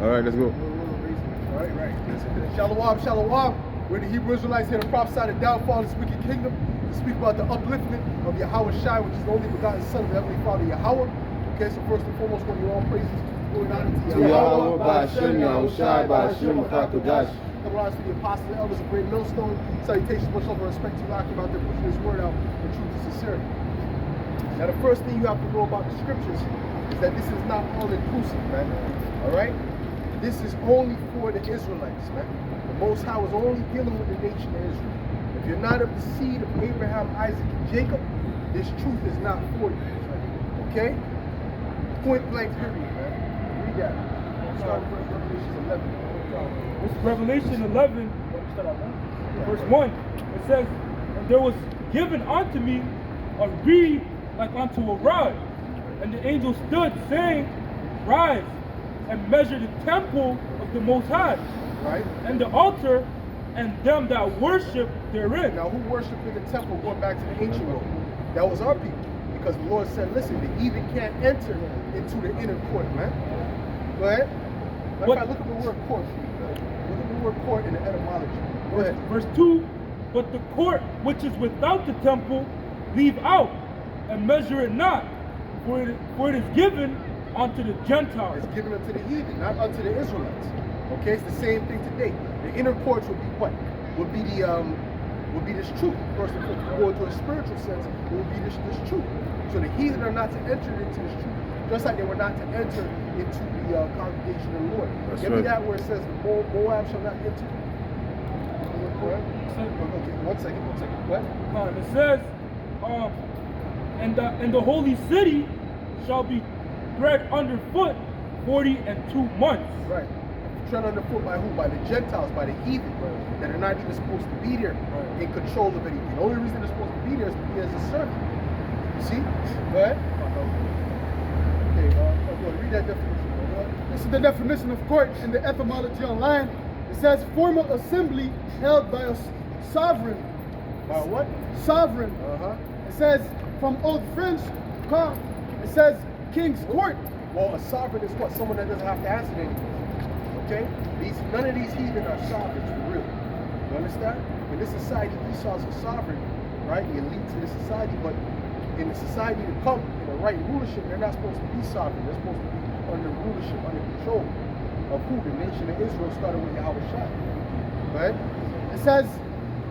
All right, let's go. Right. Shalom, shalom. We're the Hebrew Israelites here to prophesy the downfall of this wicked kingdom, to speak about the upliftment of Yahweh Shai, which is the only begotten Son of the Heavenly Father, Yahweh. Okay, so first and foremost, we're going to give all praises going on to Yahweh, Ba'ashem, Yahweh Shai, Ba'ashem, Makakodash. Couple honors to the apostles and elders of Great Millstone. Salutations, much love and respect to you, knocking about their pushing this word out in truth and sincerity. Now, the first thing you have to know about the scriptures is that this is not all-inclusive, man. All right? This is only for the Israelites, man. The Most High was only dealing with the nation of Israel. If you're not of the seed of Abraham, Isaac, and Jacob, this truth is not for you. Okay? Point blank period, man. Read that. Start with Revelation 11. This is Revelation 11, verse 1. It says, "And there was given unto me a reed like unto a rod. And the angel stood, saying, Rise, and measure the temple of the Most High, Right? and the altar, and them that worship therein." Now, who worshiped in the temple going back to the ancient world? That was our people. Because the Lord said, listen, the heathen can't enter into the inner court, man. Go ahead. Matter of fact, look at the word court. Look at the word court in the etymology. Go ahead. Verse 2, "But the court which is without the temple leave out, and measure it not, for it is given unto the Gentiles." It's given unto the heathen, not unto the Israelites. Okay, it's the same thing today. The inner courts would be what? Would be this truth. First of all, if you go into a spiritual sense, it would be this truth. So the heathen are not to enter into this truth, just like they were not to enter into the congregation of the Lord. Give me that where it says Moab shall not enter. Okay, one second. What? It says, and the holy city shall be tread underfoot 42 months. Right. Tread underfoot by who? By the Gentiles, by the heathen, that are not even supposed to be there in control of anything. The only reason they're supposed to be there is to be as a servant. You see? Go ahead. Okay, read that definition. This is the definition of court in the etymology online. It says formal assembly held by a sovereign. By what? Sovereign. It says from Old French, camp. It says king's court. Well, a sovereign is what? Someone that doesn't have to answer to anything. Okay? None of these heathen are sovereigns for real. You understand? In this society, Esau's a sovereign, right? The elites in the society, but in the society to come in the right rulership, they're not supposed to be sovereign. They're supposed to be under rulership, under control of who? The nation of Israel started with Yahweh Shai. Right? It says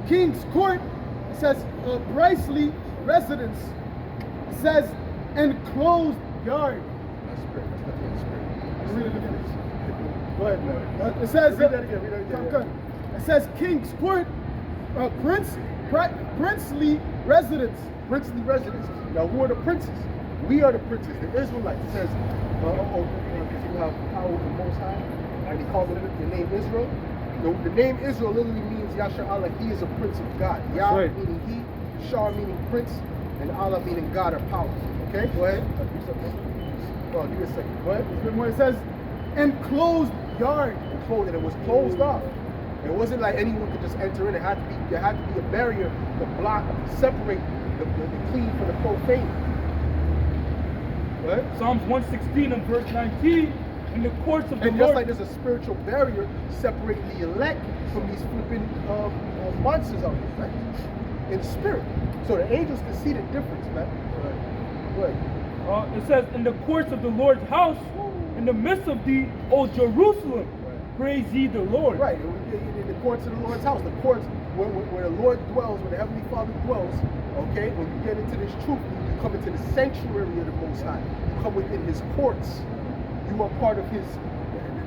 king's court. It says priestly residence. It says enclosed yard. That's spirit. That's nothing spirit. Read it again. Go ahead, man. It says read that again. It says king's court, princely residence. Princely residence. Now, who are the princes? We are the princes, the Israelites. It says, because you have power with the Most High, and he called the name Israel. The name Israel literally means Yasha Allah. He is a prince of God. Yah meaning he, Shah meaning prince, and Allah meaning God or power. Okay, go ahead. Oh, give me a second. Go ahead. When it says enclosed yard, enclosed, and it was closed off. It wasn't like anyone could just enter in. There had to be a barrier to block, separate the clean from the profane. Right? Psalms 116 and verse 19, "In the courts of the and Lord." just like there's a spiritual barrier separating the elect from these flipping monsters out here, right? In spirit. So the angels can see the difference, man. Right. It says, "In the courts of the Lord's house, in the midst of thee, O Jerusalem, praise ye the Lord." Right, in the courts of the Lord's house, the courts where the Lord dwells, where the Heavenly Father dwells, okay? When you get into this truth, you come into the sanctuary of the Most High. You come within His courts. You are part of His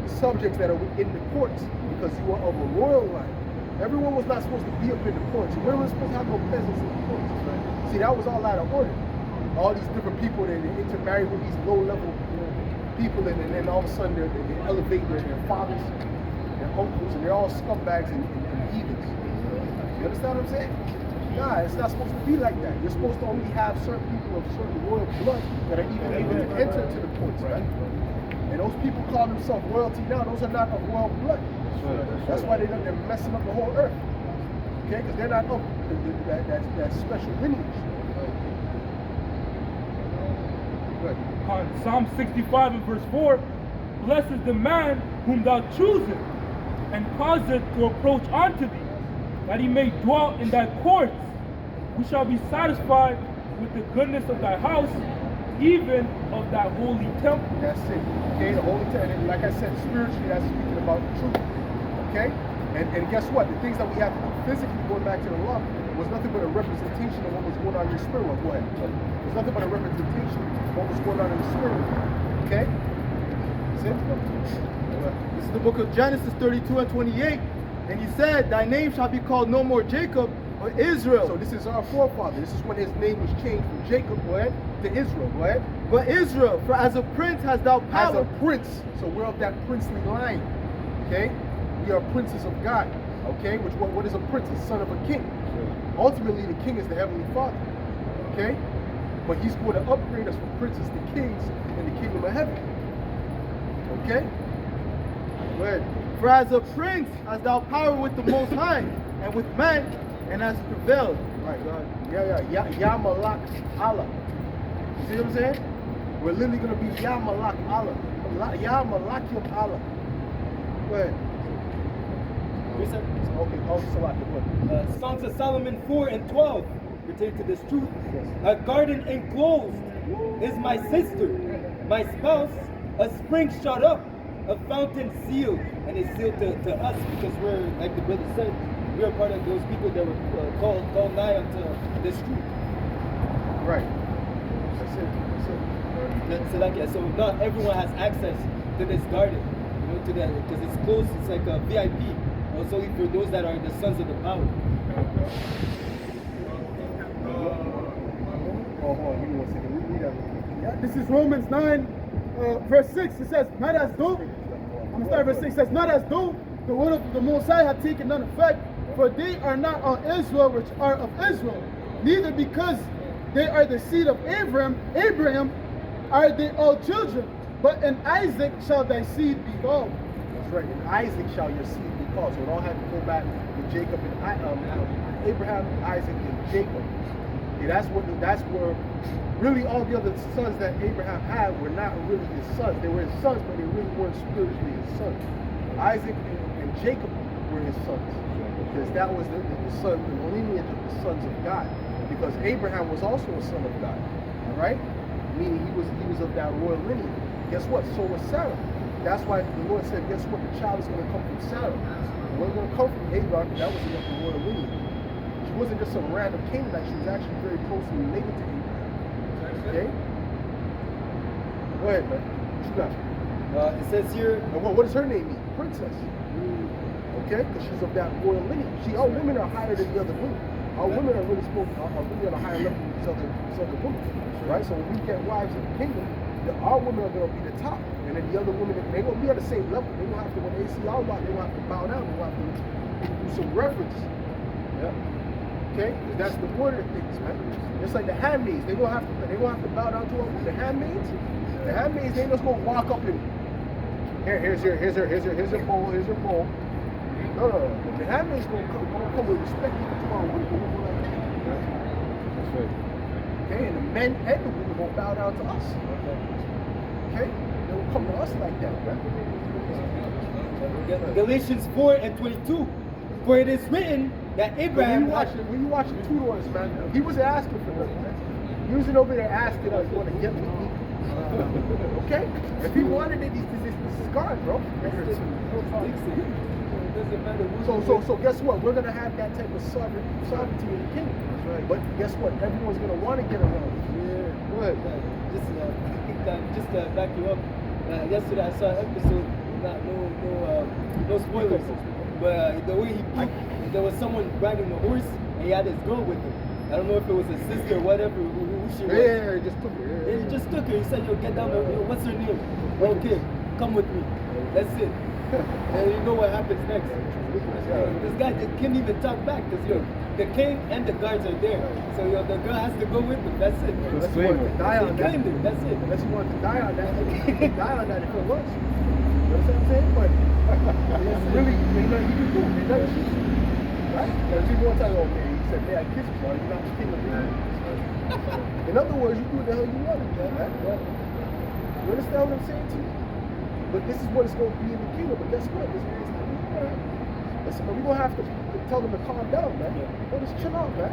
subjects that are within the courts because you are of a royal line. Everyone was not supposed to be up in the courts. We weren't supposed to have no peasants in the courts, right? See, that was all out of order. All these different people that intermarry with these low-level people, and then all of a sudden they elevate their fathers, their uncles, and they're all scumbags and heathens. You understand what I'm saying? Nah, it's not supposed to be like that. You're supposed to only have certain people of certain royal blood that are even able to enter into the courts, right? And those people call themselves royalty now. Those are not of royal blood. That's why they're messing up the whole earth. Okay, because they're not of that special lineage. Psalm 65 and verse 4, blesses the man whom thou choosest, and causeth to approach unto thee, that he may dwell in thy courts. We shall be satisfied with the goodness of thy house, even of thy holy temple. That's it. Okay, the holy temple. And like I said, spiritually, that's speaking about the truth. Okay? And guess what? The things that we have to do physically, going back to the law, was nothing but a representation of what was going on in your spirit. Well, go ahead. It was nothing but a representation of what was going on in the spirit. Okay? That's it. This is the book of Genesis 32 and 28. And he said, thy name shall be called no more Jacob, but Israel. So this is our forefather. This is when his name was changed from Jacob, go ahead, to Israel, go ahead. But Israel, for as a prince hast thou As power. a prince. So we're of that princely line. Okay? We are princes of God. Okay? What is a prince? A son of a king. Ultimately, the king is the heavenly father. Okay? But he's going to upgrade us from princes to kings in the kingdom of heaven. Okay? Go ahead. For as a prince hast thou power with the Most High, and with man, and hast prevailed. Right, God. Ya Malak Allah. You see what I'm saying? We're literally going to be Ya Malak Allah. Ya Malakim Allah. Go ahead. Okay, so Songs of Solomon 4 and 12 pertain to this truth. A garden enclosed is my sister, my spouse, a spring shut up, a fountain sealed, and it's sealed to us because we're, like the brother said, we are part of those people that were called nigh unto this truth. Right. That's it. So not everyone has access to this garden, you know, to that because it's closed. It's like a VIP. It's only for those that are the sons of the power. Hold on, give me 1 second. Read that. Yeah, this is Romans 9, verse 6. It says, not as though, I'm going to start verse 6. It says, not as though the word of the Most High had taken none effect, for they are not of Israel which are of Israel, neither because they are the seed of Abraham are they all children, but in Isaac shall thy seed be called. That's right. In Isaac shall your seed be called. So it all had to go back to Jacob and Abraham, Isaac, and Jacob. Okay, that's where really all the other sons that Abraham had were not really his sons. They were his sons, but they really weren't spiritually his sons. Isaac and Jacob were his sons, because that was the son, the lineage of the sons of God. Because Abraham was also a son of God. All right, meaning he was of that royal lineage. Guess what? So was Sarah. That's why the Lord said, guess what? The child is going to come from Sarah. It wasn't going to come from Hagar, but that was of the royal lineage. She wasn't just some random Canaanite. She was actually very closely related to Abraham. Okay? Go ahead, man. What you got? It says here, And what does her name mean? Princess. Okay? Because she's of that royal lineage. See, our women are higher than the other women. Our women are really really on a higher level than these other women. Right? So when we get wives in the kingdom, our women are going to be the top. And then the other women, they're going to be on the same level. They don't have to, when they see our wife, they don't have to bow down. They don't have to do some reverence. Yeah. Okay? That's the order of things, man. Just like the handmaids, they don't have to bow down to our women. The handmaids, they just gonna walk up and here's your bowl, here's your bowl. No. The handmaids gonna come with respect to our women. That's right. Okay, and the men and the women gonna bow down to us. Okay? They will come to us like that, right? Galatians 4 and 22. For it is written that Abraham. When you watch the Tudors, man, he wasn't asking for nothing, man. He wasn't over there asking us what to get me. Okay? If he wanted it, this is God, bro. So guess what? We're gonna have that type of sovereignty in the kingdom. That's right. But guess what? Everyone's gonna want to get around. Yeah. Go ahead. Just to back you up, yesterday I saw an episode, no spoilers, but the way he put, there was someone riding the horse and he had his girl with him. I don't know if it was his sister or whatever, who she was. Yeah, he just took her. Yeah, he just took her. He said, yo, get down, what's her name? Okay, come with me. That's it. And you know what happens next? This guy can't even talk back because the king and the guards are there. So the girl has to go with him. That's it. Unless you want to die on that. Claimed it. That's it. Unless you want to die on that, you can die on that if it was. You know what I'm saying? But it's really, you can do it. It doesn't shoot you. Right? Because people want to tell you, okay, he said, hey, I kissed you, you're not the king of me. In other words, you do what the hell you want to do, right? You understand what I'm saying to you? but this is what it's going to be in the kingdom. But guess what? We're going to have to tell them to calm down, man. Well, just chill out, man.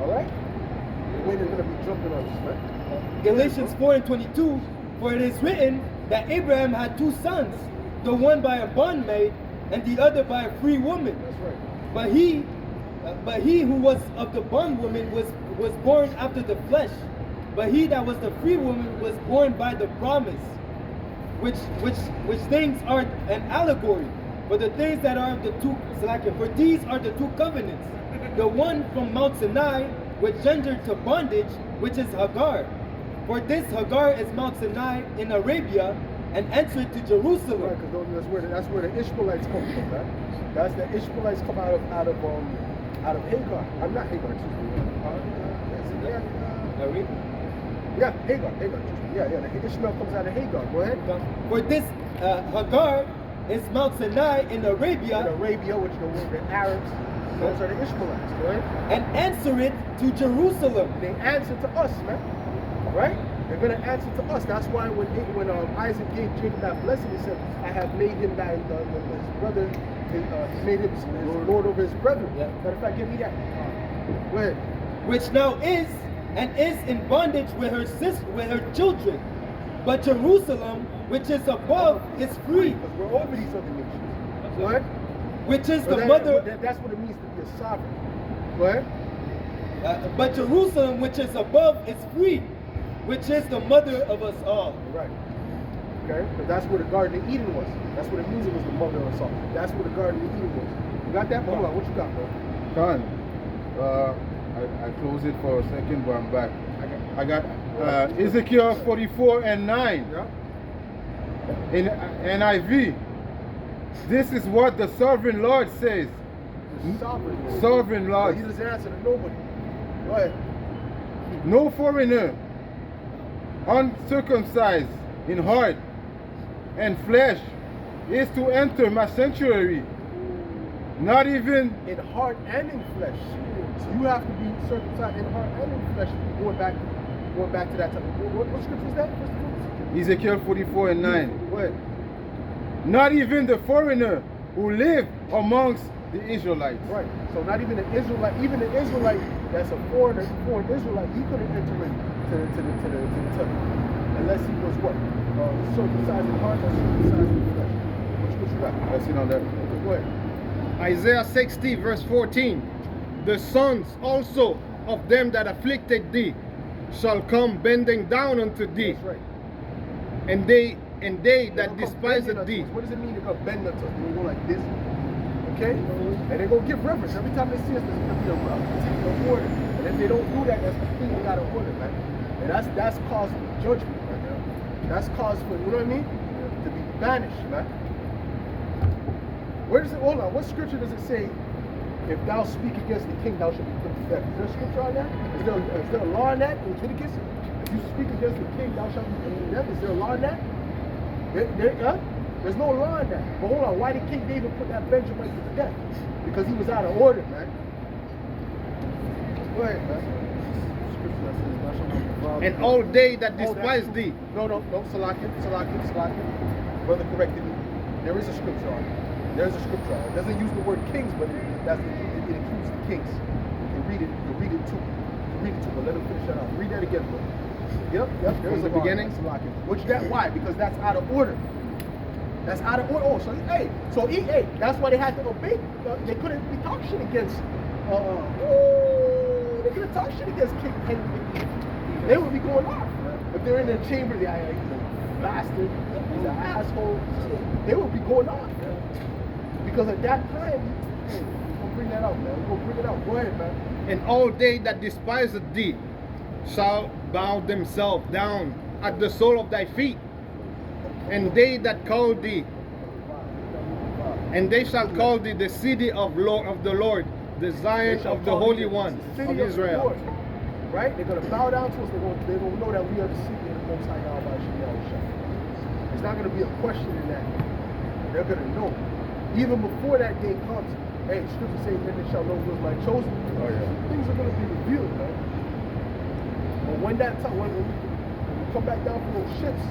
All right? The way they're going to be jumping on us, man. Galatians 4:22, for it is written that Abraham had 2 sons, the one by a bondmaid and the other by a free woman. That's right. But he who was of the bondwoman was born after the flesh. But he that was the free woman was born by the promise. Which things are an allegory. For the things that are of the two, for these are the 2 covenants. The one from Mount Sinai, which gendered to bondage, which is Hagar. For this Hagar is Mount Sinai in Arabia, and answered to Jerusalem. Right, because that's where the Ishmaelites come from, man. That's the Ishmaelites come out of Hagar. I'm not Hagar, excuse me. Yeah, Hagar. Yeah, the Ishmael comes out of Hagar. Go ahead. For this Hagar is Mount Sinai in Arabia. In Arabia, which the Arabs, those are the Ishmaelites, right? And answer it to Jerusalem. They answer to us, man. Right? They're going to answer to us. That's why when Isaac gave Jacob that blessing, he said, I have made him his brother, he made him his lord over his brethren. Yeah. Matter of fact, give me that. Go ahead. Which now is and is in bondage with her children. But Jerusalem, which is above, is free. Because we're over these other nations. Go ahead. Which is the mother. That's what it means to be a sovereign. Go ahead. But Jerusalem, which is above, is free, which is the mother of us all. Right. Okay? Because that's where the Garden of Eden was. That's what it means it was the mother of us all. That's where the Garden of Eden was. You got that? Hold on. What you got, bro? Con, I closed it for a second, but I'm back. I got Ezekiel 44:9. Yeah. In NIV. This is what the sovereign Lord says. Sovereign Lord. He doesn't answer to nobody. Go ahead. No foreigner, uncircumcised in heart and flesh, is to enter my sanctuary. Not even in heart and in flesh. So you have to be circumcised in heart and in flesh. Going back to that time. What scripture is that? Ezekiel 44:9. Go ahead. Not even the foreigner who live amongst the Israelites. Right. So not even an Israelite, even an Israelite that's a foreign Israelite, he couldn't enter into the temple unless he was what? Circumcised in heart or circumcised in flesh. What you got? Let's see on that. Go ahead. Isaiah 60 verse 14. The sons also of them that afflicted thee shall come bending down unto thee. That's right. And they that despise thee. What does it mean to come bend unto us? They go like this. Okay? And they're going to give reverence. Every time they see us, there's going to be a particular order. And if they don't do that, that's completely out of order, man. And that's cause for judgment, man. That's cause for, you know what I mean? To be banished, man. Where does it, hold on, what scripture does it say, if thou speak against the king, thou shalt be put to death? Is there a scripture on that? Is there a law on that in Leviticus? If you speak against the king, thou shalt be put to death. Is there a law on that? There's no law on that. But hold on, why did King David put that Benjamin to death? Because he was out of order, man. Go ahead, man. And all they that despise thee. No, Salakia. Brother corrected me. There is a scripture on it. There's a scripture on it. It doesn't use the word kings, but it includes the kings. You can read it too. But let him finish that out. Read that again, bro. Yep. There's the beginning. Why? Because that's out of order. That's out of order. Oh, so that's why they had to obey. They couldn't be talk shit against. They couldn't talk shit against King Henry. They would be going off. If they're in their chamber, he's a bastard. He's an asshole. They would be going off. Because at that time, we'll bring that out, man. We'll bring it out. Go ahead, man. And all they that despise thee shall bow themselves down at the sole of thy feet. And they that call thee, and they shall call thee the city of the Lord, the Zion of the Holy One of Israel. Right? They're going to bow down to us. They're going to know that we are the city of the Most High God by Shemaiah. There's not going to be a question in that. They're going to know. Even before that day comes, hey, scripture says, then they shall know who was my chosen. Oh, yeah. Things are going to be revealed, man. But when that time, when we come back down from those ships,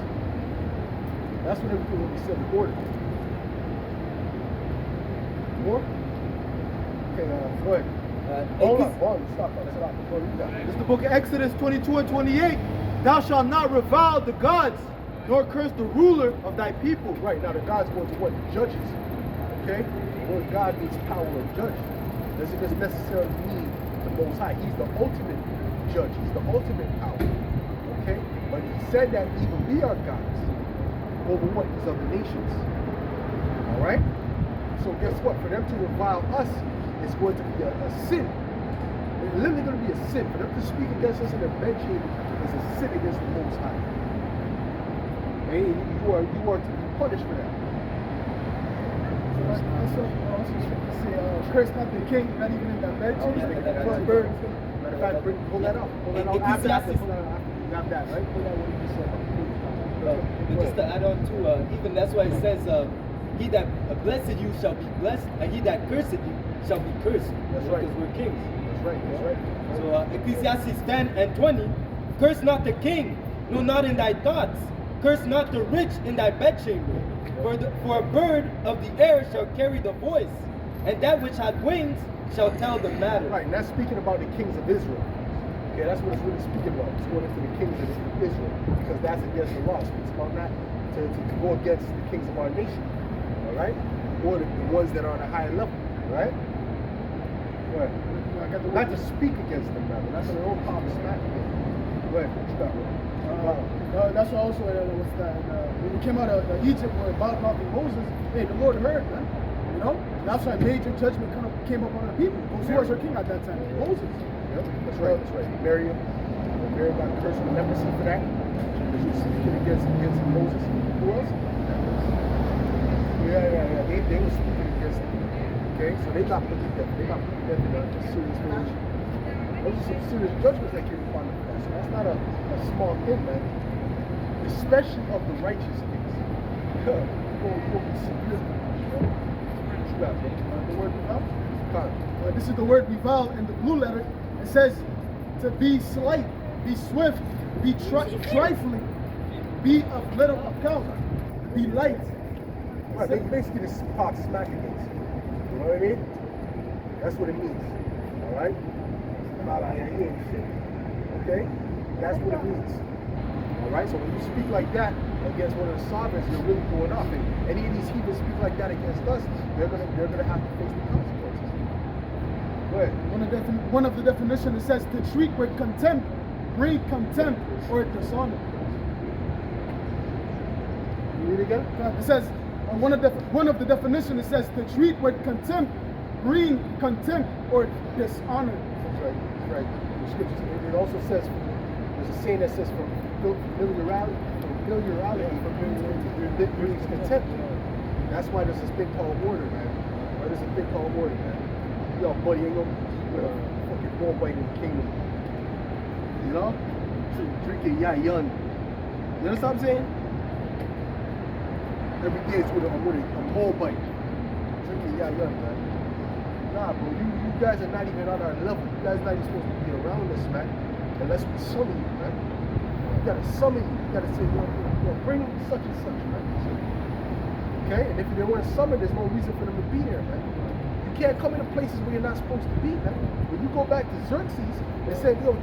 That's what everything will be set in order. More? Okay, go ahead. Hold on, stop. What you got? This is the book of Exodus 22 and 28. Thou shalt not revile the gods, nor curse the ruler of thy people. Right, now the God's going to what? Judges. Okay? The word God means power of judge. Doesn't just necessarily mean the Most High. He's the ultimate judge. He's the ultimate power. Okay? But he said that even we are gods over what? These other nations. Alright? So guess what? For them to revile us, it's going to be a sin. It's literally going to be a sin. For them to speak against us in their bedchamber is a sin against the Most High. And you are to be punished for that. Also say, curse not the king, not even in that bedchamber. For a bird. Matter of fact, pull that out. Pull that out after you have that, right? Pull that what you just said. Just to add on to, even that's why it says, he that blessed you shall be blessed, and he that cursed you shall be cursed. That's right. Because we're kings. That's right. So Ecclesiastes 10 and 20, curse not the king, no, not in thy thoughts. Curse not the rich in thy bedchamber. For a bird of the air shall carry the voice, and that which hath wings shall tell the matter. Right, and that's speaking about the kings of Israel. Okay, that's what it's really speaking about. It's going into the kings of Israel, because that's against the law. It speaks about not to go against the kings of our nation. All right? Or the ones that are on a higher level. Right? Right. Not to speak against them, rather. That's their own power to smack against them. Go ahead, what you got, bro? That's also what's that? When we came out of Egypt, where about Moses, hey, the Lord heard, man. You know, that's why major judgment came up on the people. Who was our king at that time? Moses. Yep, that's right. Miriam got cursed with leprosy for that. Because she was speaking against Moses. Who else? Yeah. They were speaking against him. Okay, so they got put to death. They got put to death in a serious condition. Those are some serious judgments that came upon them for that. So that's not a small thing, man. Especially of the righteous things. Will be severe. The word revile? This is the word revile in the blue letter. It says to be slight, be swift, be trifling, be of little account, be light. Right, basically this talk smack against. You know what I mean? That's what it means. Alright? Okay? That's what it means. Alright? So when you speak like that against one of the sovereigns, you're really going off. And any of these heathens speak like that against us, they're gonna have to face the consequences. Go ahead. One of the definitions, it says to treat with contempt, bring contempt, or dishonor. You read it again? It says one of the definitions, it says to treat with contempt, bring contempt, or dishonor. That's right. The scriptures. It also says, there's a saying that says from familiarity brings contempt. That's why there's this thing called order, man. Why there's a thing called order, man. Yo, buddy, ain't no fucking ball bite in the kingdom. You know? Drinking yayan. You understand what I'm saying? Every day it's with a ball bite. Drinking yayan, man. Nah, bro, you guys are not even on our level. You guys are not even supposed to be around us, man. Unless we summon you, man. You gotta summon you. You gotta say, yo, bring such and such, man. Okay? And if they weren't summoned, there's no reason for them to be there, man. You can't come into places where you're not supposed to be, man. When you go back to Xerxes, they said, yo,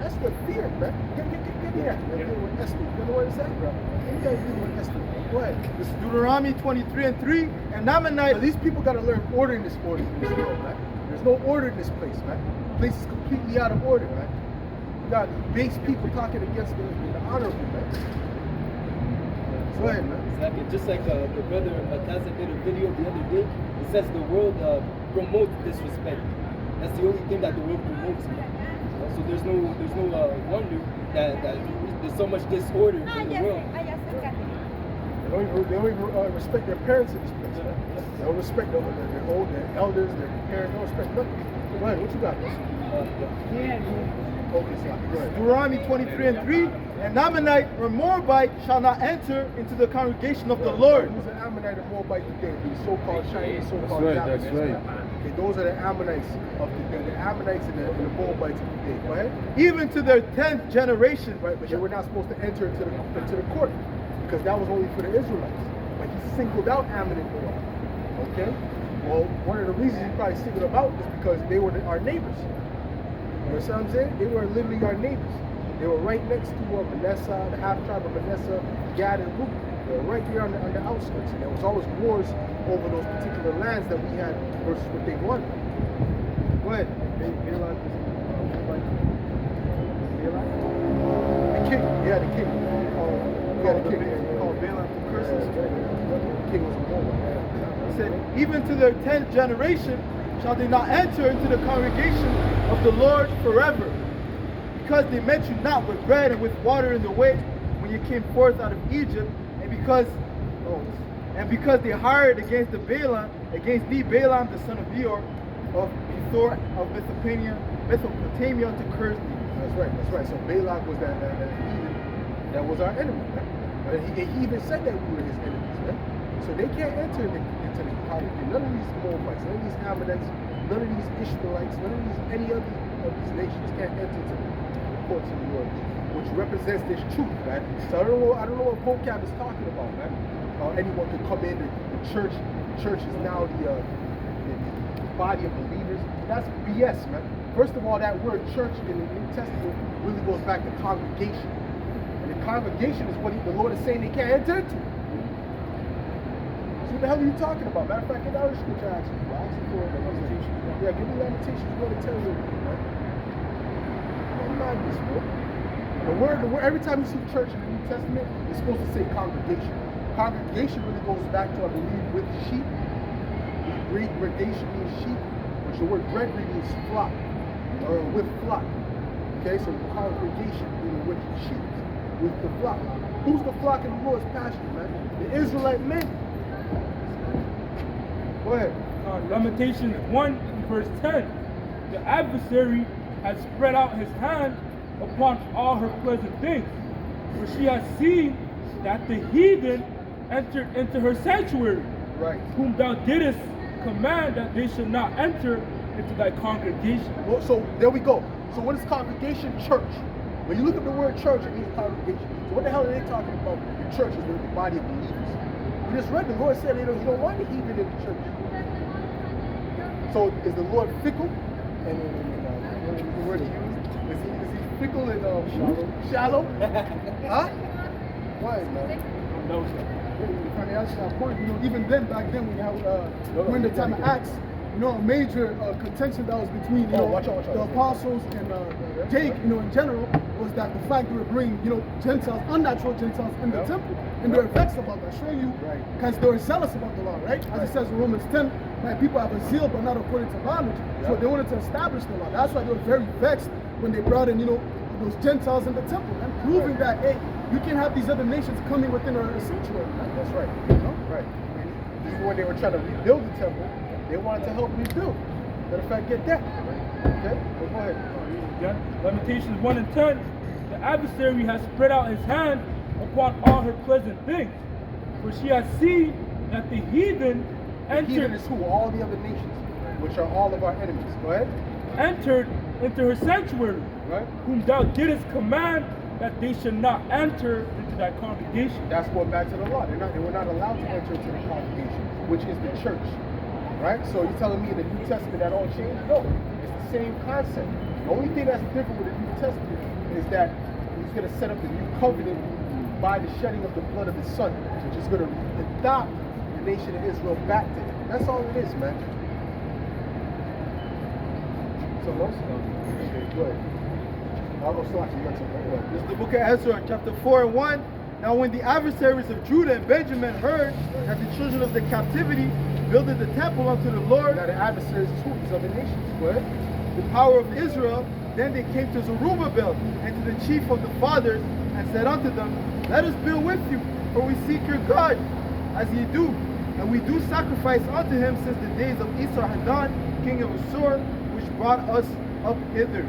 Esther feared, man. Get me that. With Esther. You know what I'm saying, bro? You guys dealing with Esther. Go ahead. This is Deuteronomy 23 and 3. And Ammonite. These people gotta learn order in this world, man. There's no order in this place, man. The place is completely out of order, man. You got base people talking against the honorable, man. Go ahead, man. Exactly. Just like the brother Taza did a video the other day, it says the world promotes disrespect. That's the only thing that the world promotes. So there's no wonder that there's so much disorder in the world. They don't even respect their parents in this place, man. They don't respect their elders, their parents. They don't respect nothing. Go ahead, what you got? Okay, so go ahead. Deuteronomy 23 and 3. An Ammonite or Moabite shall not enter into the congregation of the Lord. Who's an Ammonite or Moabite today? The so-called Chinese, so-called That's right. Okay, those are the Ammonites of today. The Ammonites and the Moabites of today. Go ahead. Even to their 10th generation. Right, but they were not supposed to enter into the court. because that was only for the Israelites. But he singled out Ammon and Moab. Okay? Well, one of the reasons he probably singled them out is because they were our neighbors. You know what I'm saying? They were literally our neighbors. They were right next to Manasseh, the half tribe of Manasseh, Gad, and Reuben. They were right there on the outskirts. And there was always wars over those particular lands that we had versus what they wanted. Go ahead. Balak is the king. Yeah, the king. The king. He called Balak the curses. The king was a Moab. He said, even to their 10th generation shall they not enter into the congregation of the Lord forever, because they met you not with bread and with water in the way when you came forth out of Egypt, and because they hired against thee Balaam, the son of Beor, of Pethor of Mesopotamia, to curse thee. That's right. So Balak was that heathen that was our enemy, right? And he even said that we were his enemies, right? So they can't enter into the congregation. None of these Moabites, none of these Ammonites, none of these Ishmaelites, none of these any other of these nations can't enter into the courts of the Lord, which represents this truth, man. So I don't know what vocab is talking about, man. Anyone can come in. The church is now the body of believers. That's BS, man. First of all, that word church in the New Testament really goes back to congregation. And the congregation is what the Lord is saying they can't enter into. So what the hell are you talking about? Matter of fact, get out of scripture actually. Yeah, give me Lamentations 1 and 10 real quick, man. Don't mind this, bro. The word, every time you see church in the New Testament, it's supposed to say congregation. Congregation really goes back to, I believe, with sheep. Greek gradation means sheep, which the word Gregory means flock, or with flock. Okay, so congregation meaning with sheep, with the flock. Who's the flock in the Lord's pasture, man? The Israelite men. Go ahead. Lamentations 1 and verse 10. The adversary has spread out his hand upon all her pleasant things, for she has seen that the heathen entered into her sanctuary, Right. whom thou didst command that they should not enter into thy congregation. Well, so there we go. So what is congregation? Church. When you look at the word church, it means congregation. So what the hell are they talking about? The church is the body of believers. We just read the Lord said he don't want the heathen in the church. So is the Lord fickle? And what is the word he used? Is he fickle and shallow? Huh? Why, man? No, sir. If I may ask that point, even then, back then, when you have, during the time of Acts, a major contention that was between, watch out. the apostles and Jake, in general, was that the fact they were bringing, Gentiles, unnatural Gentiles in the temple, and they were vexed about that, showing you, because they were zealous about the law, right? As it says in Romans 10, my people have a zeal, but not according to knowledge. So they wanted to establish the law. That's why they were very vexed when they brought in, those Gentiles in the temple, and proving that, hey, you can have these other nations coming within our sanctuary. Right? That's right. Right. And even when they were trying to rebuild the temple, they wanted to help rebuild. Matter of fact, get that. Okay? Well, go ahead. Again, Lamentations 1 and 10. The adversary has spread out his hand upon all her pleasant things, for she has seen that the heathen Heathen is who? All the other nations, which are all of our enemies. Go ahead. entered into her sanctuary, Right? whom thou didst command that they should not enter into thy congregation. That's going back to the law. They were not allowed to enter into the congregation, which is the church. Right? So you're telling me in the New Testament that all changed? No. It's the same concept. The only thing that's different with the New Testament is that he's going to set up the new covenant by the shedding of the blood of his son, which is going to adopt the nation of Israel back to him. That's all it is, man. So else? Okay, go ahead. This is the book of Ezra, chapter 4 and 1. Now when the adversaries of Judah and Benjamin heard that the children of the captivity builded the temple unto the Lord, Now the adversaries is who? These other nations. Go ahead. the power of Israel, then they came to Zerubbabel and to the chief of the fathers, and said unto them, Let us build with you, for we seek your God, as ye do. And we do sacrifice unto him since the days of Esarhaddon, king of Assur, which brought us up hither.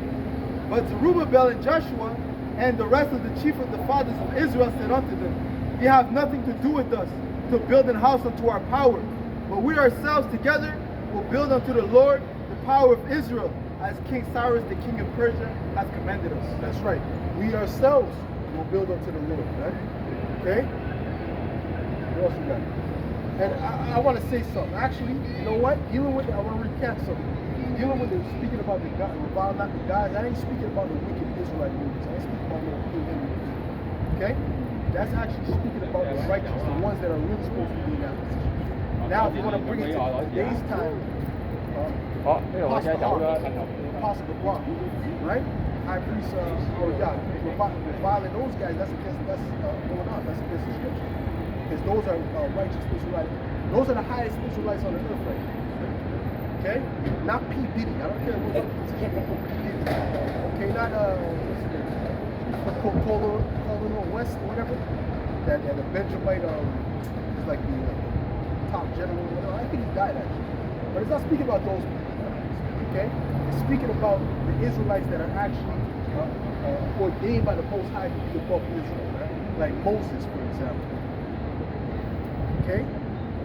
But Zerubbabel and Joshua and the rest of the chief of the fathers of Israel said unto them, Ye have nothing to do with us, to build an house unto our power. But we ourselves together will build unto the Lord the power of Israel, as King Cyrus the king of Persia has commanded us. That's right. We ourselves will build unto the Lord, right? Okay? What else we got? And I want to say something. Actually, you know what? Dealing with, I want to recap something. Dealing with it, speaking about the God, revile not the guys, I ain't speaking about the wicked Israelite movies. I ain't speaking about no human movies. Okay? That's actually speaking about the righteous, the ones that are really supposed to be in that position. Now, if you want to bring it to today's time, Apostle LeBron, right? High priest, reviling those guys, that's going on. That's against the scripture. Because those are righteous Israelites. Those are the highest Israelites on the earth right now. Okay? Not P. Diddy. I don't care what position you put P. Diddy. Okay, not Colonel West or whatever. That the Benjamite is like the top general or whatever. I think he died actually. But it's not speaking about those people. Okay? It's speaking about the Israelites that are actually ordained by the Most High to be above Israel, right? Like Moses, for example. Okay?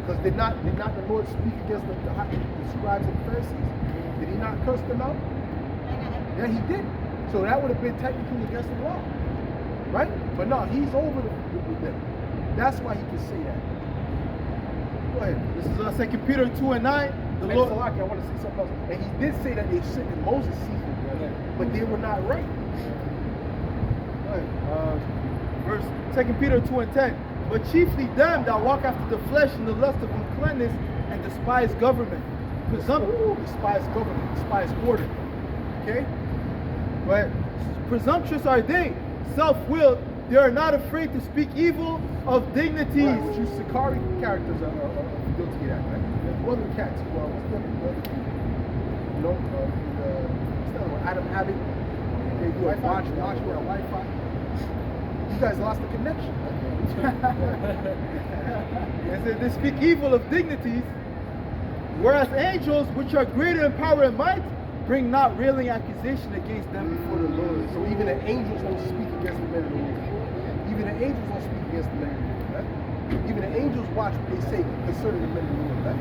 Because did not the Lord speak against the scribes and Pharisees? Did he not curse them out? Yeah, he did. So that would have been technically against the law. Right? But no, he's over with them. That's why he can say that. Go ahead. This is 2 Peter 2:9. The And Lord. Salaki, I want to say something else. And he did say that they sinned in Moses' season, but they were not right. Go ahead. Verse 2 Peter 2:10. But chiefly them that walk after the flesh in the lust of uncleanness and despise government. Despise government, despise order. Okay? But presumptuous are they, self-willed. They are not afraid to speak evil of dignities. Right, which you Sakari characters are guilty of that, right? The other cats, what's the other two? You know, what's the other one? Adam Abbott. They do watch that Wi-Fi. You guys lost the connection. It says they speak evil of dignities, whereas angels, which are greater in power and might, bring not railing accusation against them before the Lord. So even the angels don't speak against the men of the Lord. Even the angels don't speak against the men of the Lord. Right? Even the angels watch what they say concerning the men of the Lord. Right?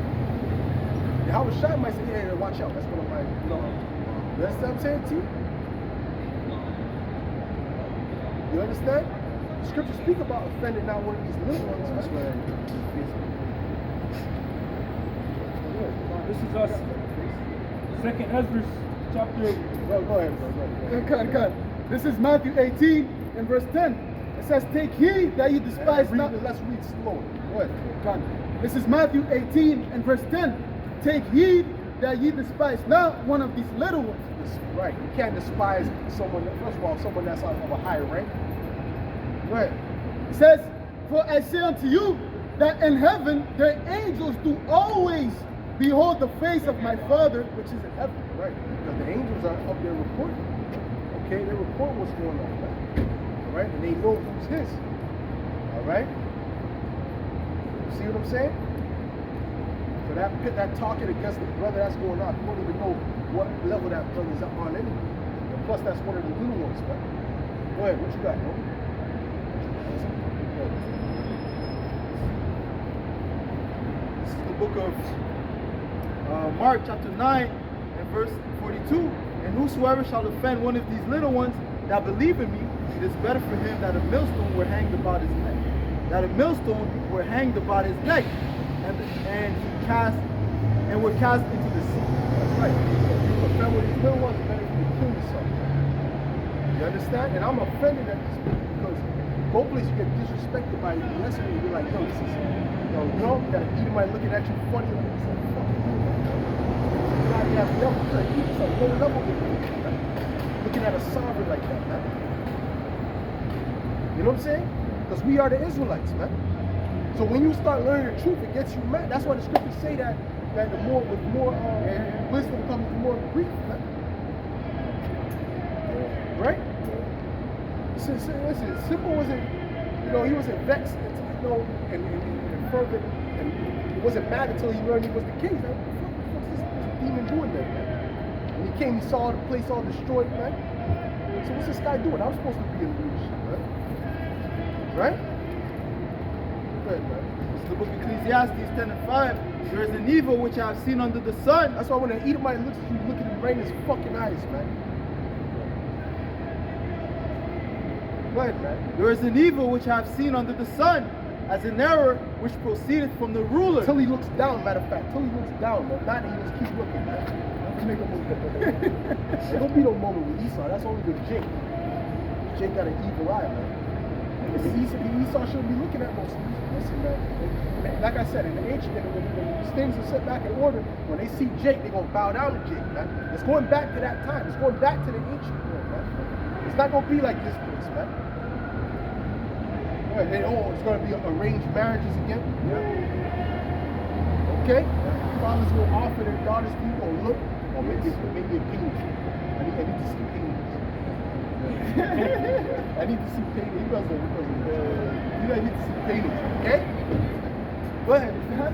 Howard Shai might say, hey, watch out, that's one of my, you know. You understand what I'm saying to you? You understand? The scriptures speak about offending not one of these little ones. That's right. This is us. Second Ezra chapter. Go ahead, bro. Go ahead. God. This is Matthew 18 and verse 10. It says, take heed that you despise not. Let's read slow. Go ahead. God. This is Matthew 18 and verse 10. Take heed that ye despise not one of these little ones. Right. You can't despise someone, first of all, someone that's of a higher rank. Go ahead. It says, for I say unto you that in heaven their angels do always behold the face of my Father which is in heaven. Right. Because the angels are up there reporting. Okay, they report what's going on. Right? All right? And they know who's his. All right? See what I'm saying? So that talking against the brother that's going on, you don't even know what level that brother's on anyway. And plus, that's one of the little ones, right? Go ahead, what you got, bro? This is the book of Mark chapter 9 and verse 42. And whosoever shall offend one of these little ones that believe in me, it is better for him that a millstone were hanged about his neck. That a millstone were hanged about his neck, and were cast into the sea. That's right. You offend one of these little ones, it's better for you to kill yourself. You understand? And I'm offended at this because hopefully you get disrespected by the lesser and you're like, yo, this is, you know, you got an Edomite looking at you funny, like, it's like, fuck you. You have level, it's a low level looking at a sovereign like that, man. You know what I'm saying? Because we are the Israelites, man. So when you start learning the truth, it gets you mad. That's why the scriptures say that the more with more wisdom comes more grief, man. Right? Listen, Simple wasn't, you know, he wasn't vexed, you know, and fervent, and he wasn't mad until he learned he was the king. Like, what the fuck is this demon doing there, man? When he came, he saw the place all destroyed, man. So what's this guy doing? I'm supposed to be in leadership, right? Right? Good, man. This is the book of Ecclesiastes 10 and 5. There is an evil which I have seen under the sun. That's why when an Edomite looks at you, look at him right in his fucking eyes, man. Go ahead, man. There is an evil which I have seen under the sun, as an error which proceedeth from the ruler. Till he looks down, matter of fact. Till he looks down, man. Not that he just keeps looking, man. Nigga move. There don't be no moment with Esau. That's only with Jake. Jake got an evil eye, man. Esau shouldn't be looking at most of these. Listen, man. Like I said, in the ancient, when these things are set back in order, when they see Jake, they're going to bow down to Jake, man. It's going back to that time. It's going back to the ancient world, man. It's not going to be like this place, man. And, it's going to be arranged marriages again. Yeah. Okay? Fathers will offer their daughters to you, or look, or maybe a penis. I need to see penis. I need to see penis. You guys know, I need to see penis, okay? Go ahead. You know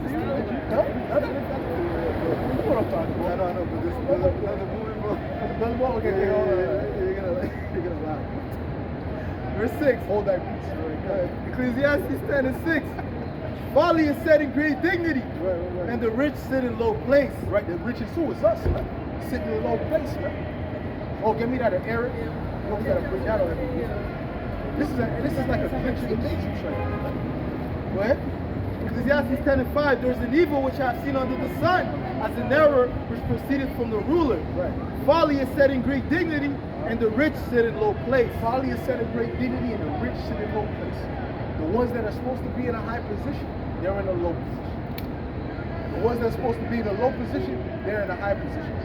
what I'm talking about. I know, but this another movie, bro. Another movie? Okay, you're gonna laugh. Verse 6. Hold that piece. Ecclesiastes 10 and 6. Folly is set in great dignity, Right. and the rich sit in low place. Right, the rich and who is us, man. Sitting in a low place, man. Oh, give me that Eric. Oh, we gotta bring that on every This is like a glitch in the matrix right now. Go ahead. Ecclesiastes 10 and 5. There's an evil which I have seen under the sun, as an error which proceeded from the ruler. Right. Folly is set in great dignity, and the rich sit in low place. Folly is set in great dignity and the rich sit in low place. The ones that are supposed to be in a high position, they're in a low position. The ones that are supposed to be in a low position, they're in a high position.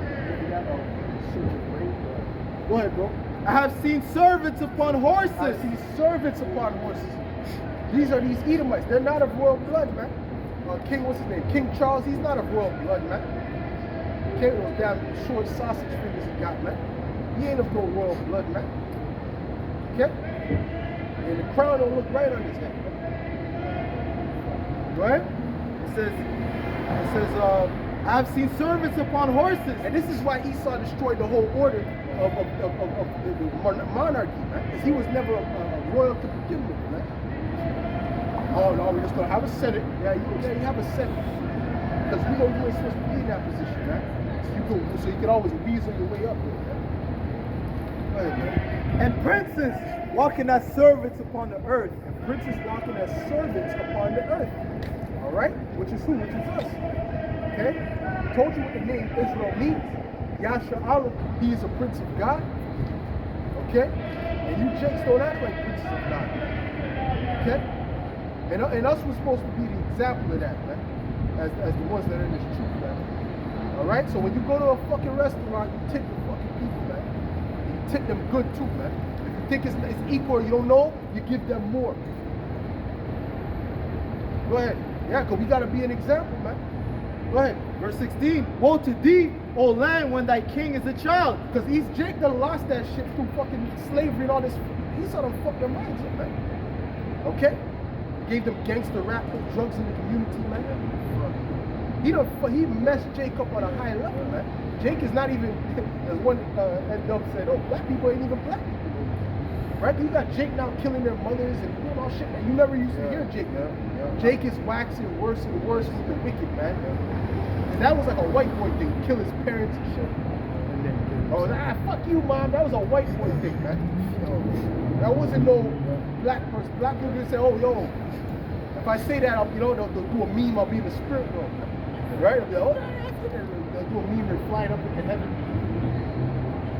Go ahead, bro. I have seen servants upon horses. I see servants upon horses. These are these Edomites. They're not of royal blood, man. King, what's his name? King Charles, he's not of royal blood, man. King, those damn short sausage fingers he got, man. He ain't of no royal blood, man. Okay? And the crown don't look right on his head. Right? It says, I have seen servants upon horses. And this is why Esau destroyed the whole order of the monarchy, man. Because he was never a royal to begin with, man. Oh no, we're just gonna have a senate. Yeah, you have a senate. Because you know you ain't supposed to be in that position, man. So you can always weasel your way up there, man. Go ahead, man. And princes walking as servants upon the earth. And princes walking as servants upon the earth. Alright? Which is who? Which is us. Okay? I told you what the name Israel means. Yasha Allah, he is a prince of God. Okay? And you jakes don't act like princes of God. Okay? And us was supposed to be the example of that, man. As the ones that are in this truth, man. Alright? So when you go to a fucking restaurant, you tip the fucking people, man. And you tip them good too, man. If you think it's equal or you don't know, you give them more. Go ahead. Yeah, because we got to be an example, man. Go ahead. Verse 16. Woe to thee, O land, when thy king is a child. Because Jake done lost that shit through fucking slavery and all this. Esau done fucked their minds up, man. Okay? Gave them gangster rap, put drugs in the community, man. He messed Jake up on a high level, man. Jake is not even, as one Dub said, oh, black people ain't even black people. Right? You got Jake now killing their mothers and doing all shit, man. You never used to hear Jake. Jake is waxing worse and worse with the wicked, man. And that was like a white boy thing, kill his parents and shit. Oh, fuck you, mom. That was a white boy thing, man. That wasn't no black person. Black people didn't say, oh, yo, if I say that, they'll do a meme, I'll be in the spirit world. Right? They'll be like, oh, they'll do a meme and flying up into heaven.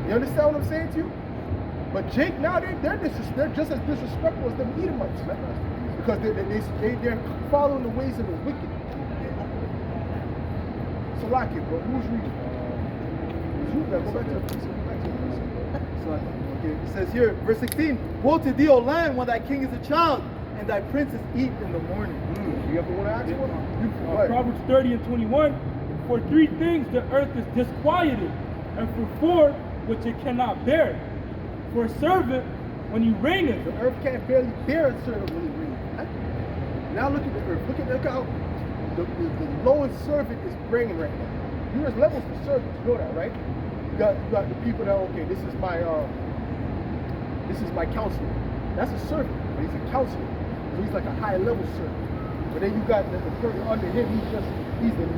You understand what I'm saying to you? But Jake now, they're just as disrespectful as them Edomites, man. Because they're following the ways of the wicked. So like it, bro. Who's reading? Go back to the piece. Okay, it says here, verse 16. Woe to thee, O land, when thy king is a child, and thy princes eat in the morning. You ever want to ask one? Proverbs 30 and 21. For 3 things the earth is disquieted, and for 4 which it cannot bear. For a servant when he reigneth. The earth can't barely bear a servant when he reigneth. Right? Now look at the earth. Look how the lowest servant is reigning right now. There's levels for servants. You know that, right? You got the people that, okay, this is my counselor. That's a servant, but he's a counselor. So he's like a high level servant. But then you got the person under him, he's the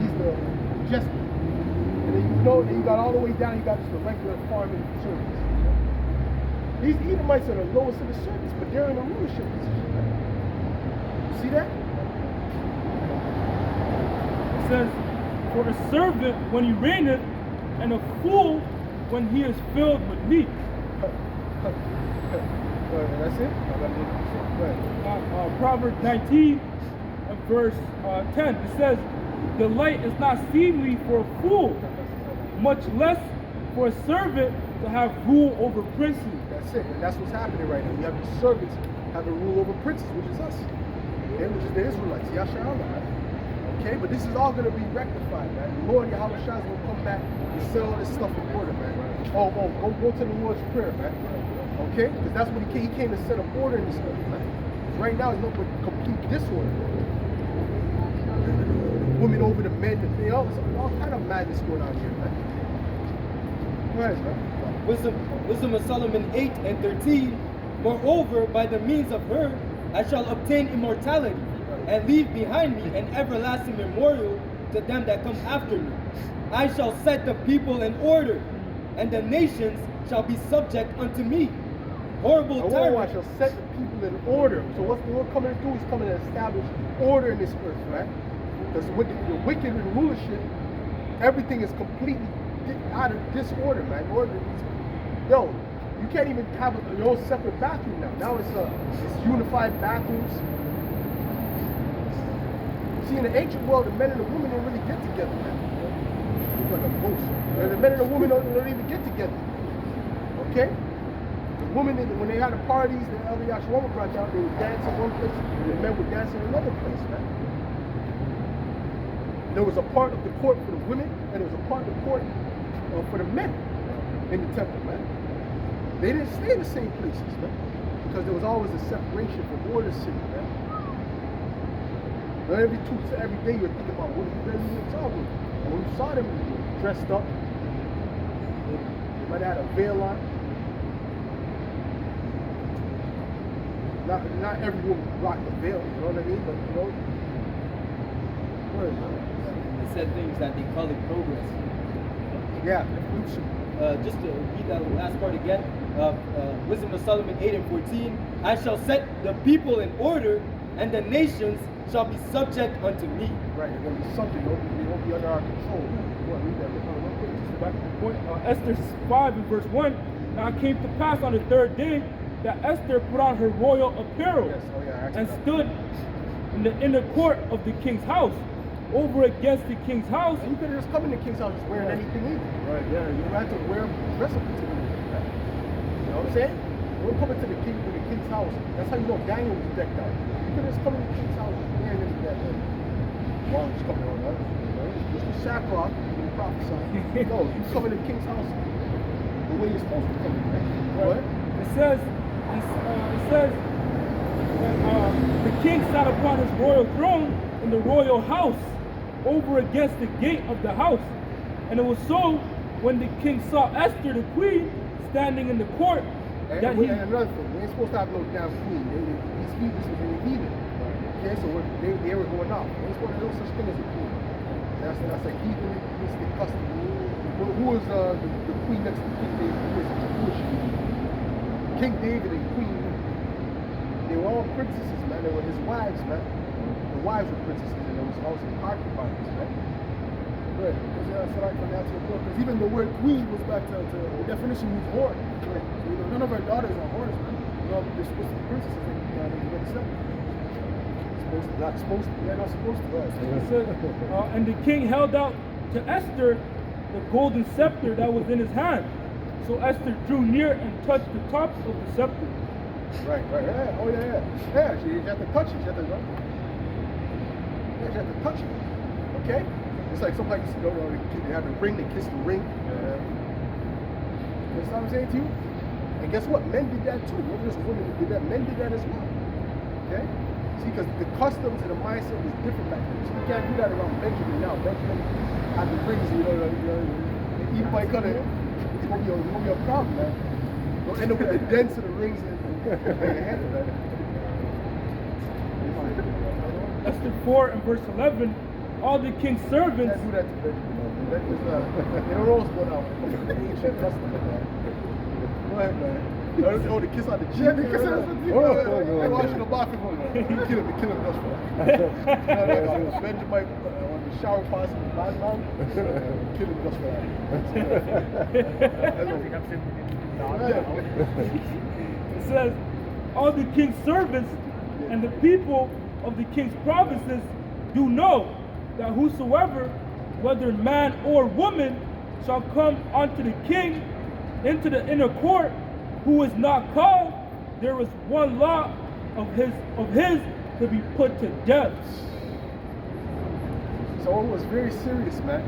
jester. And then then you got all the way down, you got just the regular farming servants. These Edomites are the lowest of the servants, but they're in a rulership position. You see that? says, for a servant when he reigneth, and a fool when he is filled with meat. That's it? Proverbs 19 and verse 10, it says, delight is not seemly for a fool, much less for a servant to have rule over princes. That's it. And that's what's happening right now. We have these servants having rule over princes, which is us. Okay, which is the Israelites. Yasha Allah, right? Okay, but this is all going to be rectified, man. The Lord Yahweh Shai is going to come back and set all this stuff in order, man. Go to the Lord's Prayer, man. Okay? Because that's what he came to set up order in this earth, man. Right now, it's not but complete disorder. Women over the men, and all kind of madness going on here, man. Go ahead, man. Wisdom of Solomon 8 and 13. Moreover, by the means of her, I shall obtain immortality, and leave behind me an everlasting memorial to them that come after me. I shall set the people in order, and the nations shall be subject unto me. Horrible I tyrant. shall set the people in order. So what's the Lord coming to do? He's coming to establish order in this earth, right? Because with the wicked and rulership, everything is completely out of disorder, man. Order. Yo, you can't even have your own separate bathroom now. Now it's unified bathrooms. See, in the ancient world, the men and the women don't really get together, man. It's like a ghost. The men and the women don't even get together. Okay? The women, when they had the parties, the elder Yahshua brought out, they would dance in one place, and the men would dance in another place, man. There was a part of the court for the women, and there was a part of the court for the men in the temple, man. They didn't stay in the same places, man, because there was always a separation for order's sake, man. Now every day you're thinking about what you really saw with. And when you saw them dressed up, they might have had a veil on. Not every woman rocked a veil, you know what I mean? But you know, They said things that they call it progress. yeah, evolution. Just to read that last part again, Wisdom of Solomon 8 and 14, I shall set the people in order, and the nations shall be subject unto me. Right, they're going to be subject, they won't be under our control. Go on, read that real quick. Back to the point, Esther 5 and verse 1, now it came to pass on the third day that Esther put on her royal apparel Yes, oh yeah, and stood in the inner court of the king's house, over against the king's house. And you could have just come in the king's house just wearing anything either. Right, yeah. You don't have to dress up particularly. Right? You know what I'm saying? You don't come into the king's house. That's how you know Daniel was decked out. You could just come in the king's house just wearing anything that day. Well, just coming on that. Just the sackcloth, you can prophesy. No, you come in the king's house the way you're supposed to come in, right? What? It says that the king sat upon his royal throne in the royal house, over against the gate of the house. And it was so, when the king saw Esther the queen standing in the court, And another thing, they ain't supposed to have no damn queen. These heathens was in the heathen. Okay, so they were going off. There ain't supposed to be no such thing as a queen. That's a heathenistic custom. Who was the queen next to King David? Who was Jewish? King David and Queen. They were all princesses, man. They were his wives, man. The wives were princesses, and there was also concubines, man. Right. Because so like from that to the book. Because even the word queen goes back to the definition means whore. Right. So you know, none of our daughters are whores, man. You know, they're supposed to be princesses. They already said. Not supposed to. They're not supposed to. it said, and the king held out to Esther the golden scepter that was in his hand. So Esther drew near and touched the top of the scepter. Right. Yeah. Oh yeah. Yeah. She had to touch it. She had to touch it. Okay. It's like somebody used to go, they have a ring, they kiss the ring. You know what I'm saying to you? And guess what? Men did that too. It wasn't just women who did that. Men did that as well. Okay? See, because the customs and the mindset was different back then. So you can't do that around Benjamin now. Benjamin had the rings, even by cutting it, it's gonna be a problem, man. You'll end up with the dents of the rings and your hand, man. Esther 4 and verse 11, all the king's servants. Can't do that to Benjamin. They don't know what's going on. Ancient custom, man. Go ahead, man. Oh, the kiss on the cheek. Yeah, the kiss on the cheek. They're washing the bathroom, man. Kill him, thus far. Benjamin, the shower pots in the background. Kill him just for that. It says, all the king's servants and the people of the king's provinces do know that whosoever, whether man or woman, shall come unto the king into the inner court, who is not called, there is one law of his to be put to death. So it was very serious, man.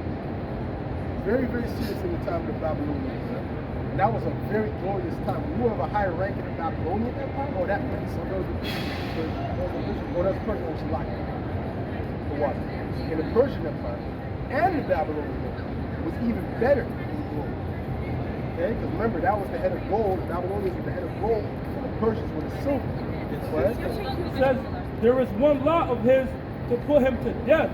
Very, very serious in the time of the Babylonians. Man. And that was a very glorious time. When you were of a higher rank in the Babylonian Empire, or that place, so there was a Persian was locked for what? In the Persian Empire and the Babylonian Empire, it was even better in glory. Okay? Because remember, that was the head of gold, the Babylonians were the head of gold, and the Persians were the silver. Right? It says, there is one law of his to put him to death,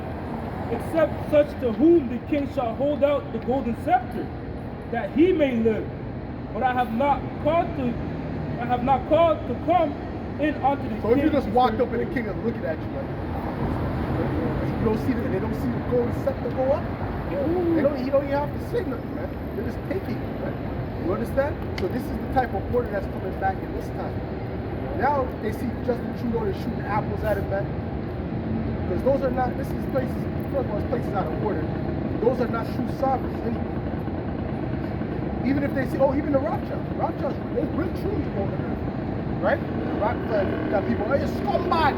except such to whom the king shall hold out the golden scepter, that he may live. But I have not called to come in unto the king. So if you just walked up and the king is looking at you, like, you don't see they don't see the golden scepter go up. You don't even have to say nothing, man. They're just taking it, man. You understand? So this is the type of order that's coming back in this time. Now they see Justin Trudeau, they're shooting apples at him, man. Because those are not, this is places, first of all, it's places out of order. Those are not true sovereigns anyway. Even if they say, oh, even the Rothschilds, they're real truly over there. Right? The Rothschilds got people, oh, you're scumbag!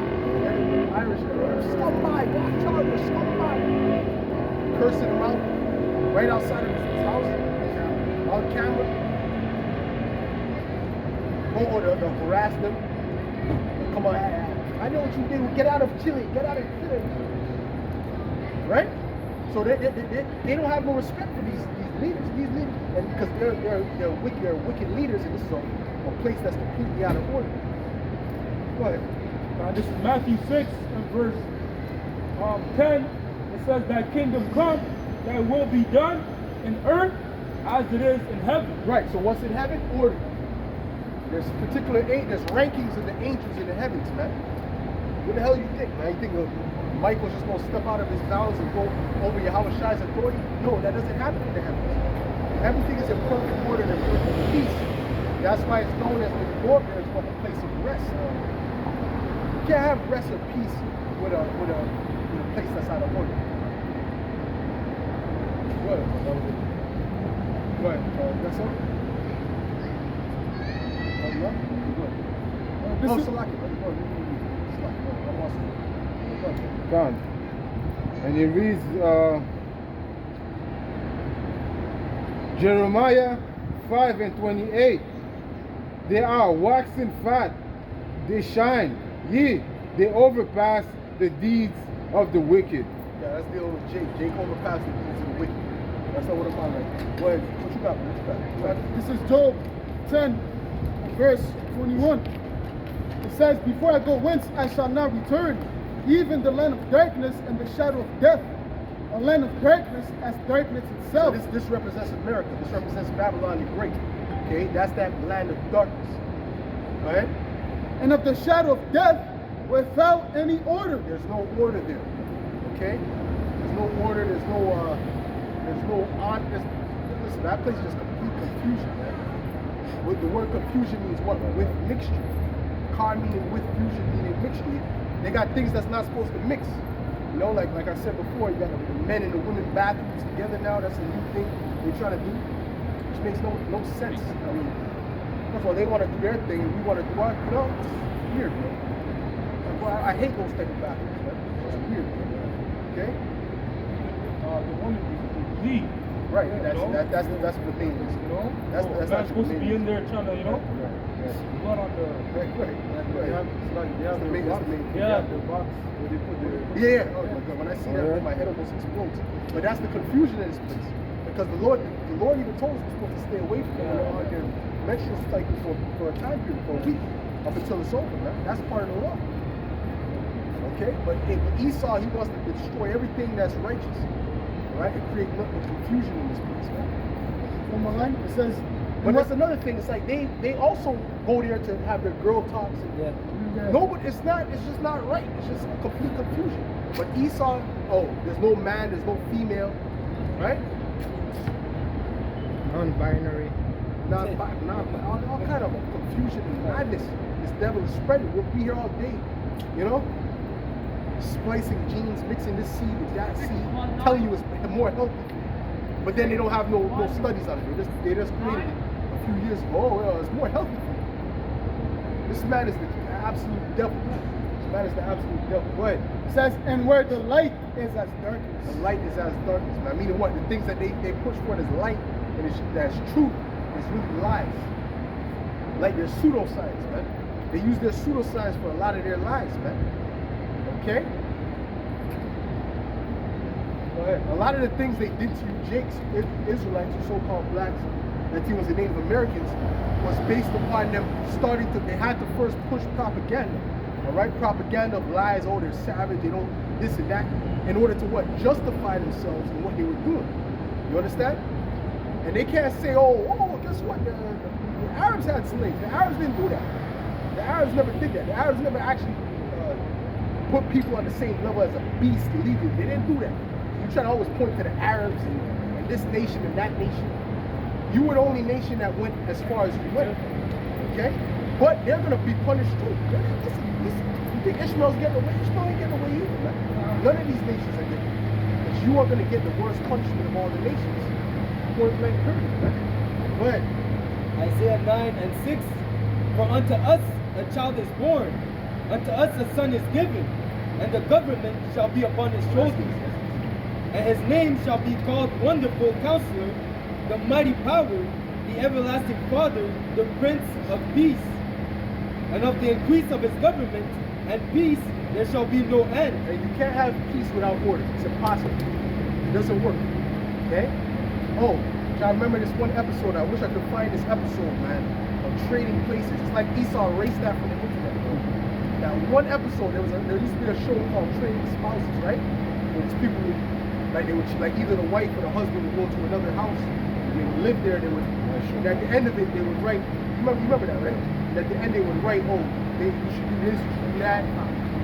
Irish, scumbag, Rothschild, you're scumbag! Cursing him out right outside of his house, on camera. Or to harass them. Come on, I know what you did. Get out of Chile. Get out of Chile. Right? So they don't have no respect for these leaders. These leaders, and because they're wicked leaders, and this is a place that's completely out of order. Go ahead. This is Matthew 6 and verse 10. It says, "Thy kingdom come, thy will be done in earth as it is in heaven." Right. So what's in heaven? Order. There's there's rankings of the angels in the heavens, man. What the hell you think, man? You think Michael's just gonna step out of his bounds and go over Yahweh Shai's authority? No, that doesn't happen in the heavens. Everything is in perfect order and perfect peace. That's why it's known as the Lord there is a place of rest. You can't have rest or peace with a place that's out of order. Go ahead. Go ahead. That's all? Gone. And it reads Jeremiah 5 and 28. They are waxing fat, they shine, ye, they overpass the deeds of the wicked. Yeah, that's the old Jake. Jake overpassed the deeds of the wicked. That's not what I'm on right. Go ahead. What you got? What you got? This is Job 10, verse 21. It says, before I go whence I shall not return, even the land of darkness and the shadow of death, a land of darkness as darkness itself. So this represents America. This represents Babylon the Great. Okay, that's that land of darkness. Go ahead. And of the shadow of death without any order. There's no order there. Okay? There's no order, there's no listen, that place is just complete confusion, man. The word confusion means what? With mixture. Car meaning with, fusion meaning mixture. They got things that's not supposed to mix. You know, like I said before, you got the men and the women bathrooms together now. That's a new thing they're trying to do, which makes no sense. I mean, first of all, they want to do their thing and we want to do our, you know, it's weird, bro. Well, I hate those type of bathrooms, man. It's weird, bro. Okay? The woman is lead. Right, that's what the main is. You know? That's not supposed to be in there trying to, you know? Blood on the... Right. Yeah. Yeah. Oh my God, when I see that, my head almost explodes. But that's the confusion in this place. Because the Lord even told us we're supposed to stay away from them on their menstrual cycle for a time period, for a week, up until it's over, man. That's part of the law. Okay? But Esau, he wants to destroy everything that's righteous. Right? And create confusion in this place, man. From my line, it says, But that's another thing. It's like they also go there to have their girl talks. And Yeah. nobody. It's just not right. It's just complete confusion. But Esau, there's no man, there's no female, right? Non-binary. All kind of confusion and madness. This devil is spreading. We'll be here all day, you know? Splicing genes, mixing this seed with that seed, telling you it's more healthy. But then they don't have no studies on it. They just created it a few years ago. Oh, well, it's more healthy for you. This man is the absolute devil. This man is the absolute devil. Go ahead. It says, and where the light is as darkness. The light is as darkness. Man. Meaning what? The things that they push for as light and that's truth is really lies. Like their pseudoscience, man. They use their pseudoscience for a lot of their lies, man. Okay? Go ahead. A lot of the things they did to you, Jakes, Israelites, or so-called blacks, that he was the Native Americans, was based upon them starting to, they had to first push propaganda. All right? Propaganda of lies, they're savage, they don't this and that, in order to what? Justify themselves in what they were doing. You understand? And they can't say, guess what? The Arabs had slaves. The Arabs didn't do that. The Arabs never did that. The Arabs never actually put people on the same level as a beast legally. They didn't do that. You try to always point to the Arabs and this nation and that nation. You were the only nation that went as far as you went. Okay? But they're going to be punished too. Listen, you think Ishmael's getting away? Ishmael ain't getting away either, man. None of these nations are getting away. Because you are going to get the worst punishment of all the nations. Point blank period, man. Go ahead. Isaiah 9:6. For unto us a child is born, unto us a son is given, and the government shall be upon his shoulders. And his name shall be called Wonderful Counselor, the Mighty Power, the Everlasting Father, the Prince of Peace. And of the increase of his government and peace there shall be no end. And you can't have peace without order. It's impossible. It doesn't work. Okay? I remember this one episode. I wish I could find this episode, man, of trading places. It's like Esau erased that from the internet. That one episode, there used to be a show called Trading Spouses, right? Where these people would, like either the wife or the husband would go to another house, and they would live there. They would, and at the end of it, they would write. You remember that, right? And at the end, they would write, you should do this, you should do that,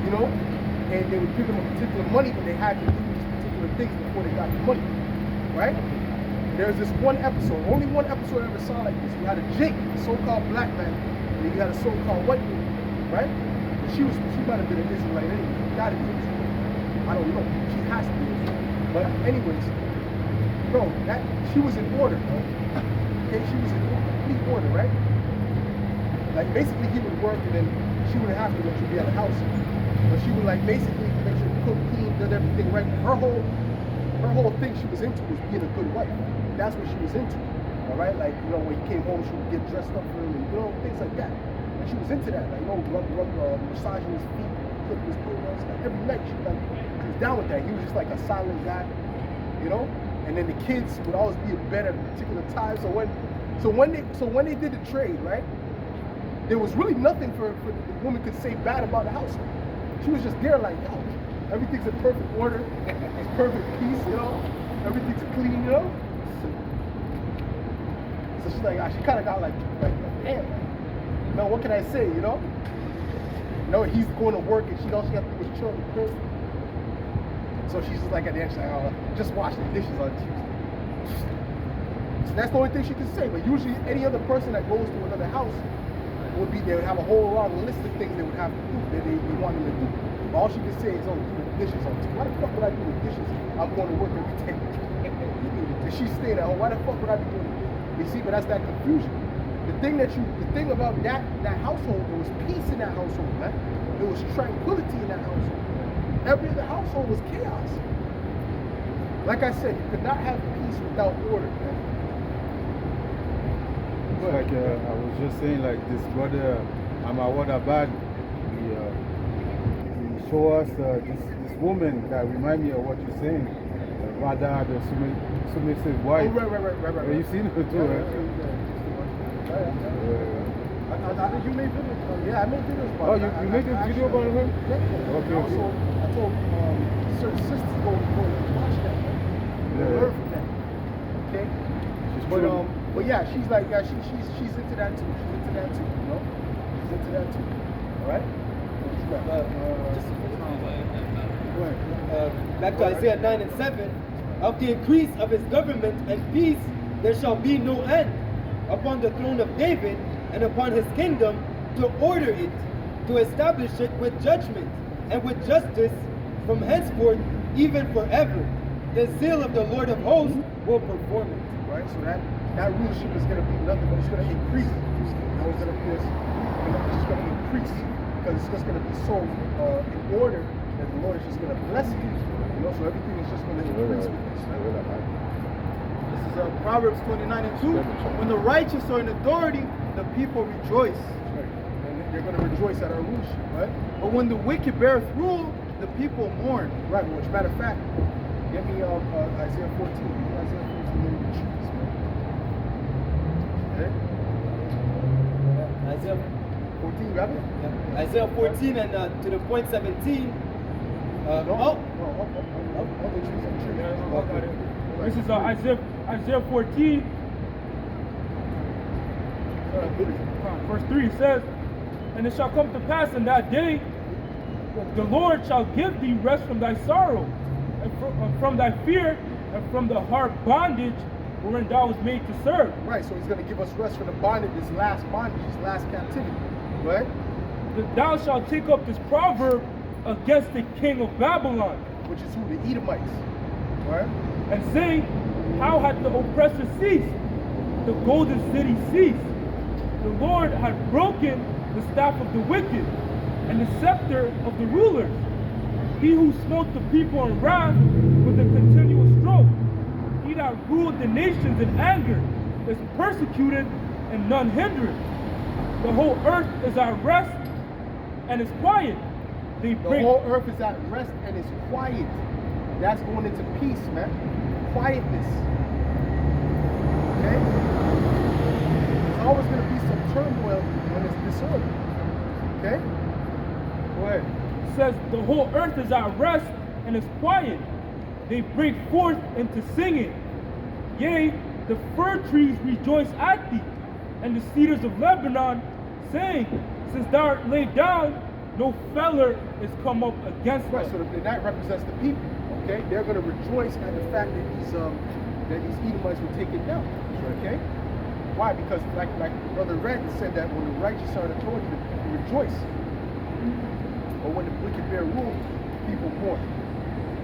you know. And they would give them a particular money, but they had to do these particular things before they got the money, right? There's this one episode, only one episode I ever saw like this. You had a Jake, a so-called black man, and then you had a so-called white woman, right? And she might have been an Israelite anyway. She gotta be an Israelite. I don't know. She has to be Israelite. But anyways, bro, she was in order, bro. Okay, she was in complete order, right? Like basically he would work and then she wouldn't have to let you be at the house. But she would like basically make sure you cook, clean, did everything right. Her whole thing she was into was being a good wife. That's what she was into. All right, like when he came home, she would get dressed up for him and things like that. And she was into that, like massaging his feet, clipping his toenails. Like every night she was down with that. He was just like a silent guy, And then the kids would always be in bed at a particular time. So when they did the trade, right? There was really nothing for the woman could say bad about the house. She was just there like, everything's in perfect order, it's perfect peace, everything's clean, So she's like, she kind of got like, damn, what can I say, he's going to work and all she has to do is chill in the crib. So she's just like at the end, she's like, just wash the dishes on Tuesday. So that's the only thing she can say. But usually any other person that goes to another house they would have a whole long list of things they would have to do that they want them to do. But all she can say is, do the dishes on Tuesday. Why the fuck would I do the dishes? I'm going to work every day. And she's staying at home. Why the fuck would I be doing it? You see, but that's that confusion. The thing about that household, there was peace in that household, man. There was tranquility in that household. Every other household was chaos. Like I said, you could not have peace without order, man. Like I was just saying, like this brother Amawad Abad, he show us this woman that remind me of what you're saying. Rather the submissive wife. Oh, right. You've seen her too, right? I think you made videos. Yeah, I made videos about her. Oh, you made a video about her? Yeah. Okay. I told certain sisters go watch that. Learn from that. Okay. But yeah, she's like, she's into that too. She's into that too, you know? She's into that too. All right? Go ahead. Back to Isaiah 9 and 7. Of the increase of his government and peace, there shall be no end. Upon the throne of David and upon his kingdom, to order it, to establish it with judgment and with justice from henceforth, even forever. The zeal of the Lord of hosts will perform it. Right? So that rulership is going to be nothing, but it's going to increase. You know, it's going to be it's just going to increase because it's just going to be so in order that the Lord is just going to bless it. You know, so everything is just going to increase with this. This is Proverbs 29 and 2. When the righteous are in authority, the people rejoice. Right. And they're going to rejoice at our rulership, right? But when the wicked beareth rule, the people mourn. Right, well, as a matter of fact, get me Isaiah 14. Isaiah 14, let me read this, man. Okay? Isaiah 14, you have it? Yeah. Isaiah 14 and to the point 17. This is Isaiah 14, verse 3 says, and it shall come to pass in that day, the Lord shall give thee rest from thy sorrow, and from thy fear, and from the hard bondage wherein thou was made to serve. Right, so he's going to give us rest from the bondage, this last captivity, right? That thou shalt take up this proverb against the king of Babylon, Which is who? The Edomites, right? and say, how hath the oppressor ceased? The golden city ceased. The Lord hath broken the staff of the wicked, and the scepter of the rulers. He who smote the people in wrath with a continual stroke. He that ruled the nations in anger is persecuted and none hindered. The whole earth is at rest and is quiet. The whole earth is at rest and is quiet. That's going into peace, man. Quietness. Okay? There's always going to be some turmoil when it's disorder. Okay? Go ahead. It says the whole earth is at rest and is quiet. They break forth into singing. Yea, the fir trees rejoice at thee, and the cedars of Lebanon, saying, since thou art laid down, no feller is come up against Right, us. so that represents the people. Okay? They're going to rejoice at the fact that these Edomites were taken down. Okay? Why? Because like Brother Red said that when the righteous are in authority, the people rejoice. But when the wicked bear rule, people mourn.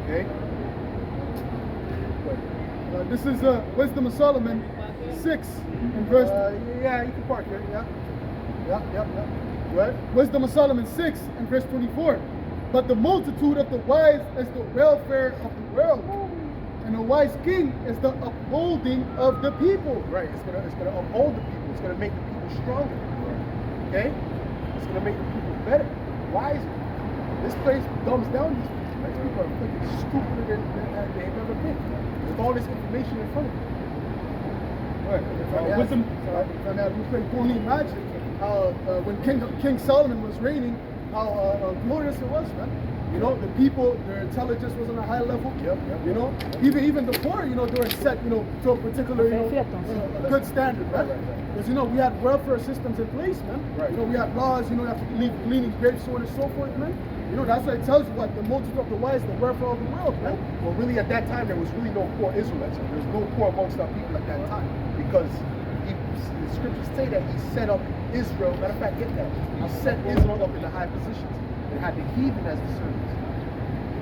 Okay? This is Wisdom of Solomon 6 and verse. Yeah, you can park here. Yeah. Right? Wisdom of Solomon 6 and verse 24. But the multitude of the wise is the welfare of the world, and a wise king is the upholding of the people. Right. It's gonna uphold the people. It's gonna make the people stronger. Okay? It's gonna make the people better, wiser. This place dumbs down these people. These people are fucking stupider than they've ever been. With all this information in front of them. Right. We can only imagine how when King Solomon was reigning, how glorious it was, man. You know, the people, their intelligence was on a high level. Yep. You know, even the poor, you know, they were set, you know, to a particular, a good standard, right? Because you know, we had welfare systems in place, man. Right. You know, we had laws. You know, you have to leave gleaning grapes, so on and so forth, man. You know, that's why it tells you what the multitude of the wise, the welfare of the world, man. Well, really, at that time, there was really no poor Israelites. There was no poor amongst our people at that time. Because the scriptures say that he set up Israel. Matter of fact, get that. He set Israel up in the high positions and had the heathen as the servants.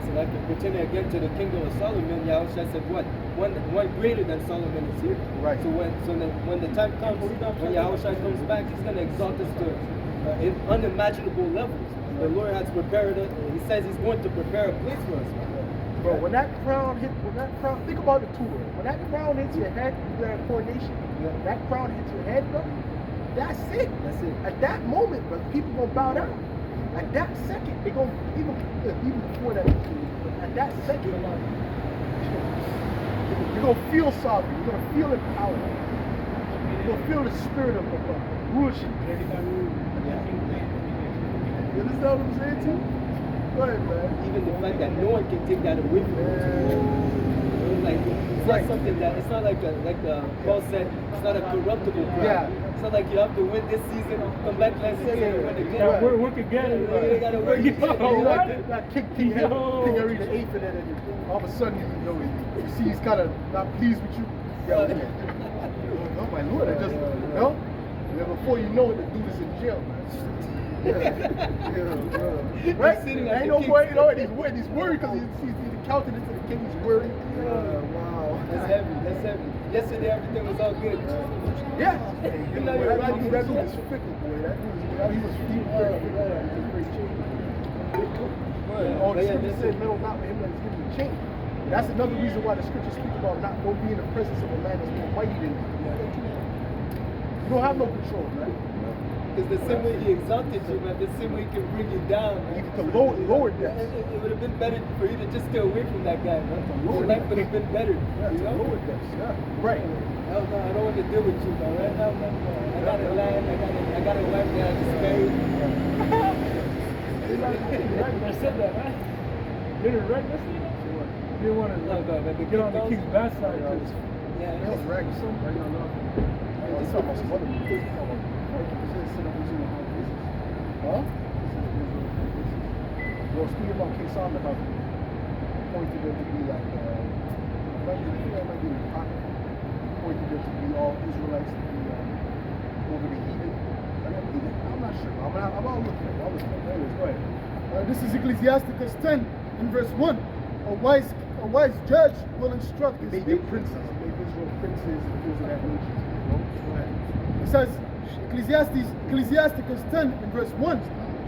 So like pertaining again to the kingdom of Solomon, Yahushua said what? One greater than Solomon is here. Right. So when the time comes, when Yahushua comes back, he's going to exalt us to unimaginable levels. The Lord has prepared us. He says he's going to prepare a place for us. Bro, when that crown, think about it too. When that crown hits your head, you wear a coronation. That crown hits your head, bro. That's it. That's it. At that moment, bro, people gonna bow down. At that second, they gonna even before that. At that second, you're gonna feel sovereign. You're gonna feel empowered. You're gonna feel the spirit of rulership. You understand what I'm saying too? Go ahead, man. Even the fact that no one can take that away from you. Like it's not something that, it's not like Paul said, it's not a corruptible pride. Yeah. It's not like you have to win this season, come back next season and win again. Yeah, work again. You gotta work again. Yo, what? Like King Henry the Eighth, and then all of a sudden, you see he's kind of not pleased with you. Yeah, oh my Lord, I just, before you know it, the dude is in jail, man. Right? Ain't no way, and he's worried because he's counting into the king. He's worried. Wow. That's heavy. That's heavy. Yesterday everything was all good. Yeah. You know, that dude is fickle, boy. That dude, he was very fickle. Oh, the scripture said, "Meddle not with him that is given the chain." That's another reason why the scriptures speak about don't be in the presence of a man that's more mighty than you. You don't have no control, man. Because the same way he exalted you, man, the same way he can bring you down. You can lower depths. It would have been better for you to just stay away from that guy, man. Your life would have been better. Yeah, you know? lower depths. Yeah. Right. Hell no, I don't want to deal with you, man. Right now, man, I got a land, I got a wife that I just married. I said that, man. You didn't write this thing? You didn't want to get on the king's bad side. Yeah, That was right. Right now, no. Let's talk about some other movies. Huh? Well, speaking about King Solomon, about pointed them to be like, might be in the pocket. Pointed them to be all Israelites, to be over the heathen. I'm not sure. I'm all looking at it. Anyways, go ahead. This is Ecclesiasticus 10 in verse 1. A wise judge will instruct his They people. princes. They Israel princes and things of that nature. Go ahead. It says, Ecclesiasticus 10 in verse 1.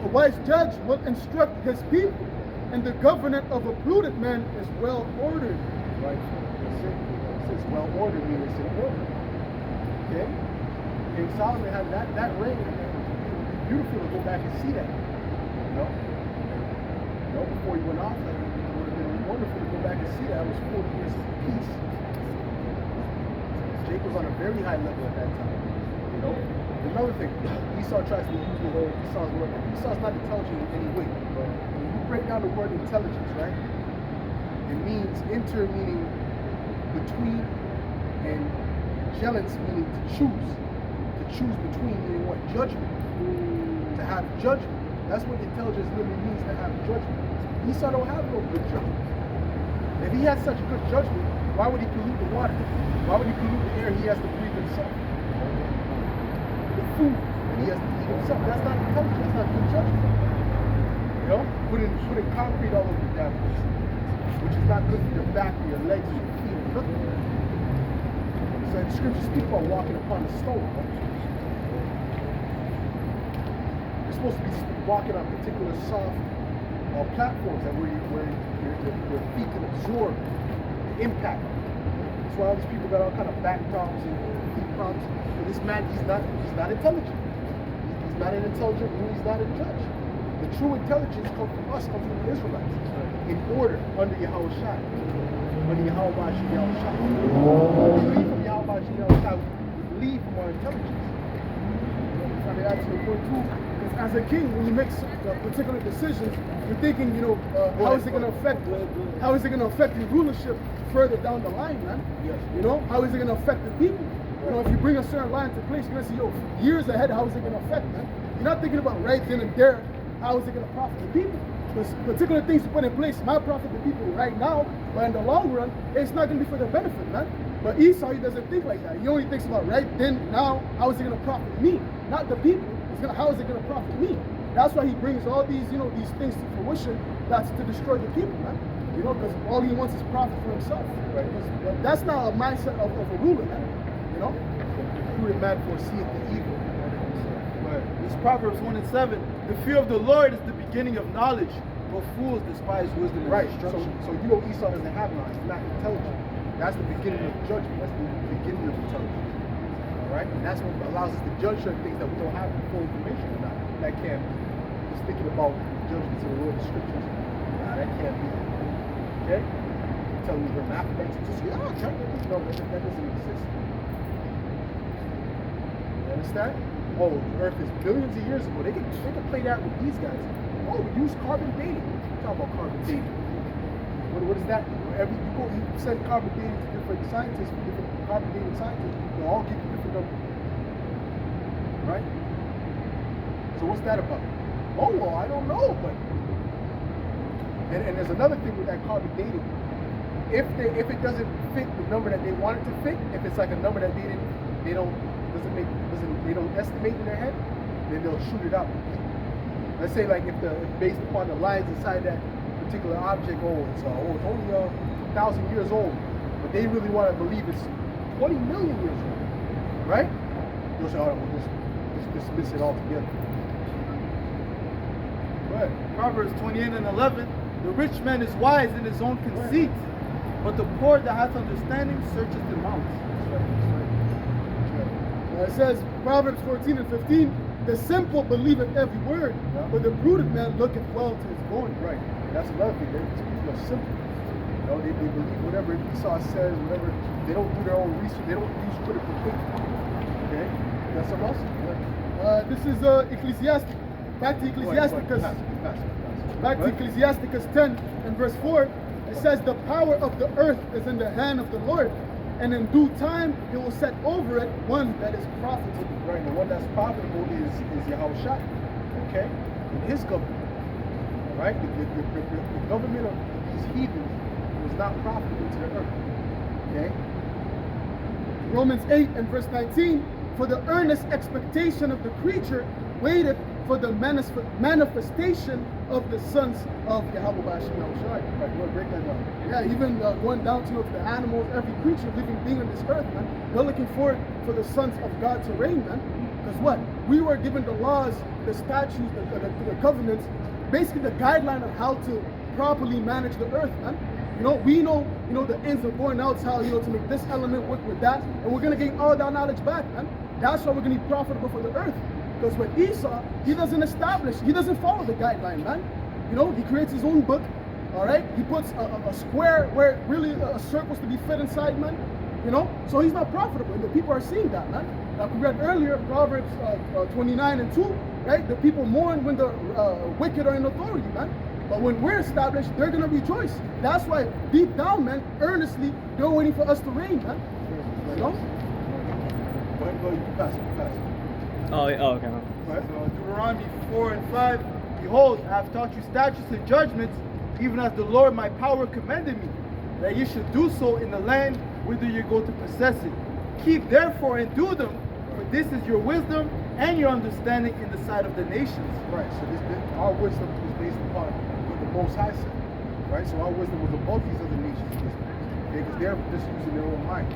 A wise judge will instruct his people, and the government of a prudent man is well ordered. Right. It says well ordered, meaning it's in order. Okay? King Solomon had that reign, and it would be beautiful to go back and see that. Before he went off, it would have been wonderful to go back and see that. It was 40 years of peace. Jacob was on a very high level at that time. Another thing, Esau tries to use the word Esau's word. Esau's not intelligent in any way. But when you break down the word intelligence, right? It means inter meaning between, and gelance meaning to choose. To choose between meaning what? Judgment. To have judgment. That's what intelligence really means, to have judgment. Esau don't have no good judgment. If he had such good judgment, why would he pollute the water? Why would he pollute the air he has to breathe himself? The food that he has to eat himself. That's not intelligence. That's not good judgment. Putting concrete all over the damn place, which is not good for your back or your legs or your feet or nothing. So the scriptures speak about walking upon the stone. You're supposed to be walking on particular soft platforms that where your feet can absorb the impact. That's why all these people got all kind of back problems and feet problems. But this man, he's not intelligent. He's not an intelligent ruler. He's not a judge. The true intelligence comes from us, comes from the Israelites, in order under Yahweh Shai. Under Yahweh Bashi Yahweh Shai. We believe from Yahweh Bashi Yahweh Shai. We believe from our intelligence. And they actually point too, because as a king, when you make particular decisions, you're thinking, how is it going to affect your rulership further down the line, man? Yes. How is it going to affect the people? If you bring a certain line into place, you're going to see, years ahead, how is it going to affect, man? You're not thinking about right then and there, how is it going to profit the people? Because particular things you put in place might profit the people right now, but in the long run, it's not going to be for their benefit, man. But Esau, he doesn't think like that. He only thinks about right then, now, how is it going to profit me? Not the people. How is it going to profit me? That's why he brings all these, these things to fruition. That's to destroy the people, man. Because all he wants is profit for himself. Right? But that's not a mindset of a ruler, man. Prudent man foreseeth the evil. Right. This Proverbs 1:7. The fear of the Lord is the beginning of knowledge, but fools despise wisdom and Right. instruction. So Esau doesn't have knowledge. He's not intelligent. That's the beginning of judgment. That's the beginning of intelligence. Right? And that's what allows us to judge certain things that we don't have full information about. That can't be. Just thinking about judgments in the Lord of Scriptures. Nah, that can't be. Okay? Telling me your mathematics just check it. No, that doesn't exist. You understand? Oh, the Earth is billions of years ago. They can play that with these guys. Oh, we use carbon dating. Talk about carbon dating. What is that? you send carbon dating to different scientists, different carbon dating scientists, they'll all give you different numbers. Right? So what's that about? Oh well, I don't know, but and there's another thing with that carbon dating. If it doesn't fit the number that they want it to fit, if it's like a number that they don't estimate in their head, then they'll shoot it out. Let's say like if based upon the lines inside that particular object, it's only 1,000 years old, but they really want to believe it's 20 million years old, right? They'll say, oh, we'll just dismiss it altogether. Go ahead. Proverbs 28 and 11. The rich man is wise in his own conceit, but the poor that hath understanding searcheth them out. It says, Proverbs 14 and 15, the simple believeth every word, but the prudent man looketh well to his going. Right. And that's another thing. These people are simple. You know, they believe whatever Esau says, whatever. They don't do their own research. They don't use critical thinking. Okay? Got something else? This is Ecclesiastic. Back to Ecclesiasticus. Back to Ecclesiasticus 10 and verse 4. It says, the power of the earth is in the hand of the Lord, and in due time he will set over it one that is profitable. Right, the one that's profitable is Yahushua, okay? And his government, right? The government of these heathens was not profitable to the earth, okay? Romans 8 and verse 19, for the earnest expectation of the creature waiteth for the manifestation of the sons of Yahweh Bashem Yahushua. Right, you want to break that down? Yeah, even going down to the animals, every creature living being on this earth, man. They're looking forward for the sons of God to reign, man. Because what? We were given the laws, the statutes, the covenants, basically the guideline on how to properly manage the earth, man. You know, we know, the ins and going outs, how, to make this element work with that, and we're going to gain all that knowledge back, man. That's why we're going to be profitable for the earth. Because with Esau, he doesn't follow the guideline, man. He creates his own book, all right? He puts a square where really a circle's to be fit inside, man. So he's not profitable, and the people are seeing that, man. Like we read earlier, Proverbs 29 and 2, right? The people mourn when the wicked are in authority, man. But when we're established, they're going to rejoice. That's why deep down, man, earnestly, they're waiting for us to reign, man. Go ahead, you can pass it. Okay. Right. So Deuteronomy 4 and 5, behold, I have taught you statutes and judgments, even as the Lord my power commanded me, that you should do so in the land whither you go to possess it. Keep therefore and do them, for this is your wisdom and your understanding in the sight of the nations. Right, so our wisdom is based upon what the Most High said. Right, so our wisdom was above these other nations' wisdom. Okay, because they're just using their own mind.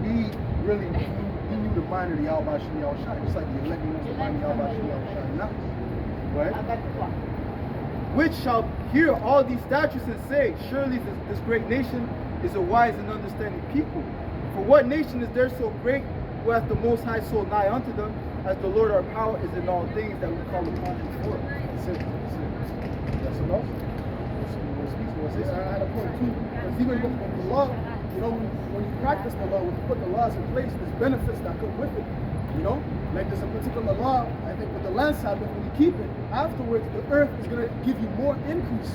We really knew the mind of the Yahweh Shem Yahushua, just like the elect knows the mind of Yahweh Shem Yahushua now. Right? Which shall hear all these statutes and say, surely this great nation is a wise and understanding people. For what nation is there so great, who hath the Most High so nigh unto them, as the Lord our power is in all things that we call upon him for? That's it. That's enough. I had a point too, because even with the law, when you practice the law, when you put the laws in place, there's benefits that come with it. Like there's a particular law, I think with the land Sabbath, when you keep it, afterwards the earth is going to give you more increase.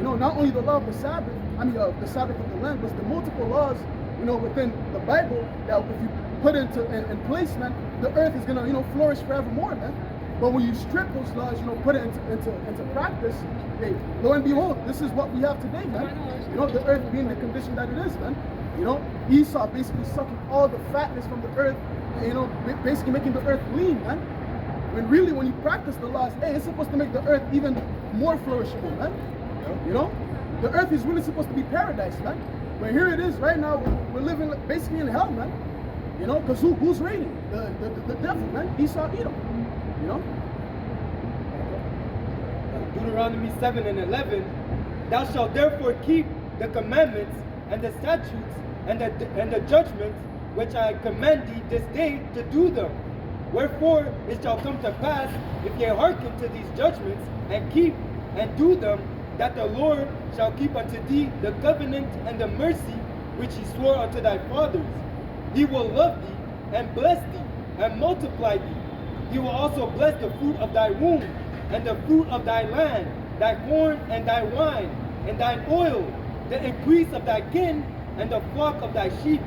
Not only the law of the Sabbath, the Sabbath of the land, but the multiple laws, within the Bible that if you put into in place, man, the earth is going to, flourish forevermore, man. But when you strip those laws, put it into practice, hey, lo and behold, this is what we have today, man. The earth being the condition that it is, man. Esau basically sucking all the fatness from the earth, basically making the earth lean, man. When you practice the laws, hey, it's supposed to make the earth even more flourishable, man. The earth is really supposed to be paradise, man. But here it is right now, we're living basically in hell, man. Because who's reigning? The devil, man. Esau, Edom. Deuteronomy 7 and 11, thou shalt therefore keep the commandments and the statutes and the judgments which I command thee this day to do them. Wherefore it shall come to pass, if ye hearken to these judgments and keep and do them, that the Lord shall keep unto thee the covenant and the mercy which he swore unto thy fathers. He will love thee and bless thee and multiply thee. He will also bless the fruit of thy womb and the fruit of thy land, thy corn and thy wine, and thine oil, the increase of thy kin and the flock of thy sheep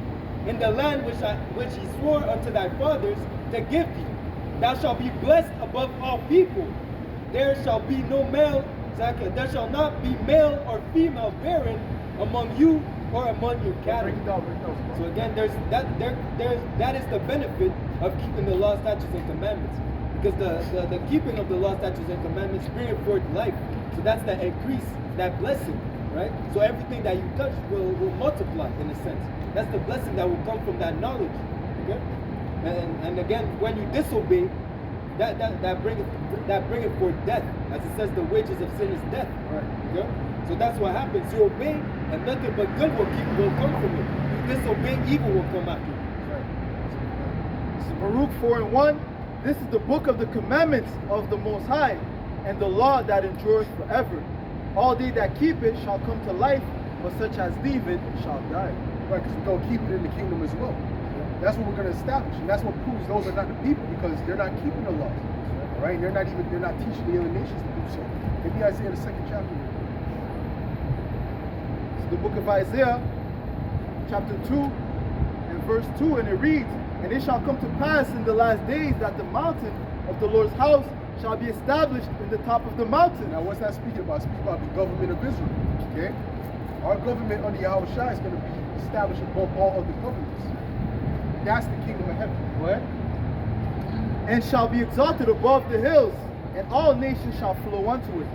in the land which he swore unto thy fathers to give thee. Thou shalt be blessed above all people. There shall be no male, there shall not be male or female barren among you or among your cattle. So again, that is the benefit of keeping the law, statutes, and commandments. Because the keeping of the law, statutes, and commandments bring forth life. So that's the increase, that blessing, right? So everything that you touch will multiply in a sense. That's the blessing that will come from that knowledge. Okay? And again, when you disobey, that bringeth forth death. As it says, the wages of sin is death. Right. Okay? So that's what happens. You obey, and nothing but good will come from it. You disobey, evil will come after you. This is Baruch 4:1. This is the book of the commandments of the Most High, and the law that endures forever. All they that keep it shall come to life, but such as leave it shall die. Right, because we're going to keep it in the kingdom as well. That's what we're going to establish, and that's what proves those are not the people, because they're not keeping the laws. All right, they're not teaching the other nations to do so. Maybe Isaiah the 2nd chapter. It's the book of Isaiah, chapter 2, and verse 2, and it reads, "And it shall come to pass in the last days that the mountain of the Lord's house shall be established in the top of the mountain." Now, what's that speaking about? Speaking about the government of Israel. Okay, our government under Yahushua is going to be established above all other governments. That's the kingdom of heaven. What? "And shall be exalted above the hills, and all nations shall flow unto it.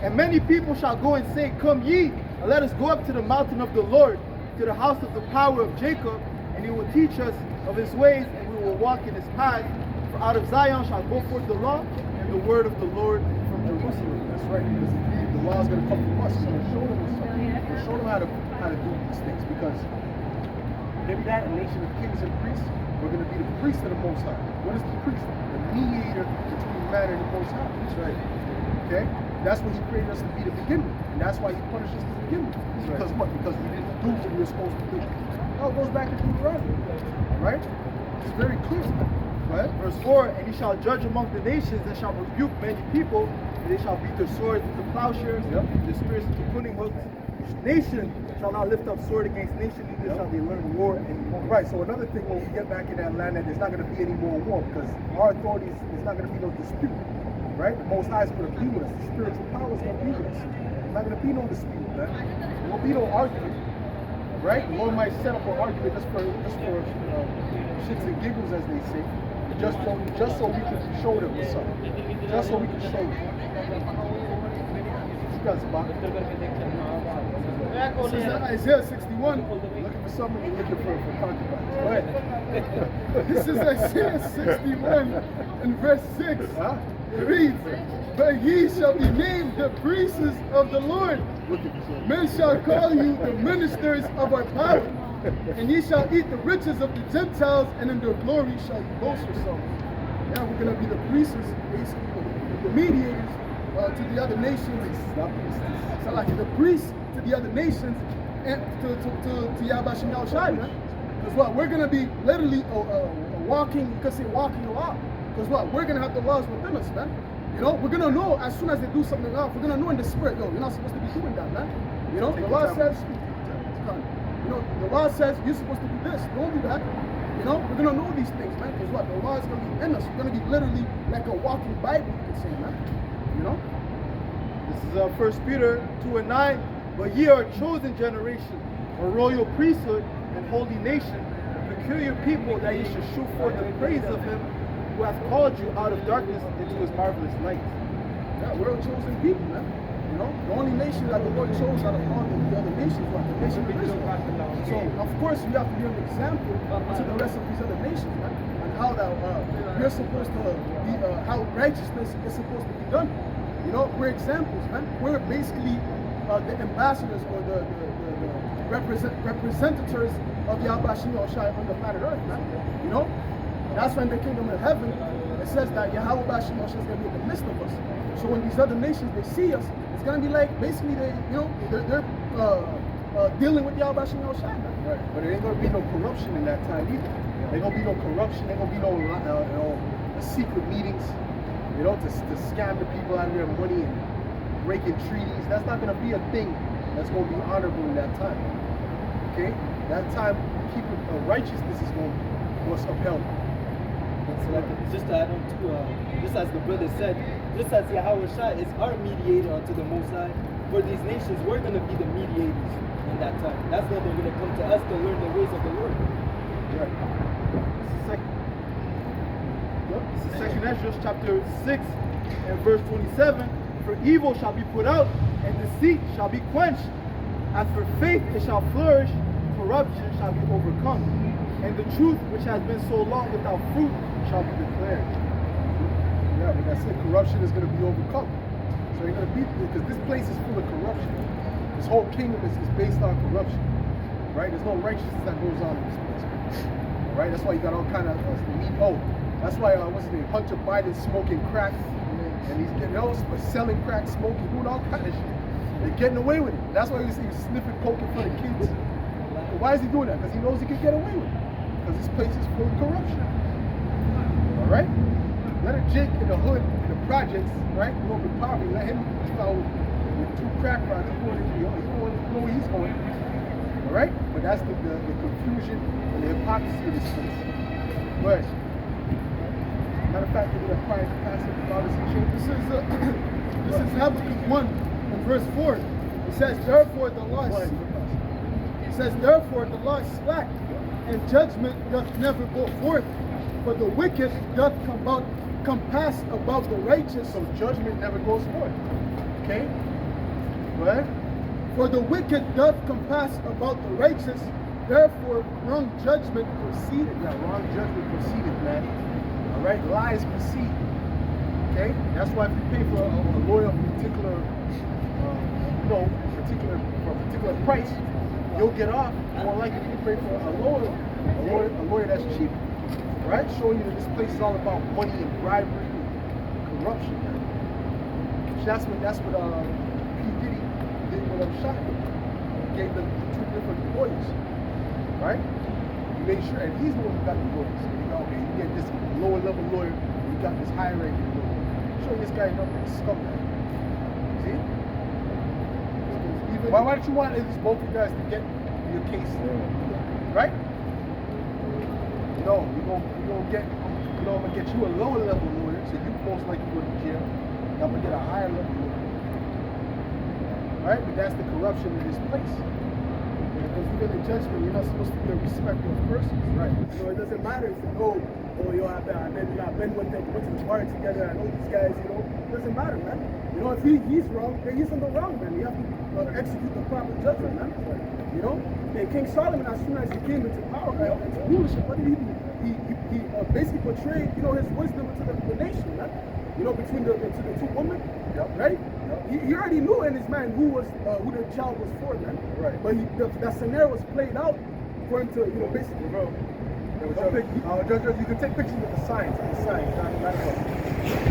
And many people shall go and say, Come ye, and let us go up to the mountain of the Lord, to the house of the power of Jacob, and he will teach us of his ways, and we will walk in his paths. For out of Zion shall go forth the law, and the word of the Lord from Jerusalem." That's right, because the law is going to come from us. It's going to show them something. We'll show them how to do these things, because in that nation of kings and priests, we're going to be the priests of the Most High. What is the priest? The mediator between man and the Most High. That's right. Okay? That's what he created us to be to begin with. And that's why he punished us to begin with. Because what? Because we didn't do what we were supposed to do. Oh, it goes back to Deuteronomy. All right? It's very clear. Right? Verse 4, "And he shall judge among the nations, and shall rebuke many people, and they shall beat their swords into plowshares, and their spears into pruning hooks. Nation shall not lift up sword against nation, neither shall they learn war anymore." Right, so another thing when we get back in that land, that there's not going to be any more war, because our authorities, there's not going to be no dispute. Right? The Most High is going to be with us. The spiritual power is going to be with us. There's not going to be no dispute, man. There won't be no argument. Right? The Lord might set up an argument just for shits and giggles, as they say. Just so we can show them what's up. Just so we can show them. This is Isaiah 61. Looking for something, you're looking for concubines. Go ahead. This is Isaiah 61 and verse 6. Huh? It reads, "But ye shall be named the priests of the Lord. Men shall call you the ministers of our power. And ye shall eat the riches of the Gentiles, and in their glory shall you boast yourselves." Yeah, we're going to be the priests, basically, the mediators to the other nations. So like the priests to the other nations, and to Yahweh Yahushua, man. Because what? We're going to be literally walking, you could say walking the law. Because what? We're going to have the laws within us, man. You know, we're going to know as soon as they do something else, we're going to know in the spirit, yo, you're not supposed to be doing that, man. You know, the law says, you know, the law says you're supposed to do this. Don't do that. You know, we're gonna know these things, man. Because what? The law is gonna be in us. We're gonna be literally like a walking Bible, you could say, man. You know? This is 1 Peter 2:9. "But ye are a chosen generation, a royal priesthood, and holy nation, a peculiar people, that ye should shew forth the praise of him who hath called you out of darkness into his marvelous light." Yeah, we're a chosen people, man. You know, the only nation that the Lord chose out of all the other nations was the nation of Israel. So, of course, we have to be an example to the rest of these other nations, man, on how that we're supposed to be, how righteousness is supposed to be done. You know, we're examples, man. We're basically the ambassadors or the representatives of Yahweh Shai on the planet Earth, man. You know, that's why in the kingdom of heaven it says that Yahweh Shai is going to be in the midst of us. So when these other nations they see us, it's going to be like basically they're dealing with Yahweh Shai, man. Right. But there ain't going to be no corruption in that time either. There ain't going to be no corruption. There ain't going to be no secret meetings, you know, to scam the people out of their money and breaking treaties. That's not going to be a thing that's going to be honorable in that time. Okay? That time, keeping righteousness is going was upheld. So like, just to add on to, just as the brother said, just as Yahweh Shai is our mediator unto the Most High, for these nations, we're going to be the mediators in that time. That's why they're going to come to us to learn the ways of the Lord. Right. This is Second Ezra chapter 6 and verse 27. For evil shall be put out, and deceit shall be quenched. As for faith, it shall flourish, corruption shall be overcome. And the truth which has been so long without fruit shall be declared. Yeah, but that's it. Corruption is going to be overcome. So you're going to be, because this place is full of corruption. This whole kingdom is based on corruption. Right? There's no righteousness that goes on in this place. Right? That's why you got all kind of that's why what's his name? Hunter Biden smoking crack, and he's getting selling crack, smoking, doing all kind of shit. They're getting away with it. That's why you see him sniffing coke in front of kids. But why is he doing that? Because he knows he can get away with it. Because this place is full of corruption. All right? Let a Jake in the hood, in the projects, right? A little bit poverty. Let him go with 2 crack rods. He don't want to know where he's going. All right? But that's the confusion and the hypocrisy of this place. But matter of fact, we're going to pray to pass it about his change. This is Habakkuk 1 and verse 4. It says, therefore the law is slack, and judgment doth never go forth. For the wicked doth compass about the righteous. So judgment never goes forth. Okay? Go ahead. For the wicked doth compass about the righteous, therefore wrong judgment proceeded. Yeah, wrong judgment proceeded, man. All right, lies proceed. Okay, that's why if you pay for a lawyer of a particular, for a particular price, you'll get off. More likely if you pay for a lawyer that's cheap, right? Showing you that this place is all about money and bribery and corruption. Man. That's what P. Diddy did with Shaq. He gave them 2 different lawyers, right? He made sure, and he's the one who got the lawyers. So you go, okay, you get this lower level lawyer, you got this higher ranking lawyer. Show this guy nothing scumbag. See? Why don't you want at least both of you guys to get your case? Right? No, we're gonna get, I'm gonna get you a lower level lawyer, so you most likely go to jail. I'm gonna get a higher level lawyer. Right? But that's the corruption in this place. Because even in judgment, you're not supposed to be a respecter of persons. Right. It doesn't matter if you know, I've been with them, went to the bar together, I know these guys, it doesn't matter, man. If he's wrong, then he's in the wrong, man. You have to execute the proper judgment, man. And King Solomon, as soon as he came into power, into rulership, what did he do? He basically portrayed, his wisdom to the nation, man. Between the 2 women, right? He already knew in his mind who the child was for, man. Right. But that scenario was played out for him to, basically, bro. You can take pictures of the signs,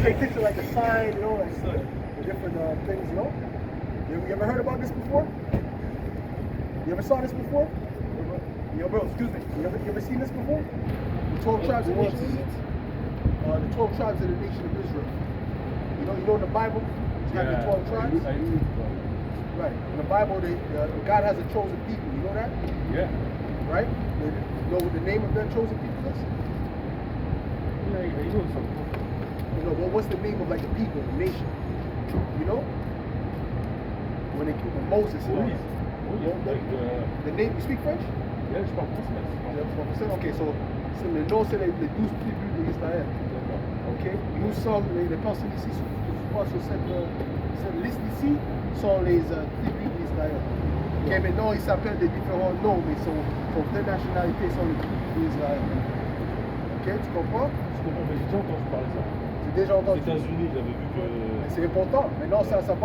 take pictures like the sign, like the different things, You ever heard about this before? You ever saw this before? Yo, bro, excuse me. You ever seen this before? The 12 tribes of the nation. The 12 tribes of the nation of Israel. You know in the Bible, it's got the 12 tribes. Right. In the Bible, God has a chosen people. You know that? Yeah. Right? You know what the name of their chosen people is? Well, what's the name of like the people, the nation? When Moses. The name, you speak French? Yeah, je parle français. Ok, le nom c'est les 12 tribus d'Israël. Ok, nous sommes, les personnes ici sur cette liste ici sont les tribus d'Israël. Ok, maintenant ils s'appellent des différents noms, mais sont des nationalités, sont les tribus d'Israël. Ok, tu comprends? Je comprends, mais j'ai déjà entendu parler de ça. J'ai déjà entendu. Aux États-Unis, j'avais vu que. C'est important. Maintenant, ça va tout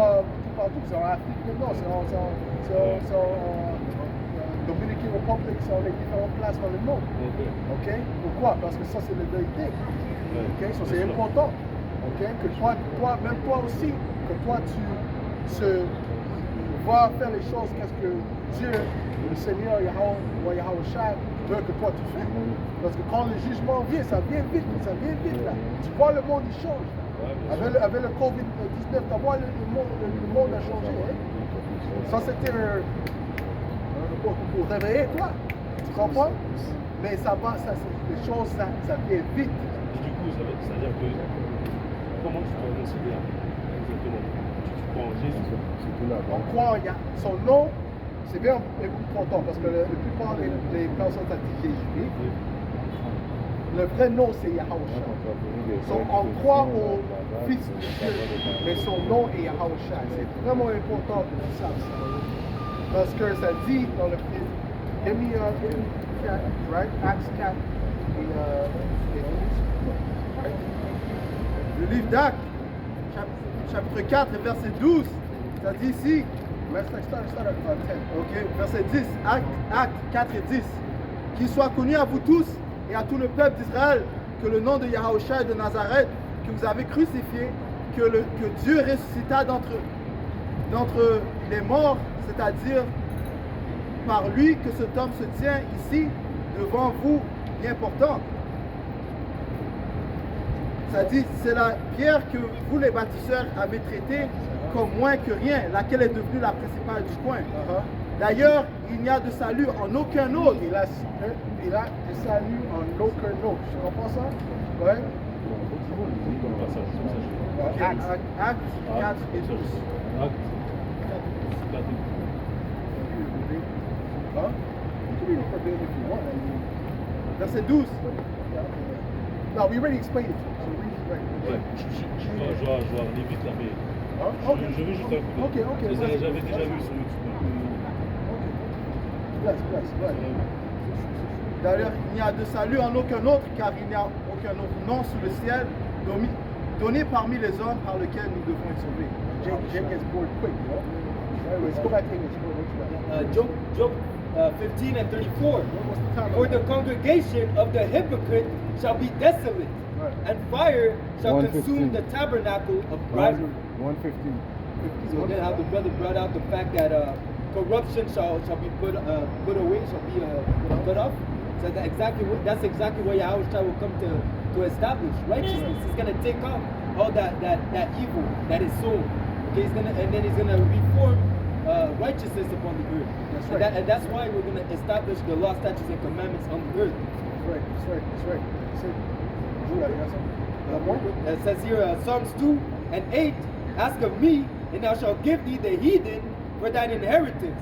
partout. C'est en Afrique maintenant. C'est en Dominican Republic. C'est en les différentes places dans le monde. Ok? Pourquoi? Parce que ça, c'est la vérité. Ok? Ça, c'est important. Ok? Que même toi aussi, que toi, tu vas faire les choses qu'est-ce que Dieu, le Seigneur, Yahweh Shai, veut que toi tu fasses. Parce que quand le jugement vient, ça vient vite là. Tu vois le monde, il change. Avec le Covid-19, tu vois le monde a changé. Hein? Ça, c'était pour réveiller toi. Tu comprends? Mais ça va, les choses, ça vient vite. Et du coup, c'est-à-dire que comment tu dois considérer exactement? Tu crois en Jésus? On croit en son nom, c'est bien important parce que la plupart des personnes ça dit Jésus. Le vrai nom c'est Yahweh. On croit au Fils de Dieu, mais son nom est Yahweh. C'est vraiment important de le savoir. Parce que ça dit dans le give me 4, right? Acts 4 et 12. Right? Le livre d'Actes, chapitre 4, verset 12, ça dit ici, okay, verset 10, Actes 4 et 10, qu'il soit connu à vous tous et à tout le peuple d'Israël que le nom de Yahushua de Nazareth, que vous avez crucifié, que Dieu ressuscita d'entre les morts, c'est-à-dire par lui que cet homme se tient ici devant vous, bien portant. Ça dit, c'est la pierre que vous les bâtisseurs avez traitée comme moins que rien, laquelle est devenue la principale du coin. D'ailleurs, il n'y a de salut en aucun autre. Il a de salut en aucun autre. Tu comprends ça? Ouais. Acte 4 et 12. Verset 12. No, we already explained it. So read it right. Ouais, je dois aller vite là, mais je veux juste un coup. Ok. J'avais déjà vu sur YouTube. Bless. D'ailleurs, il n'y a de salut en aucun autre, car il n'y a aucun autre nom sous le ciel donné parmi les hommes par lequel nous devons être sauvés. Jake gets bored quick, you know? Anyways, go back to English. Job 15 and 34. For the congregation of the hypocrite shall be desolate, and fire shall consume the tabernacle of bribery. 115. So then how the brother brought out the fact that corruption shall be put away, shall be put off. So that's exactly what Yahweh will come to establish righteousness. He's gonna take off all that evil that is sown. Okay, he's gonna reform righteousness upon the earth. That's right. And that's why we're gonna establish the law, statutes, and commandments on the earth. That's right. It says here, Psalms 2 and 8, ask of me, and I shall give thee the heathen for thine inheritance,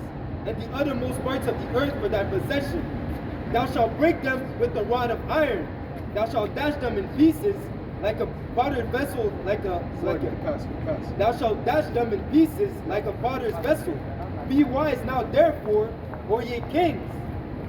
and the uttermost parts of the earth for thy possession. Thou shalt break them with the rod of iron. Thou shalt dash them in pieces like a potter's vessel, Thou shalt dash them in pieces like a potter's vessel. Be wise now, therefore, O ye kings.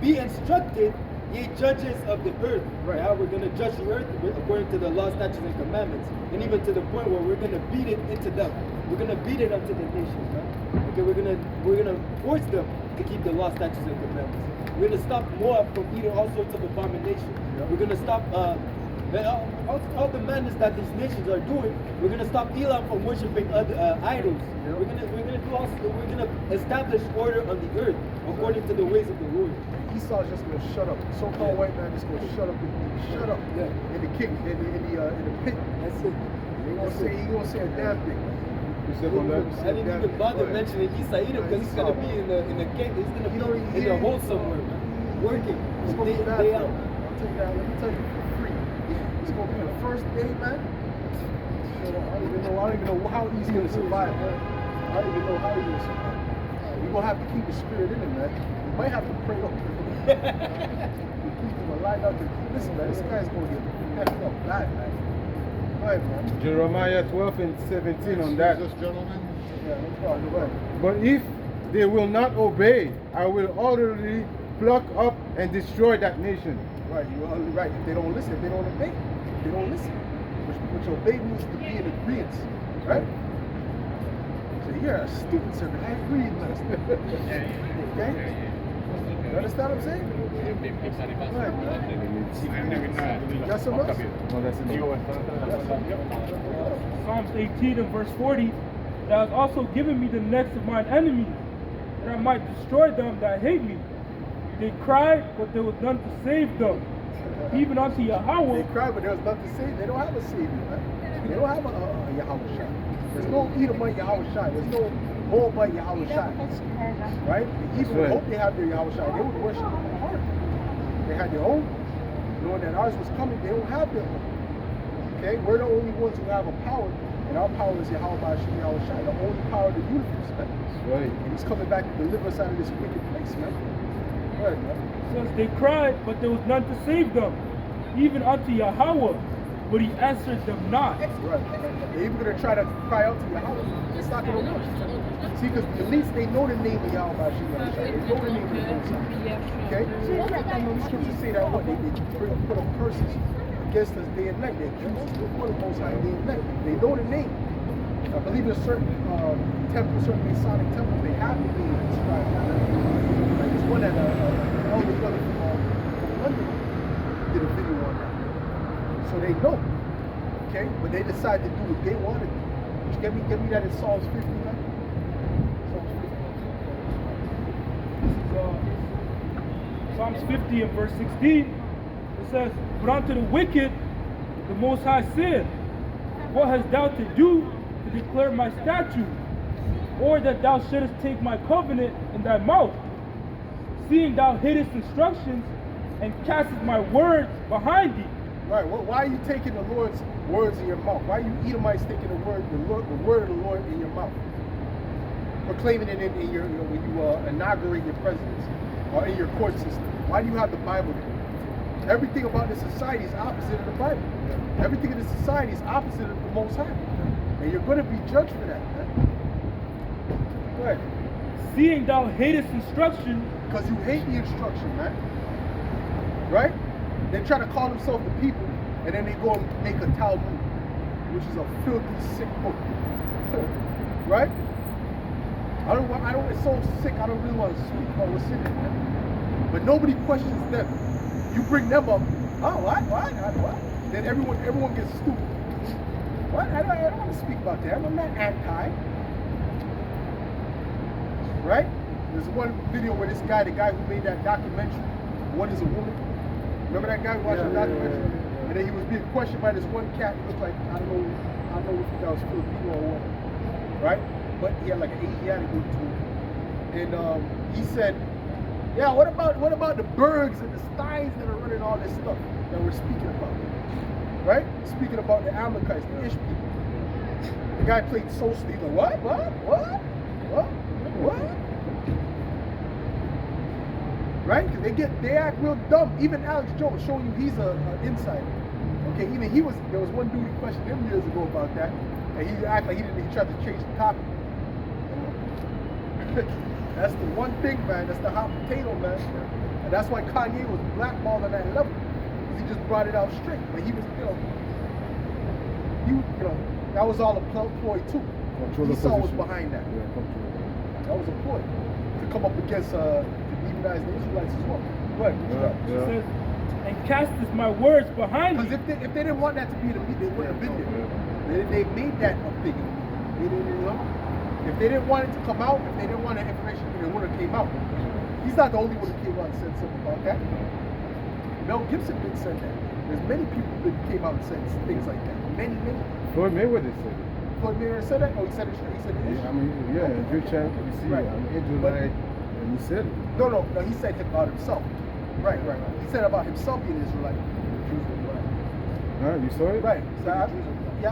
Be instructed, ye judges of the earth. Right now, we're going to judge the earth according to the law, statutes, and commandments, and even to the point where we're going to beat it into them. We're going to beat it unto the nations, right? Okay, we're going to force them to keep the law, statutes, and commandments. We're going to stop Moab from eating all sorts of abominations. We're going to stop all the madness that these nations are doing. We're going to stop Elam from worshiping other idols. We're going to establish order on the earth according to the ways of the Lord. Esau's just going to shut up. So-called white man just going to shut up in the king in the pit. That's it. He gonna say a damn thing. I didn't even bother mentioning Esau either because he's gonna be in the cave. He's gonna be in the hole somewhere, working day out. Let me tell you for free. It's gonna be the first day, man. I don't even know how he's gonna survive. I don't even know how he's gonna survive. We're gonna have to keep the spirit in him, man. We might have to pray up. Keep him alive out there. Listen, man, this guy's gonna get effed up bad, man. Jeremiah 12 and 17 on that. Gentlemen. Yeah, no problem. Go ahead. But if they will not obey, I will utterly pluck up and destroy that nation. Right, you're right. If they don't listen, if they don't obey, if they don't listen. Which obey means to be in agreement, right? So you're a stupid servant. I agree with that. Okay? You understand what I'm saying? Right. Got some else? No, that's Psalms 18 and verse 40, thou hast also given me the necks of mine enemies, that I might destroy them that hate me. They cried, but there was none to save them. Even unto Yahweh. They cried, but there was none to save. They don't have a savior, right? They don't have a Yahweh shot. There's no Edomite Yahweh shot. There's no all but Yahweh Shai. Right? And even right. hope they have their Yahweh Shai, they would worship in their heart. They had their own. Knowing that ours was coming, they don't have their own. Okay? We're the only ones who have a power, and our power is Yahweh Bashim Yahweh Shai, the only power of the universe, man. That's right. And he's coming back to deliver us out of this wicked place, man. Go ahead, man. Says they cried, but there was none to save them, even unto Yahweh, but he answered them not. Right. They're even going to try to cry out to Yahweh. It's not going to work. See, because at least they know the name of Yahweh Bashim Yahweh Shai. They know the name of the Most High. Okay? So the scriptures say that what? They put up curses against us day and night. They accuse us before the Most High day and night. They know the name. I believe in certain temples, certain Masonic temples, they have the name inscribed. Like there's one that elder brother from London did a video on that. So they know. Okay? But they decide to do what they want to do. Just give me that in Psalms 50, man. Psalms 50. This is Psalms 50 and verse 16. It says, but unto the wicked, the Most High said, what hast thou to do to declare my statutes, or that thou shouldest take my covenant in thy mouth, seeing thou hidest instructions and castest my words behind thee? Right. Well, why are you taking the Lord's words in your mouth? Why are you Edomites taking the word of the Lord in your mouth? Proclaiming it in your, when you inaugurate your presidency or in your court system. Why do you have the Bible there? Everything about this society is opposite of the Bible. Everything in this society is opposite of the Most High. And you're going to be judged for that, man. Go ahead. Seeing thou hatest instruction. Because you hate the instruction, man. Right? They try to call themselves the people, and then they go and make a Talmud, which is a filthy, sick book. Right? It's so sick, I don't really want to speak about what's in it, man. But nobody questions them. You bring them up, oh, what? Then everyone gets stupid. What? I don't want to speak about that. I'm not anti. Right? There's one video where the guy who made that documentary, What is a Woman? Remember that guy who watched the documentary? And then he was being questioned by this one cat who looked like, I don't know if that was Filipino or what. Right? But he had like an Asiatic look to him. And he said, yeah, what about the Bergs and the Steins that are running all this stuff that we're speaking about? Right? Speaking about the Amalekites, the Ish people. The guy played so sleep, like, what? Right? Because they act real dumb. Even Alex Jones showing you he's an insider. Okay, even there was one dude who questioned him years ago about that, and he acted like he tried to change the topic. That's the one thing, man. That's the hot potato, man. And that's why Kanye was blackballed on that level. Because he just brought it out straight. But he was, that was all a ploy too. Esau was behind that. That was a ploy to come up against demonize the Israelites as well. Right. It says, and casteth my words behind me. Because if they didn't want that to be the meat, they wouldn't have been there. They made that a thing. They didn't, if they didn't want it to come out, if they didn't want that information, it wouldn't have came out. He's not the only one who came out and said something about that. Mel Gibson did say that. There's many people that came out and said things like that. Many. Floyd Mayweather said it. Floyd Mayweather said that? Oh, he said it straight. He said it. Yeah, I mean, yeah, in your channel, you see, right. Israelite, and he said it. No, he said it about himself. Right. He said about himself being Israelite. You saw it? Right. So I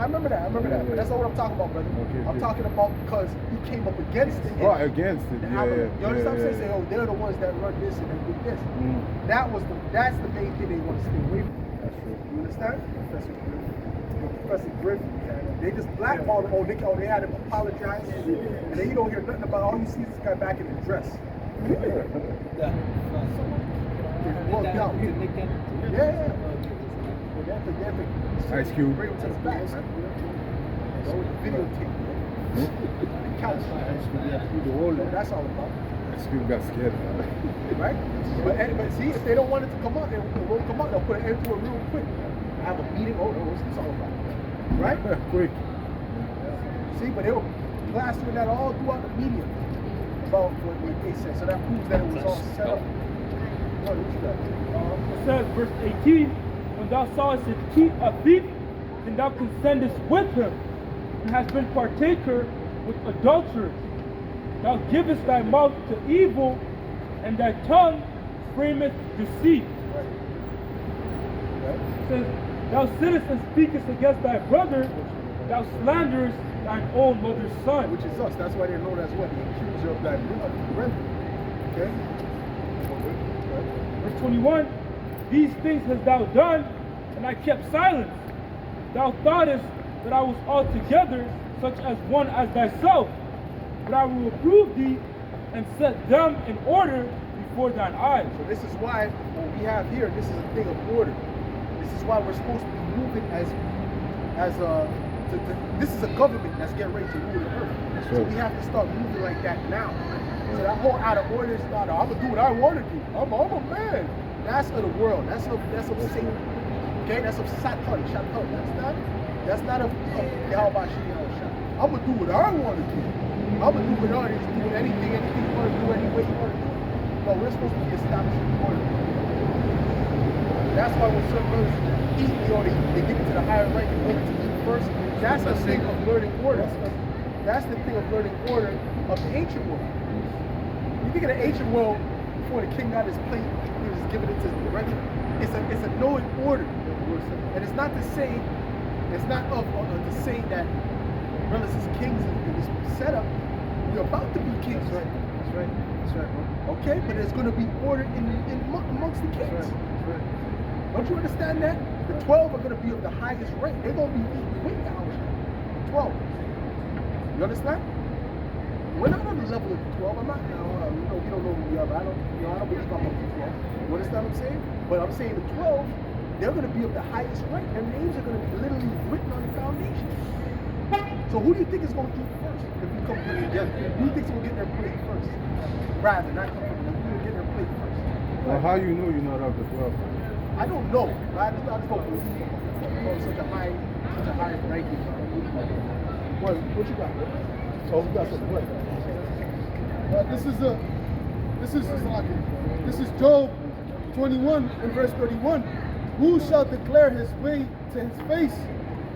remember that. But that's not what I'm talking about, brother. Okay. I'm talking about because he came up against it. Oh, against it. You understand what I'm saying? Say, oh, they're the ones that run this and they do this. That's the main thing they want to stay away from. That's true. You understand? Professor Griffin, they just blackballed him. They had him apologize, and then you don't hear nothing about. All you see is this guy back in the dress. Ice Cube. Bring him to the back, man. Videotape. The couch. That's all about. Ice Cube got scared. Right? But see, if they don't want it to come out, they won't come out. They'll put an end to it real quick. Have a meeting. Oh, what's this all about? Right? Quick. See, but they were plastering that all throughout the media about what they said. So that proves that it was all set up. It says, verse 18, when thou sawest a thief, then thou consentest with him, and hast been partaker with adulterers. Thou givest thy mouth to evil, and thy tongue frameth deceit. It says, thou sittest and speakest against thy brother, thou slanderest thine own mother's son. Which is us. That's why they're known as what? The accuser of thy brethren. Okay? Verse 21, these things hast thou done, and I kept silence. Thou thoughtest that I was altogether such as one as thyself, but I will reprove thee and set them in order before thine eyes. So this is why what we have here, this is a thing of order. This is why we're supposed to be moving this is a government that's getting ready to rule the earth. So we have to start moving like that now. So that whole out of order is not, I'm gonna do what I want to do. I'm a man. That's of the world. That's of Satan. Okay, that's of Satan. That's not of Yahweh. I'm gonna do what I want to do. I'm gonna do what others do, anything you want to do, any way you want to do. But we're supposed to be establishing order. That's why when some brothers eat, they give it to the higher rank and want to eat first. That's the thing of learning order. That's the thing of learning order of the ancient world. You think of the ancient world before the king got his plate, he was giving it to the director. It's a knowing order. And it's not to say, it's not to say that brothers as kings in this setup, we're about to be kings. That's right, bro. Okay, but there's going to be order amongst the kings. That's right. Don't you understand that? The 12 are going to be of the highest rank. They're going to be eating with the hours. 12. You understand? We're not on the level of the 12. I'm not. We don't know who we are. But I don't believe I'm up to 12. You understand what I'm saying? But I'm saying the 12, they're going to be of the highest rank. Their names are going to be literally written on the foundation. So who do you think is going to do it first if we come together? Who do you think is going to get their plate first? Rather, not come from them. Who will get their plate first? Well, how you know you're not up to 12? I don't know. I just don't believe such a high ranking. What you got? Oh, you got something. What? This is Job 21 and verse 31. Who shall declare his way to his face,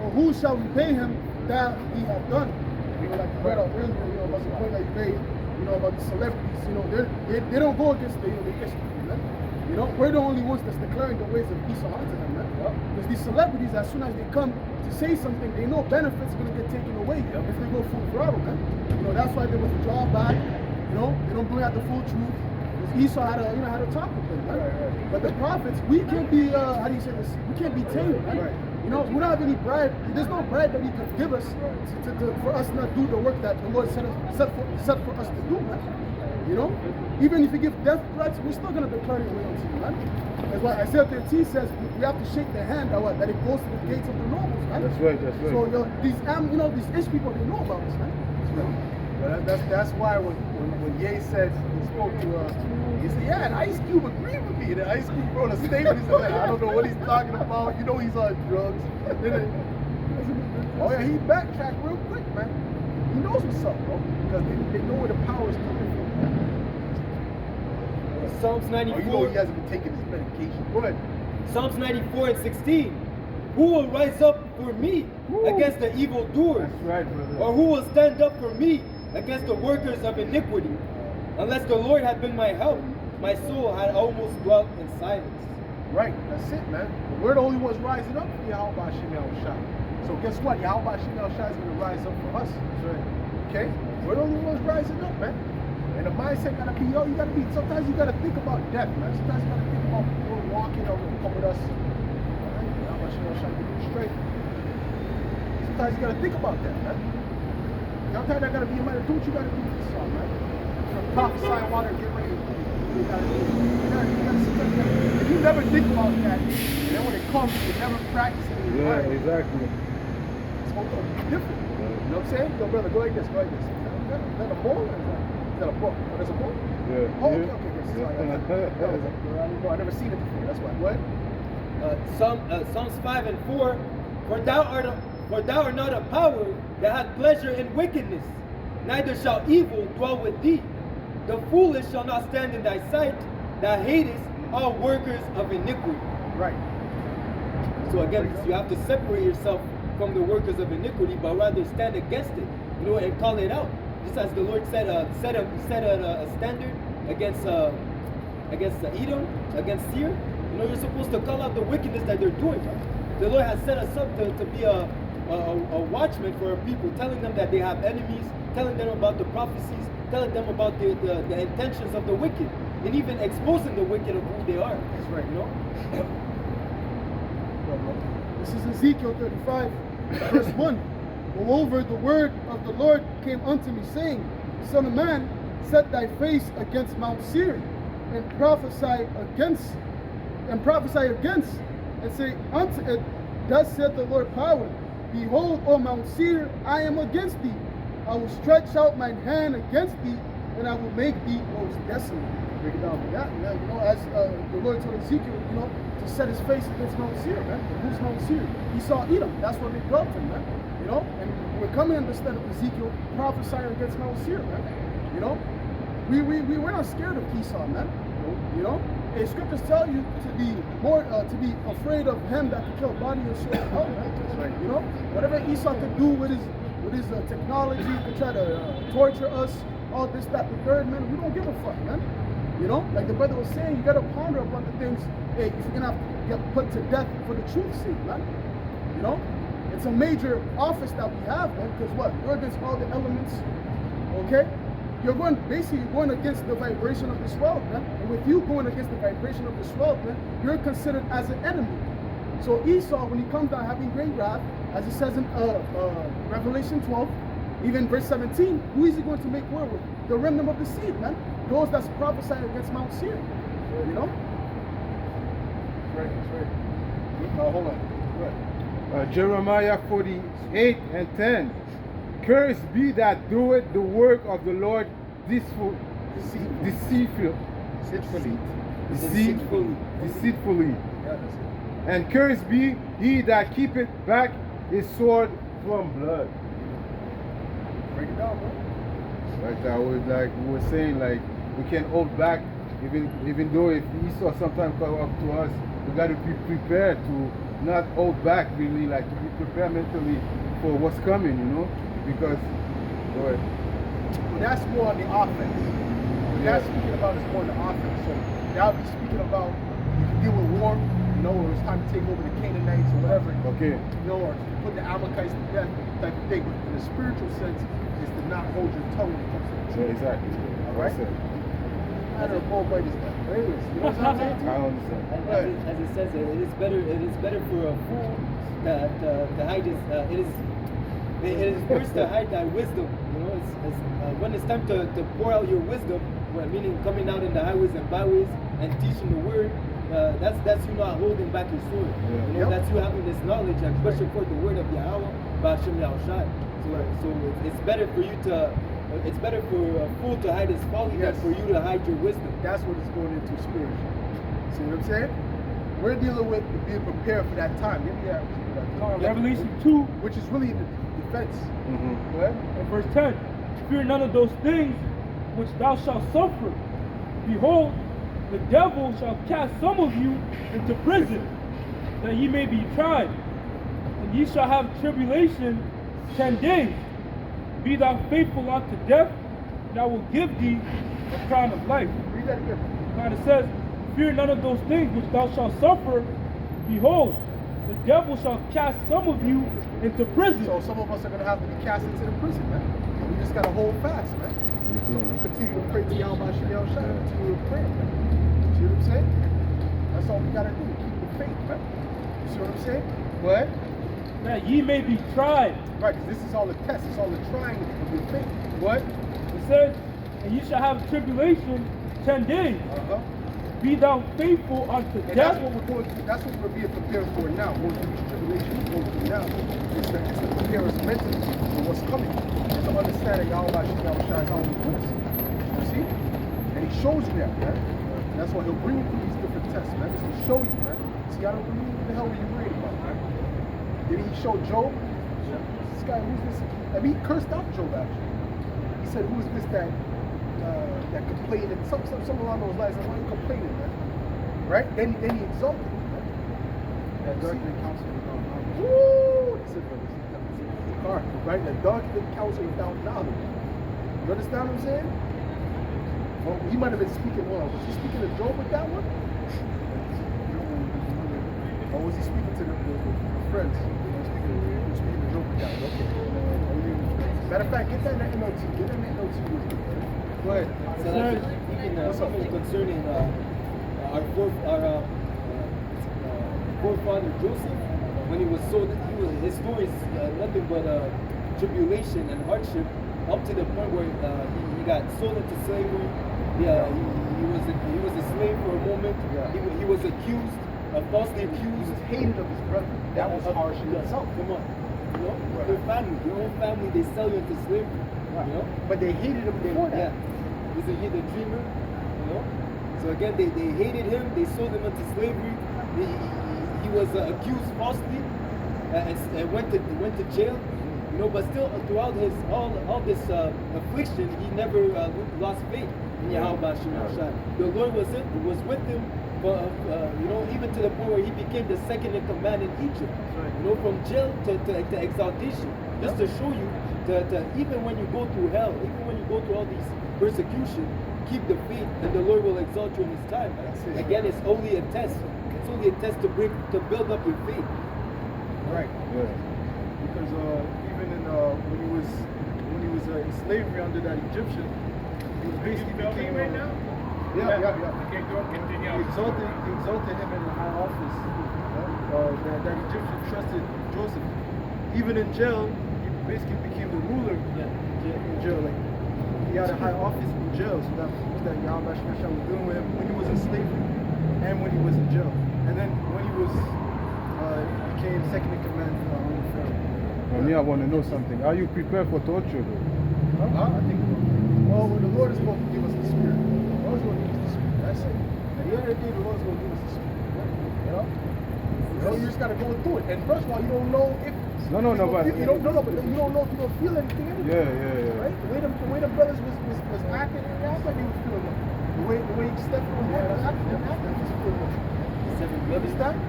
or who shall repay him that he hath done? Like you read out earlier, about the point that you made, about the celebrities. They don't go against the issue. We're the only ones that's declaring the ways of Esau unto them, man. Because these celebrities, as soon as they come to say something, they know benefits are going to get taken away if they go full throttle, man. That's why they withdraw back. They don't bring out the full truth. Because Esau had to talk with them, man. Right. But the prophets, we can't be, how do you say this? We can't be tamed, man. Right. We don't have any bribe. There's no bribe that he could give us for us not do the work that the Lord set for us to do, man. Even if you give death threats, we're still going to declare your way unto you, man. That's why Isaiah 13 says we have to shake the hand that it goes to the gates of the nobles, man. That's right. So these Ish people, they know about this, man. But that's why when Ye said, he spoke to he said, yeah, and Ice Cube agreed with me. And Ice Cube wrote a statement. He said, I don't know what he's talking about. He's on drugs. Oh yeah, he backtracked real quick, man. He knows what's up, bro. Because they know where the power is coming from. Psalms 94. He hasn't been taking his medication. Go ahead. Psalms 94 and 16. Who will rise up for me against the evildoers? That's right, brother. Or who will stand up for me against the workers of iniquity? Unless the Lord had been my help, my soul had almost dwelt in silence. Right, that's it, man. We're the only ones rising up for Yahweh Shemel Shai. So guess what? Yahweh Shemel Shai is going to rise up for us. That's right. Okay? We're the only ones rising up, man. And the mindset gotta be, sometimes you gotta think about death, man. Sometimes you gotta think about people walking or come with us. Yahweh Shemel Shai to do straight. Sometimes you gotta think about that, man. Sometimes I gotta be a man. Do what you gotta do with this song, man. Prophesy water, get ready. You gotta if you never think about that, and then when it comes, you never practice it. Yeah, exactly. It's going to be different. You know what I'm saying? Yo, brother, go like this, Is that a ball or is that a book? Oh, there's a ball? Yeah. Oh, okay. I never seen it before. That's why. What? Psalms 5 and 4. For thou art not a power that hath pleasure in wickedness, neither shall evil dwell with thee. The foolish shall not stand in thy sight, thou hatest all workers of iniquity. Right. So again, you have to separate yourself from the workers of iniquity, but rather stand against it, and call it out. just as the Lord set a standard against Edom, against Seir. You know, you're supposed to call out the wickedness that they're doing. Right? The Lord has set us up to be a watchman for our people, telling them that they have enemies, telling them about the prophecies, telling them about the intentions of the wicked, and even exposing the wicked of who they are. That's right. You know? This is Ezekiel 35, verse 1. Moreover, the word of the Lord came unto me, saying, Son of man, set thy face against Mount Seir, and prophesy against, and say unto it, Thus saith the Lord power, Behold, O Mount Seir, I am against thee. I will stretch out mine hand against thee, and I will make thee most desolate. Break it down. Yeah, you know, as the Lord told Ezekiel, you know, to set his face against Mount Seir, man. And who's Mount Seir? He saw Edom. That's where they dwelt in, man. You know, and we're coming to understand of Ezekiel prophesying against Mount Seir, man. You know, we're not scared of Esau, man. You know, the scriptures tell you to be more to be afraid of him that can kill body and soul. Oh, man. That's right. You know, whatever Esau could do with his technology, could try to torture us, all this, that, the third, man. We don't give a fuck, man. You know, like the brother was saying, you gotta ponder upon the things. Hey, if you're gonna have to get put to death for the truth's sake, man. You know, it's a major office that we have, man. Because what? We're against all the elements. Okay, you're going against the vibration of this world, man. And with you going against the vibration of this world, man, you're considered as an enemy. So Esau, when he comes down having great wrath, as it says in Revelation 12, even verse 17, who is he going to make war with? The remnant of the seed, man. Those that's prophesying against Mount Seir. You know? That's right. No, hold on. Jeremiah 48 and 10. Cursed be that doeth the work of the Lord deceitfully. Yeah, that's it. And cursed be he that keepeth back his sword from blood. Break it down, bro. Like we were saying, like we can hold back, even though if Esau sometimes come up to us, we got to be prepared to not hold back, really, like to be prepared mentally for what's coming, you know, because go ahead. Well, that's more on the offense. What that's speaking about is more on the offense. So now we're speaking about you can deal with war, you know, or it's time to take over the Canaanites or whatever. Okay. You know, or put the Amalekites to death, type of thing. But in the spiritual sense, is to not hold your tongue when it comes to the truth. Yeah, exactly. All right? I don't know if is that. But anyways, you know what I'm saying? I understand. As it says, it is better for a fool to hide his. It is worse to hide thy wisdom. You know, when it's time to pour out your wisdom, meaning coming out in the highways and byways and teaching the word. That's you not holding back your sword. Yeah. You know, that's you having this knowledge and pushing forth the word of Yahweh, Ba'ashem Yahushai. So it's better for you to. It's better for a fool to hide his folly than for you to hide your wisdom. That's what it's going into spiritual. See what I'm saying? We're dealing with being prepared for that time. Give me that. Revelation 2, Which is really the defense. Mm-hmm. Go ahead. and verse 10. Fear none of those things which thou shalt suffer. Behold, the devil shall cast some of you into prison, that ye may be tried. And ye shall have tribulation 10 days. Be thou faithful unto death, and I will give thee a crown of life. Read that again. And it says, Fear none of those things which thou shalt suffer. Behold, the devil shall cast some of you into prison. So some of us are going to have to be cast into the prison, man. And we just got to hold fast, man. Continue to pray to Yahweh Shai. Continue to pray, man. See what I'm saying? That's all we got to do. Keep the faith, man. You see what I'm saying? Go ahead. That ye may be tried. Right, because this is all the test. It's all the trying of your faith. What? It says, And ye shall have tribulation 10 days. Uh-huh. Be thou faithful unto And death. that's what we're going through. That's what we're being prepared for now. Going through these tribulations we're going through now. It's to prepare us mentally for what's coming. And to understand that Yahweh Shai is always with us. You see? And he shows you that, man. And that's why he'll bring you through these different tests, man. Just to show you, man. See, I don't believe what the hell were you worried about, man? Did he show Job? This guy, who's this? I mean, he cursed out Job, actually. He said, who is this that complained? And some along those lines. Why are you complaining, man? Right? Then he exalted him, man. That darkening counsel without knowledge. Woo! He said, right? The darkening counsel without knowledge. You You understand what I'm saying? Well, he might have been speaking well. Was he speaking to Job with that one? Or was he speaking to the friends? He was speaking to Job with that one. Okay. Matter of fact, get that in the NLT. Get that in the NLT. Go ahead. So that's even concerning our forefather Joseph, when he was sold, his story is nothing but tribulation and hardship, up to the point where he got sold into slavery. Yeah, he was a slave for a moment. Yeah. He was accused, falsely He accused. was hated of his brother. That was harsh in itself. Come on. You know, your own family, they sell you into slavery. You know? But they hated him before that. Yeah. He's the dreamer, you know? So again, they hated him, they sold him into slavery. He was accused falsely and went to jail. You know, but still throughout his all this affliction, he never lost faith in Yahweh Shai. The Lord was with him, but you know, even to the point where he became the second in command in Egypt. You know, from jail to exaltation, just to show you that even when you go through hell, even when you go through all these persecution, keep the faith, and the Lord will exalt you in His time. Again, it's only a test. It's only a test to build up your faith. Right. Yeah. Because even in when he was in slavery under that Egyptian, he basically became right now? Yeah. Okay, go continue. He exalted him in the high office. That Egyptian trusted Joseph. Even in jail, he basically became the ruler in jail. Like he had a high office in jail, so that Yahweh was dealing with him when he was in slavery and when he was in jail. And then when he was he became second in command on the Pharaoh. Me, I want to know something. Are you prepared for torture, though? I think, well, when the Lord is going to give us the Spirit, the Lord's going to give us the Spirit. That's it. At the end of the day, the Lord's going to give us the Spirit. You know? You just got to go through it. And first of all, you don't know if No, but you don't know, but you don't know if you don't feel anything anyway. Yeah. Right? The way the brothers was acting, that's like they was feeling it. The way Stephen was acting, he was feeling it. You understand?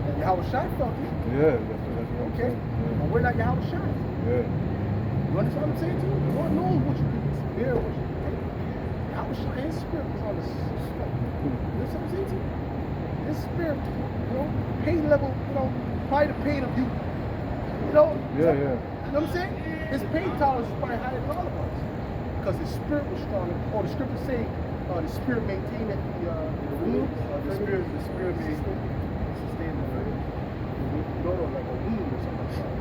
And Yahweh Shai felt it. Yeah, that's what I'm Okay? saying. But we're not Yahweh Shai. Yeah. You understand what I'm saying to you? The Lord knows what you can bear, what you can take. Yahweh Shai, His Spirit was on the stuff. You know what I'm saying to you? His Spirit, you know, pain level, you know, probably the pain of you. You know? Yeah. You know what I'm saying? His pain tolerance is probably higher than all of us. Because his spirit was stronger. Or the scriptures say the spirit maintained at the wound. The spirit may sustain the right. No, like a wound or something like that.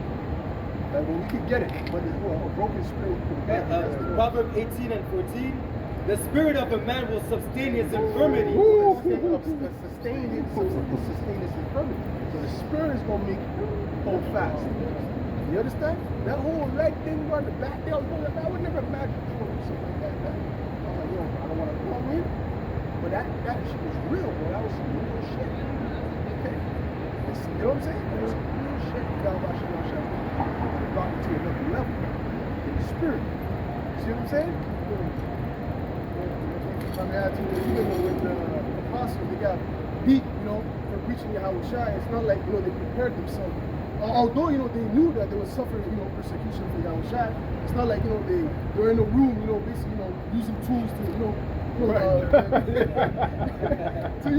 Like when we could get it, but it's a broken spirit. Proverbs 18 and 14. The spirit of a man will sustain his infirmity. Sustain his infirmity. So the spirit is going to make you hold fast. You understand? That whole leg thing on the back there, I would never imagine doing something like that. I was like, yo, I don't want to go in. But that shit was real, bro. That was some real shit. Okay? You know what I'm saying? That was some real shit. It brought me to another level in the spirit. See what I'm saying? I mean, I told you, even with the apostles, they got beat, you know, for preaching Yahweh Shai. It's not like, you know, they prepared themselves. Although, you know, they knew that they were suffering, you know, persecution for Yahweh Shai. It's not like, you know, they were in a room, you know, basically, you know, using tools to, to, you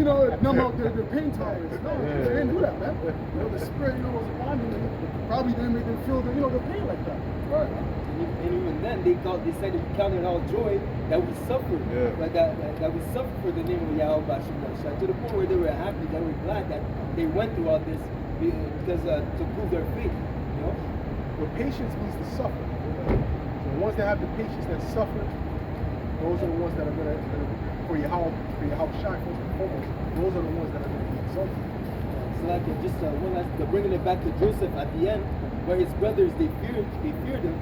know, numb out their pain tolerance. No, they didn't do that, man. You know, the spirit, you know, was upon them, and probably didn't make them feel, the, you know, the pain like that. Right. And even then, they said we counted all joy that we suffered, like that we suffered for the name of Yahweh Shai, to the point where they were happy, they were glad that they went through all this because to prove their faith, you know. But patience means to suffer. So the ones that have the patience that suffer, those are the ones that are going to, for Yahweh Shai, first and foremost, those are the ones that are going to be exalted. So like just one last, bringing it back to Joseph at the end, where his brothers they feared him.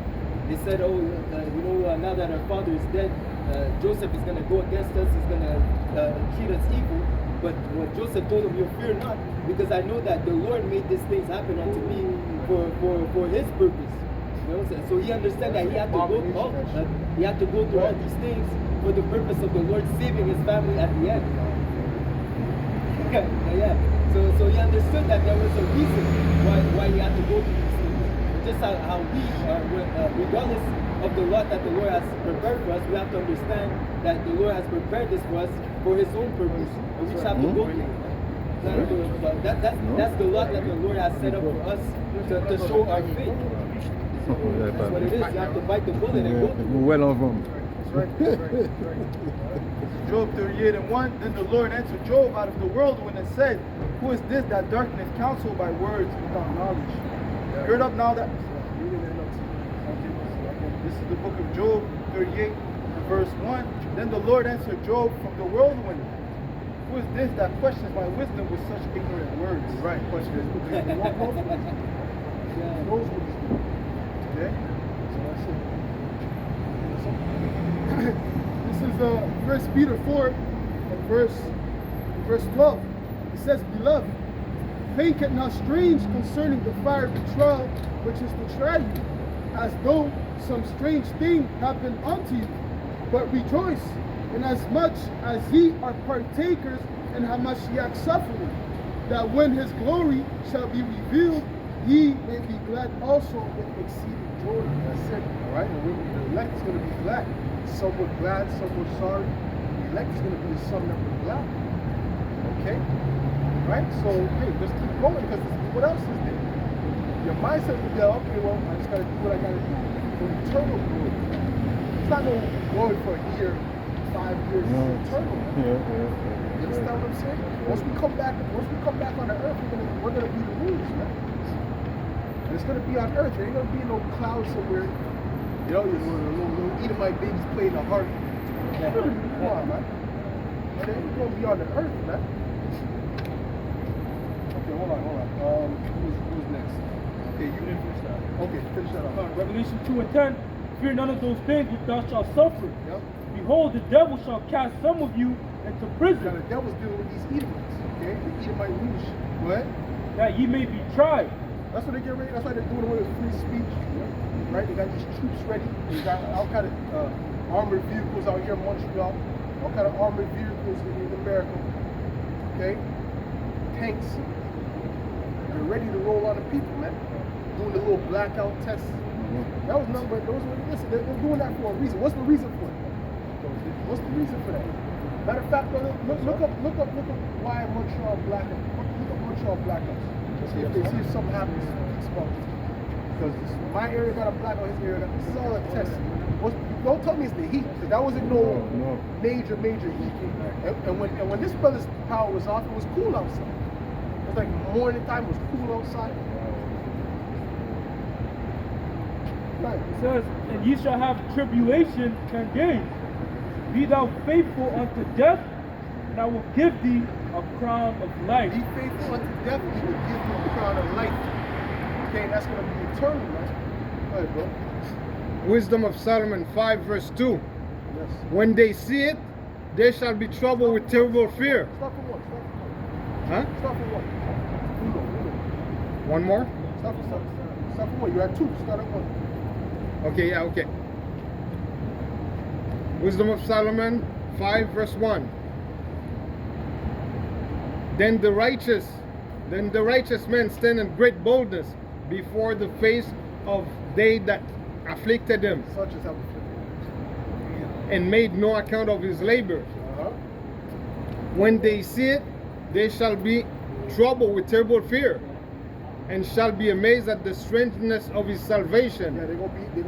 They said, oh, you know, now that our father is dead, Joseph is going to go against us. He's going to treat us evil. But when Joseph told him, "You fear not, because I know that the Lord made these things happen unto me for His purpose." You know, so he understood that he had to go through all these things for the purpose of the Lord saving his family at the end. Yeah. So he understood that there was a reason why he had to go through these things. Just how we are, regardless of the lot that the Lord has prepared for us, we have to understand that the Lord has prepared this for us for His own purpose, and we just have to go through it. That's the lot that the Lord has set up for us to show our faith. That's what it is. You have to bite the bullet and go through it. Well over. That's right. Job 38 and 1. Then the Lord answered Job out of the whirlwind and said, who is this that darkeneth counsel by words without knowledge? Gird up now that... This is the book of Job 38 and verse 1. Then the Lord answered Job from the whirlwind. Who is this that questions my wisdom with such ignorant words? Right, question is because he knows what he's doing. Okay? So that's it. This is 1 Peter 4 and verse 12. It says, Beloved, think it not strange concerning the fiery trial which is to try you, as though some strange thing happened unto you. But rejoice, inasmuch as ye are partakers in Hamashiach's suffering, that when his glory shall be revealed, ye may be glad also with exceeding joy. That's it. All right? And the elect is going to be glad. Some were glad, some were sorry. The elect is going to be the some that were glad. Okay? Right? So, hey, just keep going because what else is there? Your mindset will be like, okay, well, I just got to do what I got to do for eternal glory. It's not no glory for a year, 5 years. No. It's eternal. You understand what I'm saying? Once we come back on the earth, we're gonna be the rulers, man. And it's gonna be on earth. There ain't gonna be no cloud somewhere. You know, little Edomite babies playing the harp. Come on, man. Okay, we're gonna be on the earth, man. Okay, hold on. Who's next? Okay, you didn't finish that. Okay, finish that up. Revelation 2 and 10. Fear none of those things which thou shalt suffer. Yep. Behold, the devil shall cast some of you into Now prison, the devil's dealing with these Edomites, okay? The Edomite leadership. Go ahead. that ye may be tried. That's what they get ready. That's why they're doing away with free speech, right? They got these troops ready. They got all kind of armored vehicles out here in Montreal. All kind of armored vehicles in America. Okay, tanks. They're ready to roll on the people, man. Doing the little blackout tests. That was nothing but those. Listen, they're doing that for a reason. What's the reason for it? What's the reason for that? Matter of fact, brother, look up why Montreal blackout. Look up Montreal blackouts. See if something happens. Because my area got a blackout, his area got. This is all a test. Don't tell me it's the heat, because that wasn't no major heat. And when this brother's power was off, it was cool outside. It was like morning time, it was cool outside. Right. It says, and ye shall have tribulation 10 days. Be thou faithful unto death, and I will give thee a crown of life. Be faithful unto death, he will give you a crown of life. Okay, that's going to be eternal, man. Go ahead, bro. Wisdom of Solomon 5 verse 2. Yes. When they see it, there shall be trouble with terrible fear. Stop for one. Huh? Stop for one. One more? Stop for one. You're at 2. Start at 1. Okay, yeah, okay. Wisdom of Solomon 5 verse 1. Then the righteous men stand in great boldness before the face of they that afflicted him, Such as have afflicted. and made no account of his labor. Uh-huh. When they see it, they shall be troubled with terrible fear, and shall be amazed at the strangeness of his salvation. Yeah, they're gonna be in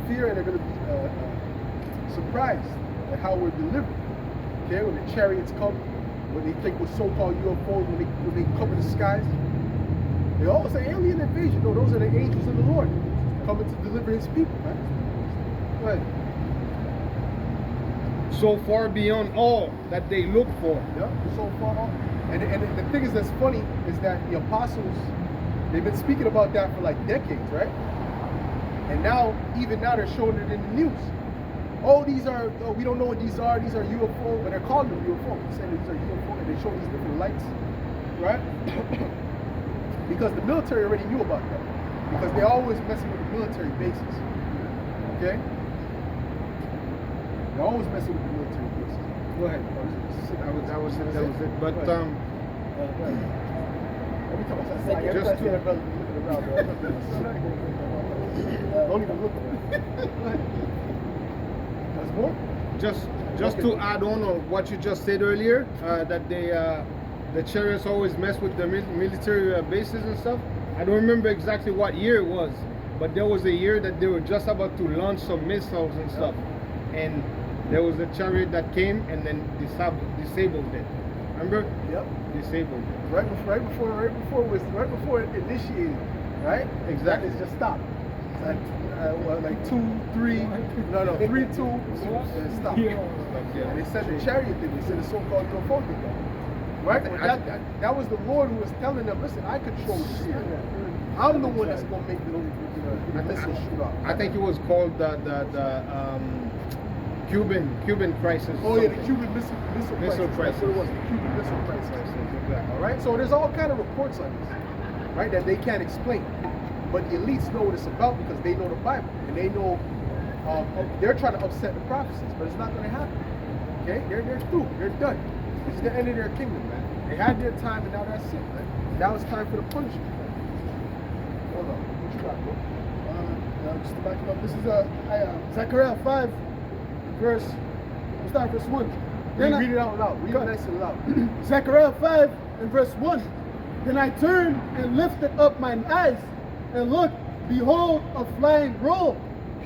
fear, and they're gonna be surprised at how we're delivered. Okay, when the chariots come, when they think with so-called UFOs, when they cover the skies, they all say alien invasion. No, those are the angels of the Lord coming to deliver His people, man. Go ahead. So far beyond all that they look for. Yeah, so far off. And the thing is that's funny is that the apostles, they've been speaking about that for like decades, right? And now, even now, they're showing it in the news. Oh, we don't know what these are UFO, but they're calling them UFO. They're saying these are UFO, and they show these different lights, right? Because the military already knew about that. Because they're always messing with the military bases, okay? They're always messing with the military bases. Go ahead. That was it. But Every time I say, Just brother looking around, bro. Don't even look at me. That's more. Just to add on what you just said earlier, that the chariots always mess with the military bases and stuff. I don't remember exactly what year it was, but there was a year that they were just about to launch some missiles and stuff, and there was a chariot that came and then disabled it. Remember? Yep. Disabled it. Right before it initiated, right? Exactly. It's just stopped. It's like 2, 3, 3, 2, and stop. Yeah. And they said the chariot thing. They said the so-called UFO thing. Right? Well, that was the Lord who was telling them, listen, I control the spirit. I'm the one that's going to make the missile shoot off. I think it was called the Cuban crisis. Oh yeah, the Cuban missile crisis. That's crisis. what it was, the Cuban missile crisis. All right, so there's all kind of reports on this, right, that they can't explain. But the elites know what it's about because they know the Bible and they know they're trying to upset the prophecies, but it's not going to happen. Okay, they're through. They're done. This is the end of their kingdom, man. They had their time and now that's it, man. Now it's time for the punishment. Man. Hold on, what you got, bro? Just to back it up, this is Zechariah 5, verse. We'll start verse 1. Read it out loud. Read it nice and loud. Zechariah 5 and verse 1. Then I turned and lifted up mine eyes and looked, behold, a flying roll.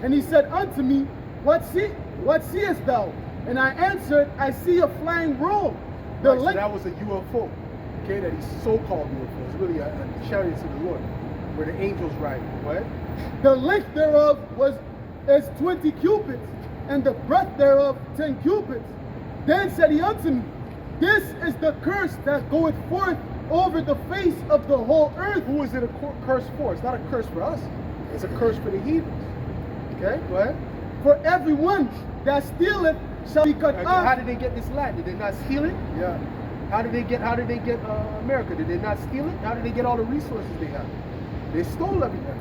And he said unto me, What seest thou? And I answered, I see a flying roll. So that was a UFO, okay, that he's so-called UFO. It's really a chariot of the Lord, where the angels ride, right? The length thereof is 20 cubits, and the breadth thereof 10 cubits. Then said he unto me, This is the curse that goeth forth over the face of the whole earth. Who is it a curse for? It's not a curse for us. It's a curse for the heathens. Okay, go ahead. For everyone that stealeth shall be cut off. How did they get this land? Did they not steal it? Yeah. How did they get America? Did they not steal it? How did they get all the resources they have? They stole everything.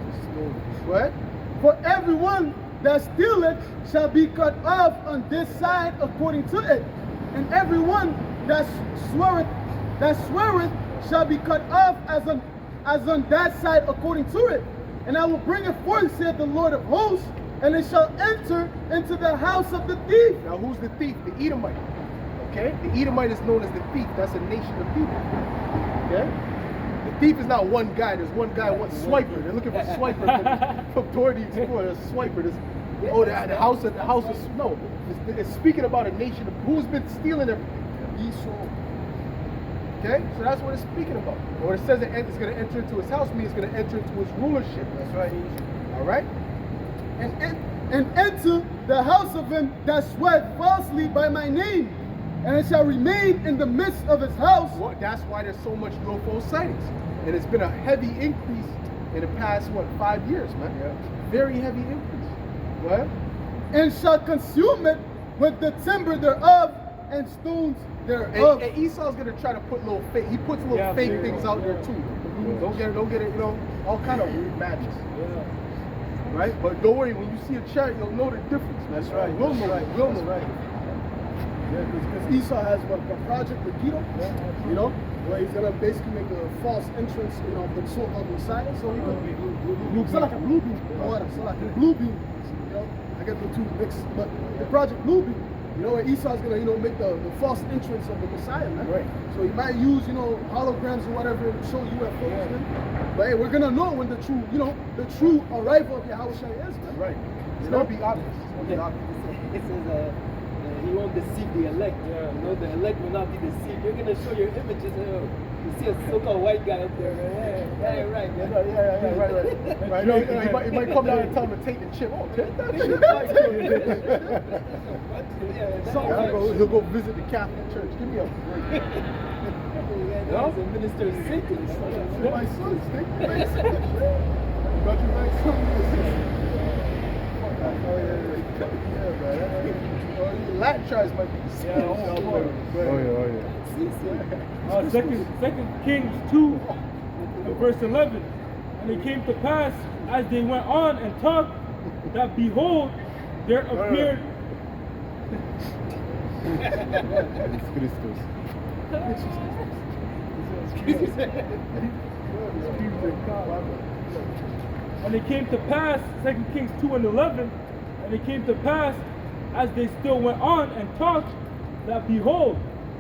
What? For everyone that stealeth shall be cut off on this side according to it, and everyone that sweareth shall be cut off as on that side according to it. And I will bring it forth, said the Lord of hosts, and it shall enter into the house of the thief. Now who's the thief? The Edomite. Okay? The Edomite is known as the thief. That's a nation of people. Okay? The thief is not one guy. There's one guy, one swiper. They're looking for swiper from Dora the Explorer. There's swiper. The house is no. It's speaking about a nation of who's been stealing everything. Esau. Okay? So that's what it's speaking about. Or it says it's going to enter into his house, means it's going to enter into his rulership. That's right. All right? And enter the house of him that swore falsely by my name, and it shall remain in the midst of his house. Well, that's why there's so much UFO sightings. And it's been a heavy increase in the past, 5 years, man? Yeah. Very heavy increase. What? And shall consume it with the timber thereof and stones thereof. And Esau's going to try to put little fake, he puts little fake things out there too. Don't get it, all kind of weird madness. Yeah. Right? But don't worry, when you see a chariot, you'll know the difference. That's right. We'll know. Right. Yeah, because Esau has what, a project with Gito, where he's gonna basically make a false entrance, of the so-called Messiah. So he could, so like a blue beam, so like a blue beam. I get the two mixed, but the project blue beam, where Esau's gonna, make the false entrance of the Messiah, man. Right. So he might use, holograms or whatever to show UFOs, man. But hey, we're gonna know when the true, the true arrival of Yahushua is, man. Right. It's gonna be obvious. It says he won't deceive the elect. Yeah. The elect will not be deceived. You're gonna show your images. You see a so-called white guy up there. Right. Right. He might come down and tell him to take the chip. Oh, take that chip. He'll go visit the Catholic Church. Give me a break. He's a minister of Satan. My son's thinking. Got your nice son. Latin tribes might be Second Kings 2, verse 11. And it came to pass, as they went on and talked, that behold, there appeared. And it came to pass, 2 Kings 2:11, and it came to pass, as they still went on and talked, that behold,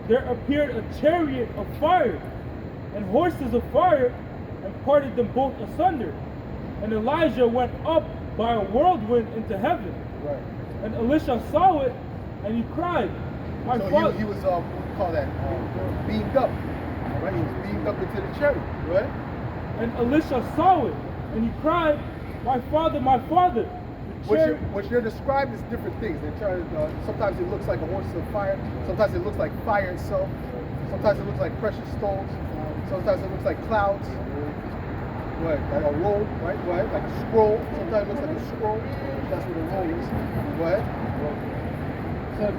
there appeared a chariot of fire, and horses of fire, and parted them both asunder. And Elijah went up by a whirlwind into heaven. Right. And Elisha saw it, and he cried, my So father. he was, what do you call that? Beamed up. Right? He was beamed up into the chariot. Right? And Elisha saw it, and he cried, my father, my father. The chariot. What you're described is different things. They're trying to, sometimes it looks like a horse of fire. Sometimes it looks like fire itself. Sometimes it looks like precious stones. Sometimes it looks like clouds. What? Like a roll, right? What? Like a scroll. Sometimes it looks like a scroll. That's what a roll is. What?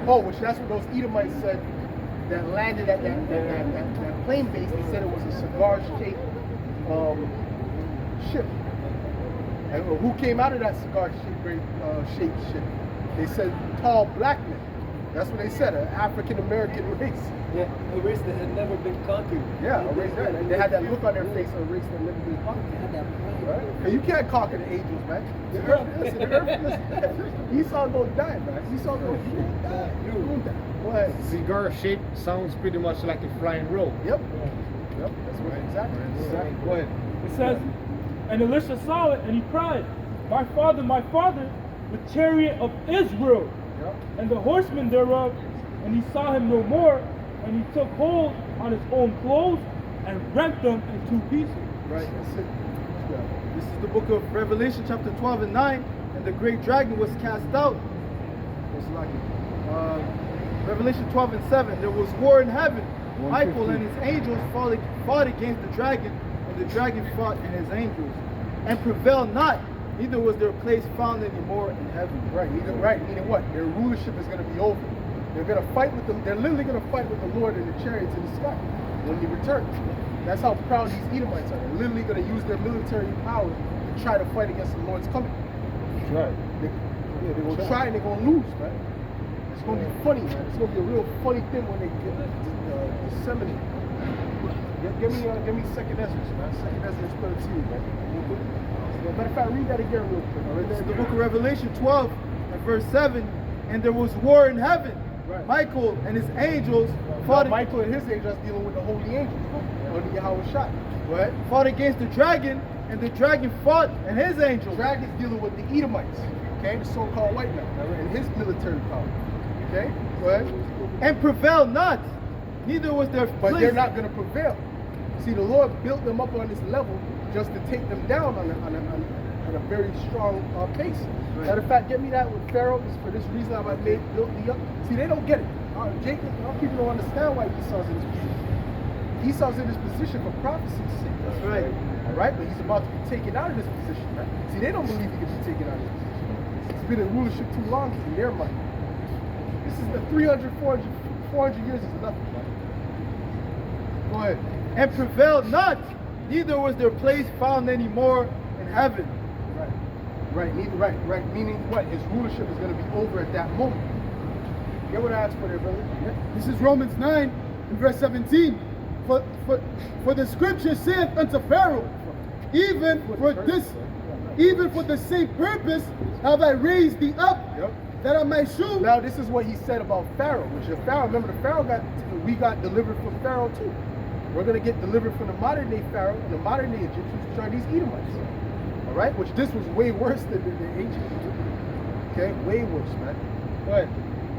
Oh, which that's what those Edomites said that landed at that plane base. They said it was a cigar-shaped ship. And who came out of that cigar-shaped ship? They said tall black men. That's what they said, an African-American race. Yeah, a race that had never been conquered. Yeah, a race that they had that look on their face of a race that never been conquered. Right? And you can't conquer the angels, man. The earth, listen, Esau gonna die, man. Esau gonna die. Go ahead. Cigar shape sounds pretty much like a flying roll. Yep. Yep. That's what exactly. Go ahead. It says, and Elisha saw it, and he cried, my father, the chariot of Israel, Yep. and the horsemen thereof. And he saw him no more, and he took hold on his own clothes and rent them in two pieces. Right. That's it. Yeah. This is the book of Revelation, chapter 12 and 9. And the great dragon was cast out. What's like it? Revelation 12 and 7. There was war in heaven. 150. Michael and his angels fought against the dragon, and the dragon fought and his angels, and prevailed not. Neither was their place found anymore in heaven. Right. Meaning what? Their rulership is going to be over. They're going to fight with them. They're literally going to fight with the Lord in the chariots in the sky when he returns. That's how proud these Edomites are. They're literally going to use their military power to try to fight against the Lord's coming. That's right. They're going to try and they're going to lose, man. It's going to be funny, man. It's going to be a real funny thing when they get disseminated. Give me Second Ezra, man. Second Ezra 13, man. Matter of fact, read that again real quick. Right? This is the book of Revelation 12 and verse 7. And there was war in heaven. Right. Michael and his angels Michael and his angels dealing with the holy angels under Yahweh shot. Right? fought against the dragon, and the dragon fought and his angels. Dragon's dealing with the Edomites, okay, the so-called white man, and his military power, okay. Go ahead. And prevailed not, neither was their But place. they're not going to prevail. See, the Lord built them up on this level just to take them down on a very strong pace. Right. Matter of fact, get me that with Pharaoh. For this reason, I built the up. See, they don't get it. Jacob, our people don't understand why Esau's in this position. Esau's in this position for prophecy's sake. That's right. All right, but he's about to be taken out of this position. Right? See, they don't believe he can be taken out of this position. It's been in rulership too long in their mind. This is the 300, 400 years is nothing. Right? Go ahead. And prevailed not, neither was their place found any more in heaven. Right. Meaning what? His rulership is going to be over at that moment. Get what I asked for there, brother? This is Romans 9 and verse 17. For the scripture saith unto Pharaoh, even for the same purpose have I raised thee up, Yep. that I might shew. Now this is what he said about Pharaoh. Which if Pharaoh, remember the Pharaoh we got delivered from Pharaoh too. We're going to get delivered from the modern day Pharaoh and the modern day Egyptians, which are these Edomites. All right, which this was way worse than the ancient Egypt. Okay, way worse, man. Go ahead.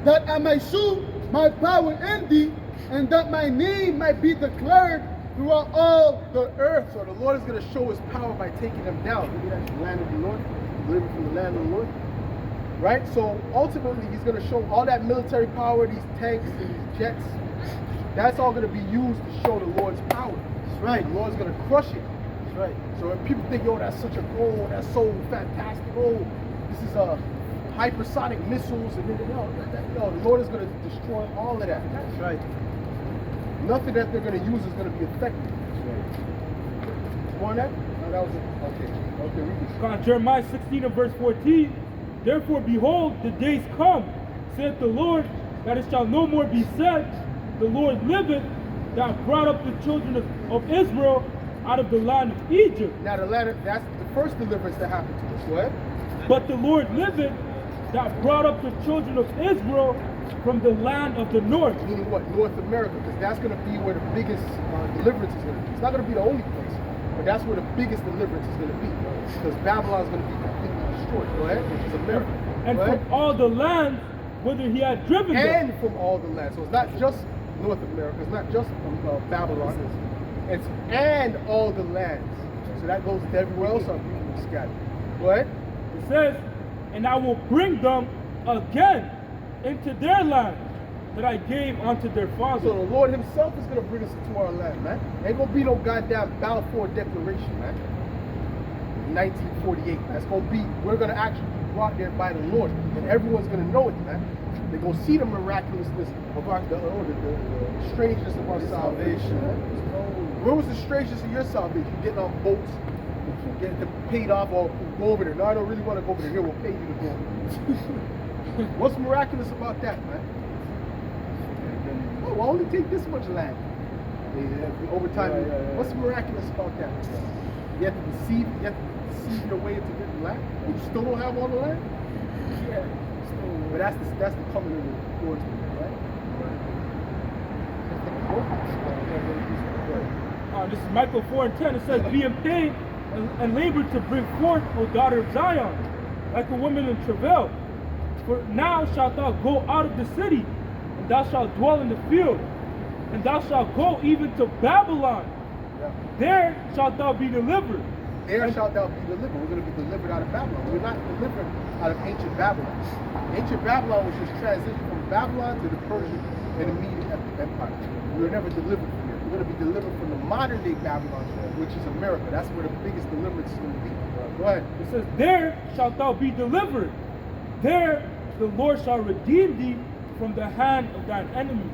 That I might shew my power in thee, and that my name might be declared throughout all the earth. So the Lord is going to show his power by taking them down. Look at that, the land of the Lord, delivered from the land of the Lord. Right? So ultimately, he's going to show all that military power, these tanks and these jets. That's all going to be used to show the Lord's power. That's right. The Lord's going to crush it. That's right. So if people think, yo, that's such a goal, that's so fantastic, this is hypersonic missiles, and no, the Lord is going to destroy all of that. That's right. Nothing that they're going to use is going to be effective. That's right. More on that? No, that was it. Okay, read this. God, Jeremiah 16 and verse 14. Therefore, behold, the days come, saith the Lord, that it shall no more be said, the Lord liveth, that brought up the children of Israel out of the land of Egypt. Now the land, that's the first deliverance that happened to us. Go ahead. But the Lord liveth that brought up the children of Israel from the land of the north. Meaning what? North America, because that's going to be where the biggest deliverance is going to be. It's not going to be the only place, but that's where the biggest deliverance is going to be. Because Babylon is going to be completely destroyed. Go ahead, which is America. And Go ahead. from all the lands whither he had driven them. And from all the lands. So it's not just North America. It's not just Babylon. It's and all the lands. So that goes to everywhere else our people are scattered. Go ahead. It says, and I will bring them again into their land that I gave unto their fathers. So the Lord himself is going to bring us into our land, man. Ain't going to be no goddamn Balfour Declaration, man. 1948. That's going to be, we're going to actually be brought there by the Lord. And everyone's going to know it, man. They're going to see the miraculousness of our, the strangeness of our salvation. Where was the strangeness of your salvation? Getting on boats, getting them paid off, or go over there. No, I don't really want to go over there. Here, we'll pay you to go over there. What's miraculous about that, man? Oh, we'll only take this much land. Over time, what's miraculous about that? You have to deceive your way into getting land? And you still don't have all the land? Yeah. But that's the coming of the Lord's will, right? This is Michael 4:10. It says, be in pain and labor to bring forth, O daughter of Zion, like a woman in travail. For now shalt thou go out of the city, and thou shalt dwell in the field, and thou shalt go even to Babylon. Yeah. There shalt thou be delivered. There shalt thou be delivered. We're going to be delivered out of Babylon. We're not delivered out of ancient Babylon. Ancient Babylon was just transition from Babylon to the Persian and the Median Empire. We were never delivered from here. We're going to be delivered from the modern day Babylon, which is America. That's where the biggest deliverance is going to be. Go ahead. It says, there shalt thou be delivered. There the Lord shall redeem thee from the hand of thine enemies.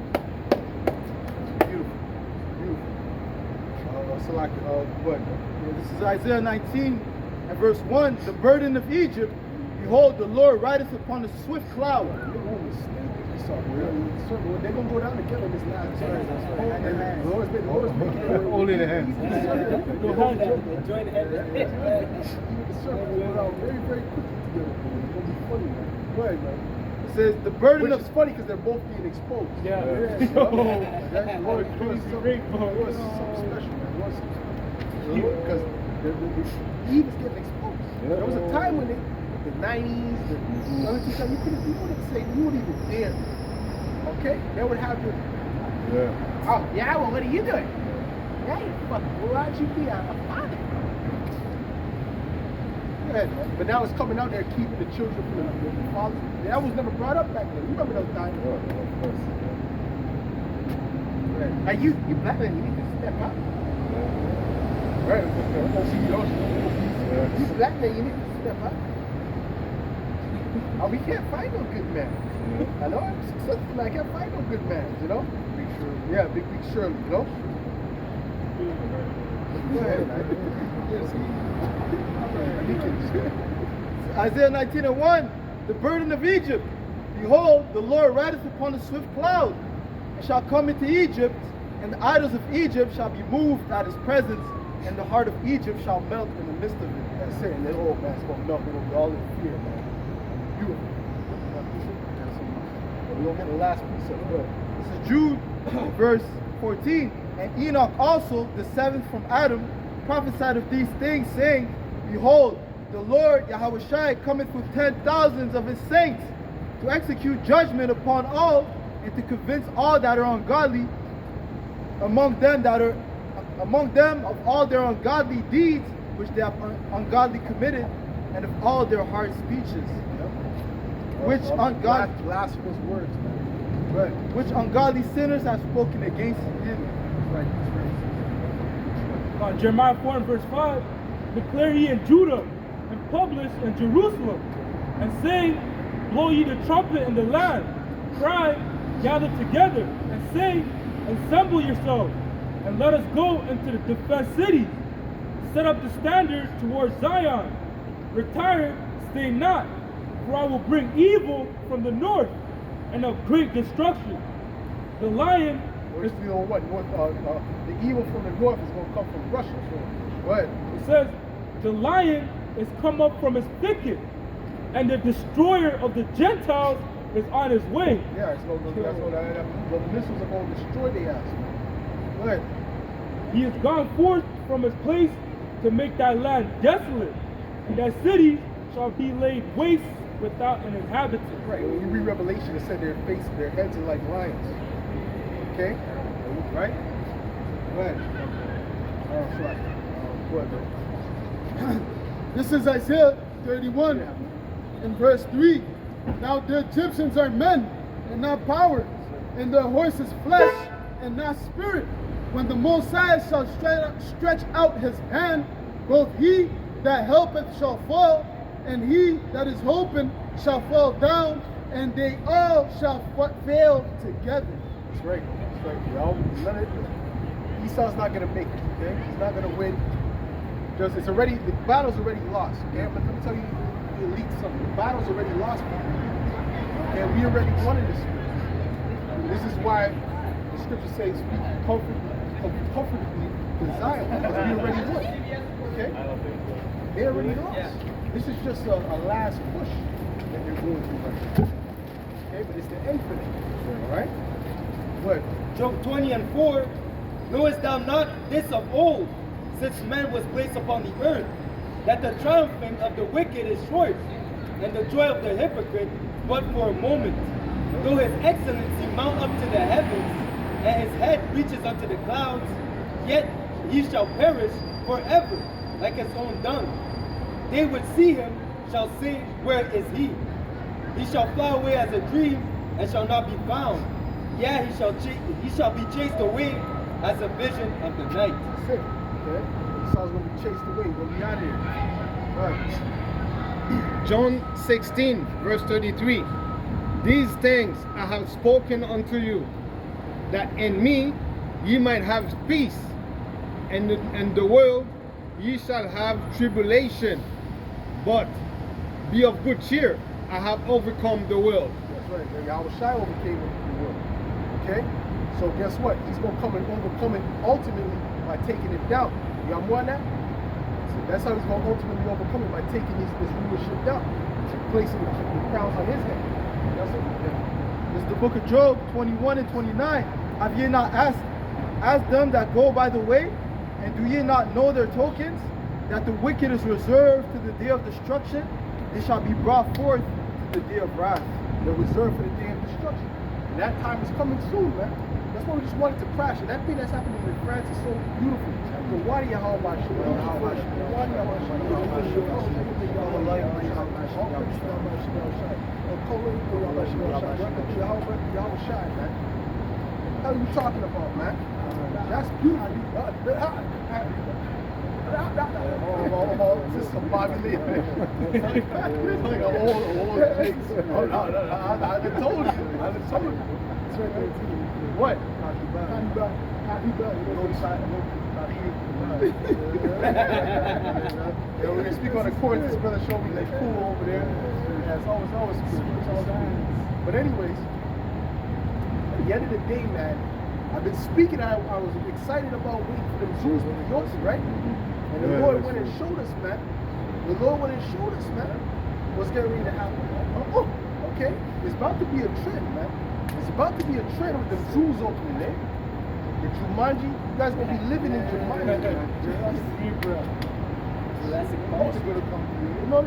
Beautiful. Beautiful. So like, what? This is Isaiah 19 and verse 1. The burden of Egypt, behold, the Lord rideth upon a swift cloud. They're going to go down together this last time. The Lord's making it. Only the hands. Join hands. Even the serpent will go down very, very quickly together. It's going to be funny, man. Go ahead, man. It says the burden Which of is funny because they're both being exposed. Yeah. The Lord is Great, something bro. special, man. Because Eve is getting exposed. There was a time when the 90s, the 70s, you wouldn't say, you wouldn't even dare. Okay? They would have you. Yeah. Oh, yeah, well, what are you doing? Yeah, you fucking, well, why don't you be a father? Yeah, but now it's coming out there keeping the children from the fathers. That was never brought up back then. You remember those times? Oh, of course. Right. Hey, you black man, you need to step up. Right. You black man, you need to step up. Oh, we can't find no good man. I know I'm successful, I can't find no good man, you know? Big Shirley. Yeah, Big Shirley, you know? Go ahead, Isaiah 19 and 1. The burden of Egypt, behold, the Lord rideth upon a swift cloud, and shall come into Egypt, and the idols of Egypt shall be moved at his presence, and the heart of Egypt shall melt in the midst of it. That's it, and then old man's gonna melt, they're gonna be all in fear, man. Beautiful. We don't get the last piece of it. This is Jude, verse 14. And Enoch also, the seventh from Adam, prophesied of these things, saying, behold, the Lord Yahushua cometh with 10,000s of his saints to execute judgment upon all and to convince all that are ungodly among them of all their ungodly deeds which they have ungodly committed, and of all their hard speeches, which ungodly blasphemous words, man. Right. which ungodly sinners have spoken against him. Jeremiah 4 and verse 5, declare ye in Judah, and publish in Jerusalem, and say, blow ye the trumpet in the land, cry, gather together, and say, assemble yourselves, and let us go into the defense cities, set up the standard towards Zion, retire, stay not, for I will bring evil from the north, and of great destruction. The lion Or you know what? The evil from the north is going to come from Russia. So, go ahead. It says, the lion is come up from his thicket, and the destroyer of the Gentiles is on his way. Yeah, it's going to the missiles are going to destroy their ass. Go ahead. He is gone forth from his place to make thy land desolate, and thy cities shall be laid waste without an inhabitant. Right. When you read Revelation, it said their heads are like lions. Okay? Right? Go ahead. Oh, sorry. Go ahead, bro. This is Isaiah 31 in verse 3. Now the Egyptians are men and not power, and their horses flesh and not spirit. When the Messiah shall stretch out his hand, both he that helpeth shall fall, and he that is hoping shall fall down, and they all shall fail together. That's right. That's right. Esau's not going to make it. Okay? He's not going to win. The battle's already lost. Okay? But let me tell you, the elite something. The battle's already lost. And we already won in this spirit. This is why the scripture says, speak comfortably to Zion, because we already won. Okay? They already lost. This is just a last push that they're going through right now. Okay? But it's the end for them. Alright? What? Job 20 and 4, knowest thou not this of old, since man was placed upon the earth, that the triumphing of the wicked is short, and the joy of the hypocrite but for a moment. Though his excellency mount up to the heavens, and his head reaches unto the clouds, yet he shall perish forever, like his own dung. They which see him shall say, where is he? He shall fly away as a dream, and shall not be found. Yeah, he shall be chased away as a vision of the night. That's it. Okay? Esau's going to be chased away. He's going to be out of here. All right. John 16, verse 33. These things I have spoken unto you, that in me ye might have peace, and in the world ye shall have tribulation. But be of good cheer, I have overcome the world. That's right. Yahushua overcame the world. Okay? So guess what? He's going to come and overcome it ultimately by taking it down. You want that? So that's how he's going to ultimately overcome it, by taking his rulership down, placing the crowns on his head. That's it. This is the book of Job 21 and 29. Have ye not asked them that go by the way, and do ye not know their tokens, that the wicked is reserved to the day of destruction, and shall be brought forth to the day of wrath. They're reserved for the day of destruction. And that time is coming soon, man. That's why we just wanted to crash it. That thing that's happening in France is so beautiful. The wadi Yahweh What are you talking about, man? That's beautiful. This is some Bobby Lee. It's like an old thing. I told you. What? When they speak on the court, this brother showed me like cool over there. Yeah, it's always cool. But anyways, at the end of the day, man, I've been speaking. I was excited about waiting for them Jews to be Yossi, right? And the Lord went and showed us, man. What's getting ready to happen. Oh, okay. It's about to be a trend, man. It's about to be a trend with the Jews opening there. The Jumanji, you guys gonna be living in Jumanji. Jurassic Park. You know, I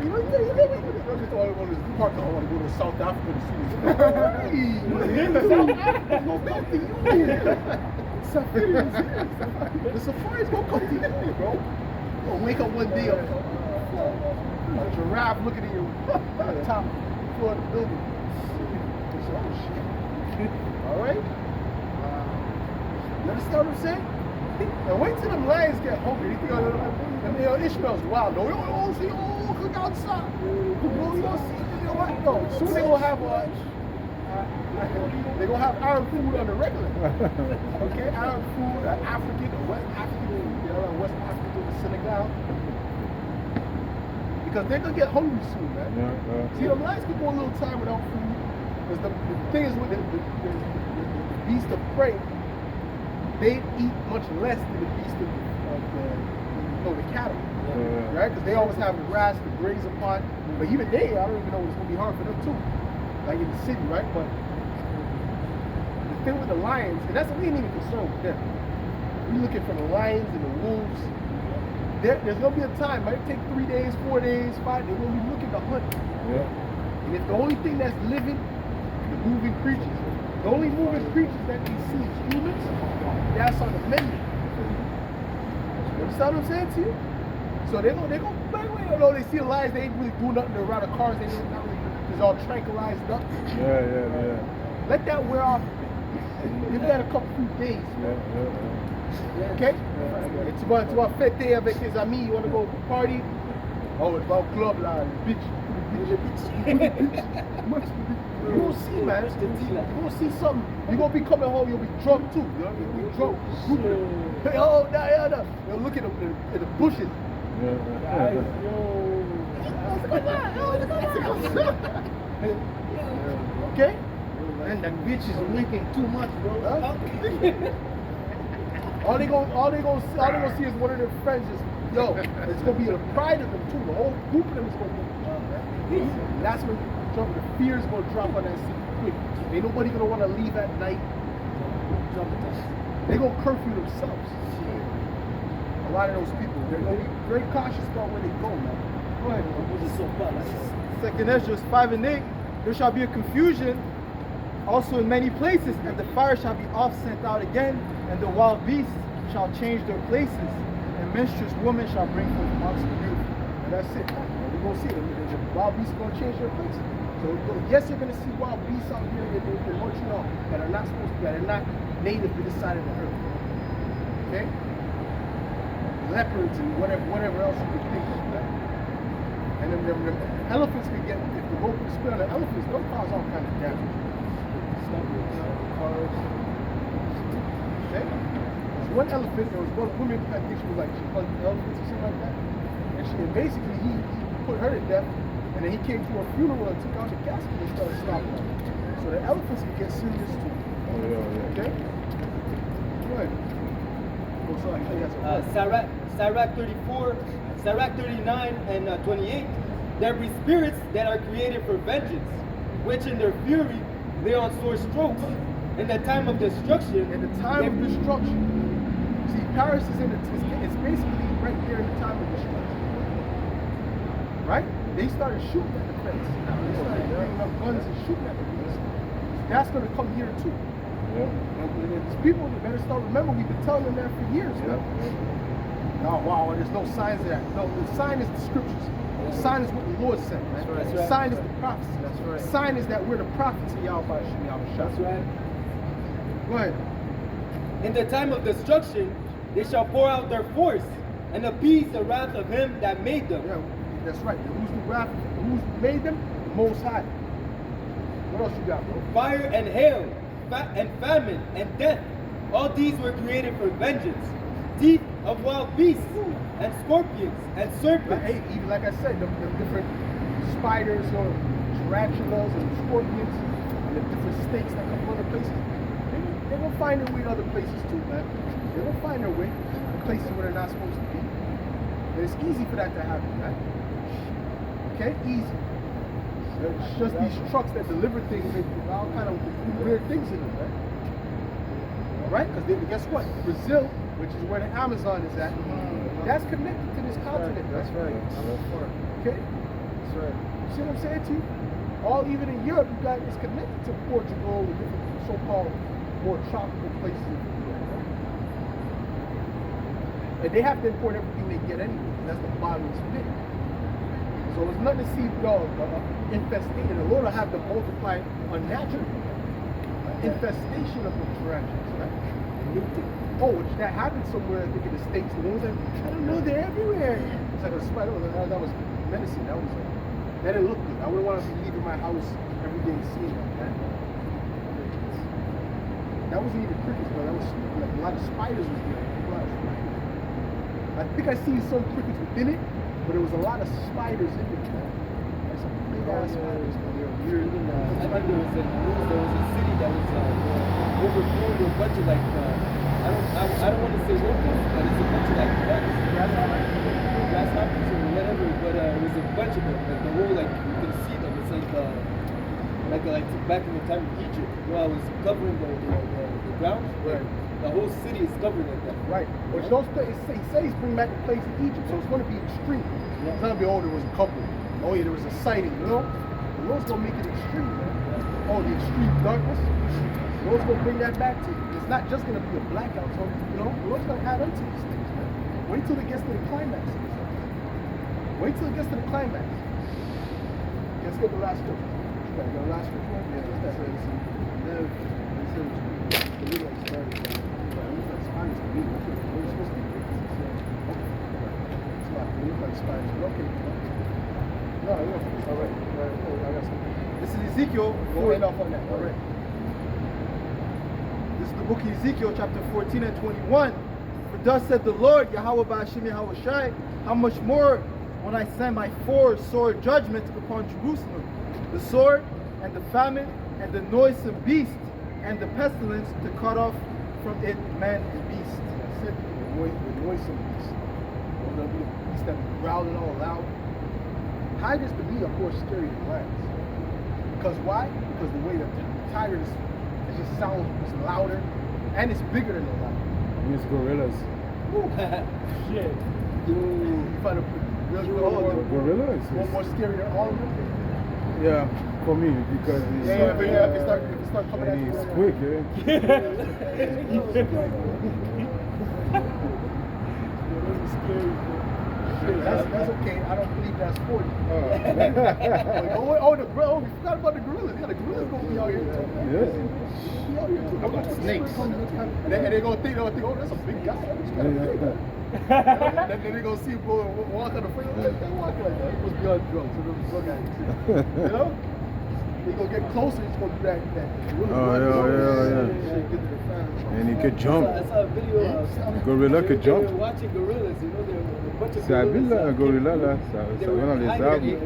just thought I wanted to park. I want to go to South Africa to see this. South Africa, no come to you. The safari's gonna come to you, bro. You're gonna wake up one day up, a giraffe looking at you at the top floor of the building. Oh shit. All right. You understand what I'm saying? Now wait till them lions get hungry. Ishmael's wild. No, look outside. Soon they're gonna have Arab food on the regular. Okay, Arab food, African, West African, West African, Senegal. Because they're gonna get hungry soon, man. See, the lions can go a little time without food. Because the thing is with the beast of prey, they eat much less than the beast of the cattle. right? Because they always have grass to graze upon. But even they, I don't even know, it's going to be hard for them too. Like in the city, right? But the thing with the lions, and that's we ain't even concerned with them. We're looking for the lions and the wolves. There's going to be a time, might take 3 days, 4 days, 5 days, when we looking to hunt. And if the only thing that's living, the moving creatures, the only moving creatures that we see is humans, that's on the menu. You understand what I'm saying to you? So they go, they see the lions, they ain't really doing nothing around the cars, they ain't not really, it's all tranquilized up. Let that wear off a bit. Give that a couple few days. Okay? It's about fête day avec tes amis, you want to go party? Oh, it's about club life, bitch. You won't see, man. You won't see something. You're going to be coming home, you'll be drunk too. You'll be drunk. Hey, oh, nah. You'll look at the bushes. Okay? And that bitch is licking too much, bro. All they gonna see is one of their friends is, yo, it's gonna be the pride of them too. The whole group of them is gonna be. That's when the fear is gonna drop on that city quick. Ain't nobody gonna wanna leave at night. They gonna curfew themselves. A lot of those people, they're gonna be very cautious about where they go, man. Go ahead. Second Ezra 5 and 8. There shall be a confusion also in many places, and the fire shall be oft sent out again, and the wild beasts shall change their places, and menstruous women shall bring forth oxen and youth. And that's it. And we're gonna see them. The wild beasts are gonna change their places. So yes, you're gonna see wild beasts out here in Montreal that are not supposed to, that are not native to this side of the earth. Okay? Leopards and whatever else you could think of. Right? And then the elephants could get, if the rope is spit on the elephants, they'll cause all kinds of damage. Okay? There's one elephant, there was one woman, I think she was like, she hugged elephants or something like that. And basically he put her to death, and then he came to her funeral and took out the casket and started stomping on her. So the elephants can get serious too. Okay? Go ahead. Sirach 34, Sirach 39 and 28. There be spirits that are created for vengeance, which in their fury lay on sore strokes. In the time of destruction. In the time of destruction. See, Paris is it's basically right there in the time of destruction. Right? They started shooting at the fence. They started bringing up guns and shooting at the fence. That's going to come here too. And these people better start. Remember, we've been telling them that for years, man. Oh, wow, there's no signs of that. No, the sign is the scriptures. The sign is what the Lord said, man. That's the sign is the prophecy. That's right. The sign is that we're the prophets of Yahweh Shem. That's right. Go ahead. In the time of destruction, they shall pour out their force and appease the wrath of him that made them. Yeah, that's right. Who's the wrath? Who's made them? The Most High. What else you got, bro? Fire and hail, and famine and death, all these were created for vengeance. Teeth of wild beasts and scorpions and serpents. Hey, even like I said, the different spiders or tarantulas and scorpions and the different snakes that come from other places, they're going to find their way to other places too, man. They're going to find their way to places where they're not supposed to be. And it's easy for that to happen, man. Okay? Easy. It's just these trucks that deliver things and all kind of weird things in them, man. Right? Because guess what? Brazil, which is where the Amazon is at, that's connected to this continent. That's right. Okay? That's right. See what I'm saying to you? All even in Europe, you got it's connected to Portugal and different so-called more tropical places. And they have to import everything they get anyway. That's the bottomless pit. So it's nothing to see, infestation. The Lord will have to multiply unnaturally. Infestation of the tarantulas, right? Oh, that happened somewhere, I think in the States. And it was like, I don't know, they're everywhere. It's like a spider. That was menacing. That didn't look good. I wouldn't want to be leaving my house every day and seeing that. That wasn't even crickets, but that was like a lot of spiders was there. I think I seen some crickets within it, but there was a lot of spiders in it. Like some big ass spiders. They were weird. I think there was a city that was overflowing with a bunch of like I don't want to say workers, but it's a bunch of like bugs. Grasshoppers. like back in the time of Egypt, I was covering the ground. Right. The whole city is covered like that. Right. But those places, he says he's bringing back the place in Egypt, so it's going to be extreme. It's not going to be, oh, there was a couple. Oh, yeah, there was a sighting, you know? The Lord's going to make it extreme, man. Oh, the extreme darkness. The Lord's going to bring that back to you. It's not just going to be a blackout, so, you know? The Lord's going to add unto these things, man. Wait till it gets to the climax of this. Wait till it gets to the climax. Let's get the last scripture. You got the last scripture? Yeah, that's it. Live. It's in the started. Honest to me, that's what we're supposed to be doing. It's like, we look like spiders, but okay. No, all right. I got something. This is Ezekiel. We'll end off on that. All right. This is the book of Ezekiel, chapter 14 and 21. For thus said the Lord, Yahweh Ba'ashim Yahweh Shai, how much more when I send my four sword judgments upon Jerusalem, the sword and the famine and the noisome beast and the pestilence to cut off from it man and beast. That's it. The noisome beast. Or the beast that be growling all loud. Tigers to me are more scary than lions. Because why? Because the way the tiger is, it just sounds louder and it's bigger than the lion. It's gorillas. Shit. You find a Gorillas. more scary than all of them? Yeah, for me, because it's, If it start coming at and you. it's quick, That's okay. I don't believe that's for you. Oh, the gorilla. We forgot about the gorillas. Yeah, the gorillas gonna be out here too. Yeah. Be out here too. How about snakes? And they're gonna think, oh, that's a big guy. That's kind of big. Then they're gonna see people walk on the front. They walk like that. He must be on drugs. So they'll look at it. You know? They gonna get closer. It's gonna be that. And he could jump. I saw a video of Gorilla could jump. They were watching gorillas, you know, there were a bunch of Ça habille là, un gorilla là, ça va dans les arbres.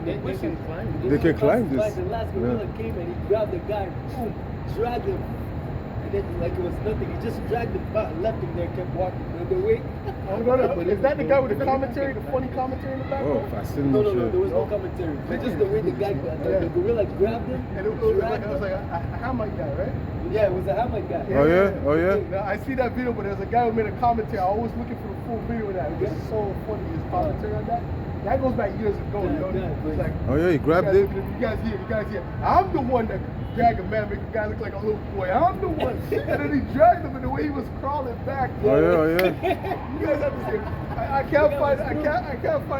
They can climb this. The last gorilla came and he grabbed the guy, boom, dragged him. And then like it was nothing, he just dragged him back, left him there, kept walking. And the way Is that the guy with the commentary, the funny commentary in the background? Oh, facile, no, mon there was cher. no commentary. But just the way the guy, the gorilla grabbed him, And it was like a Hamite guy, right? yeah, it was a Hamite guy. Oh yeah? Oh yeah? Now, I see that video, but there's a guy who made a commentary. I always looking for the full video of that. It was so funny, his commentary on that. That goes back years ago, you know? It's like, Oh yeah, he grabbed it. You guys here. I'm the one that dragged a man, make a guy look like a little boy. I'm the one. And then he dragged him, and the way he was crawling back. Oh yeah, You guys have to see it. I can't find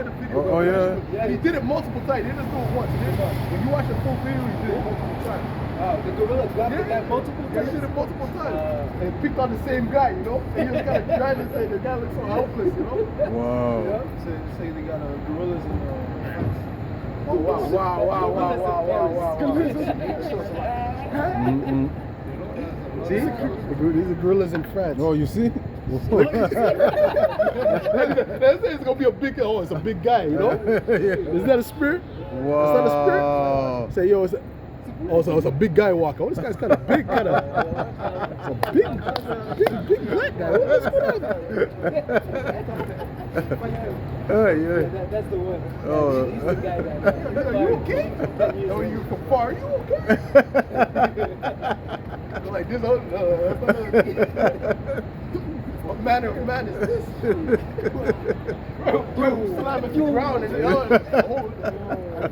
the video. Oh, yeah. He did it multiple times. He didn't just do it once. When you watch the full video, he did it multiple times. The gorilla grabbed the guy multiple Yeah, times. he did it multiple times. And he picked on the same guy, you know? And he was kind of driving and saying the guy looks so helpless, you know? Wow. Say they got gorillas in Oh, wow. See? These are gorillas in France. Oh, you see? That's it's gonna be a big. Oh, it's a big guy, you know. Isn't that a spirit? Wow. Is that a spirit? Say, yo, it's a big guy walking. Oh, this guy's kind of big, it's a big black guy. What's going on? Oh yeah. That's the one. Oh. He's the guy that. Are you okay? No, you from far. Are you okay? Like this. What manner of man is this? Bro, slam at the ground and I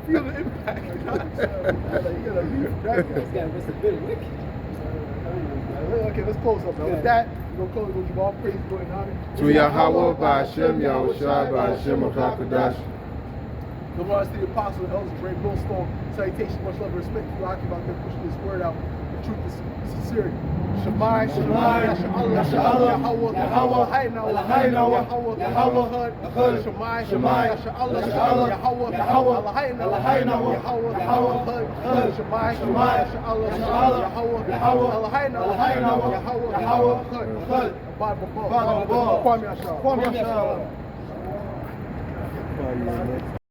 feel the impact. You gotta leave that guy. This guy was a bit wicked. Okay, let's close up. Now, with that, we're going to close with all praise, glory, and honor. To Yahweh, Ba'ashem, Yahushua, Ba'ashem, Akakadash. The Lord to the apostle and elders, brave millstone. Salutation, much love and respect to Rocky about them pushing this word out. The truth is sincerity. Shemai, Yahshua, Yahweh, Eloheinu, Yahweh, Echad, Shemai, Yahshua, Yahweh, Eloheinu, Yahweh, Echad, Shemai, Yahshua, Yahweh, Eloheinu, Yahweh, Echad. Bible, Kwame Yahshua.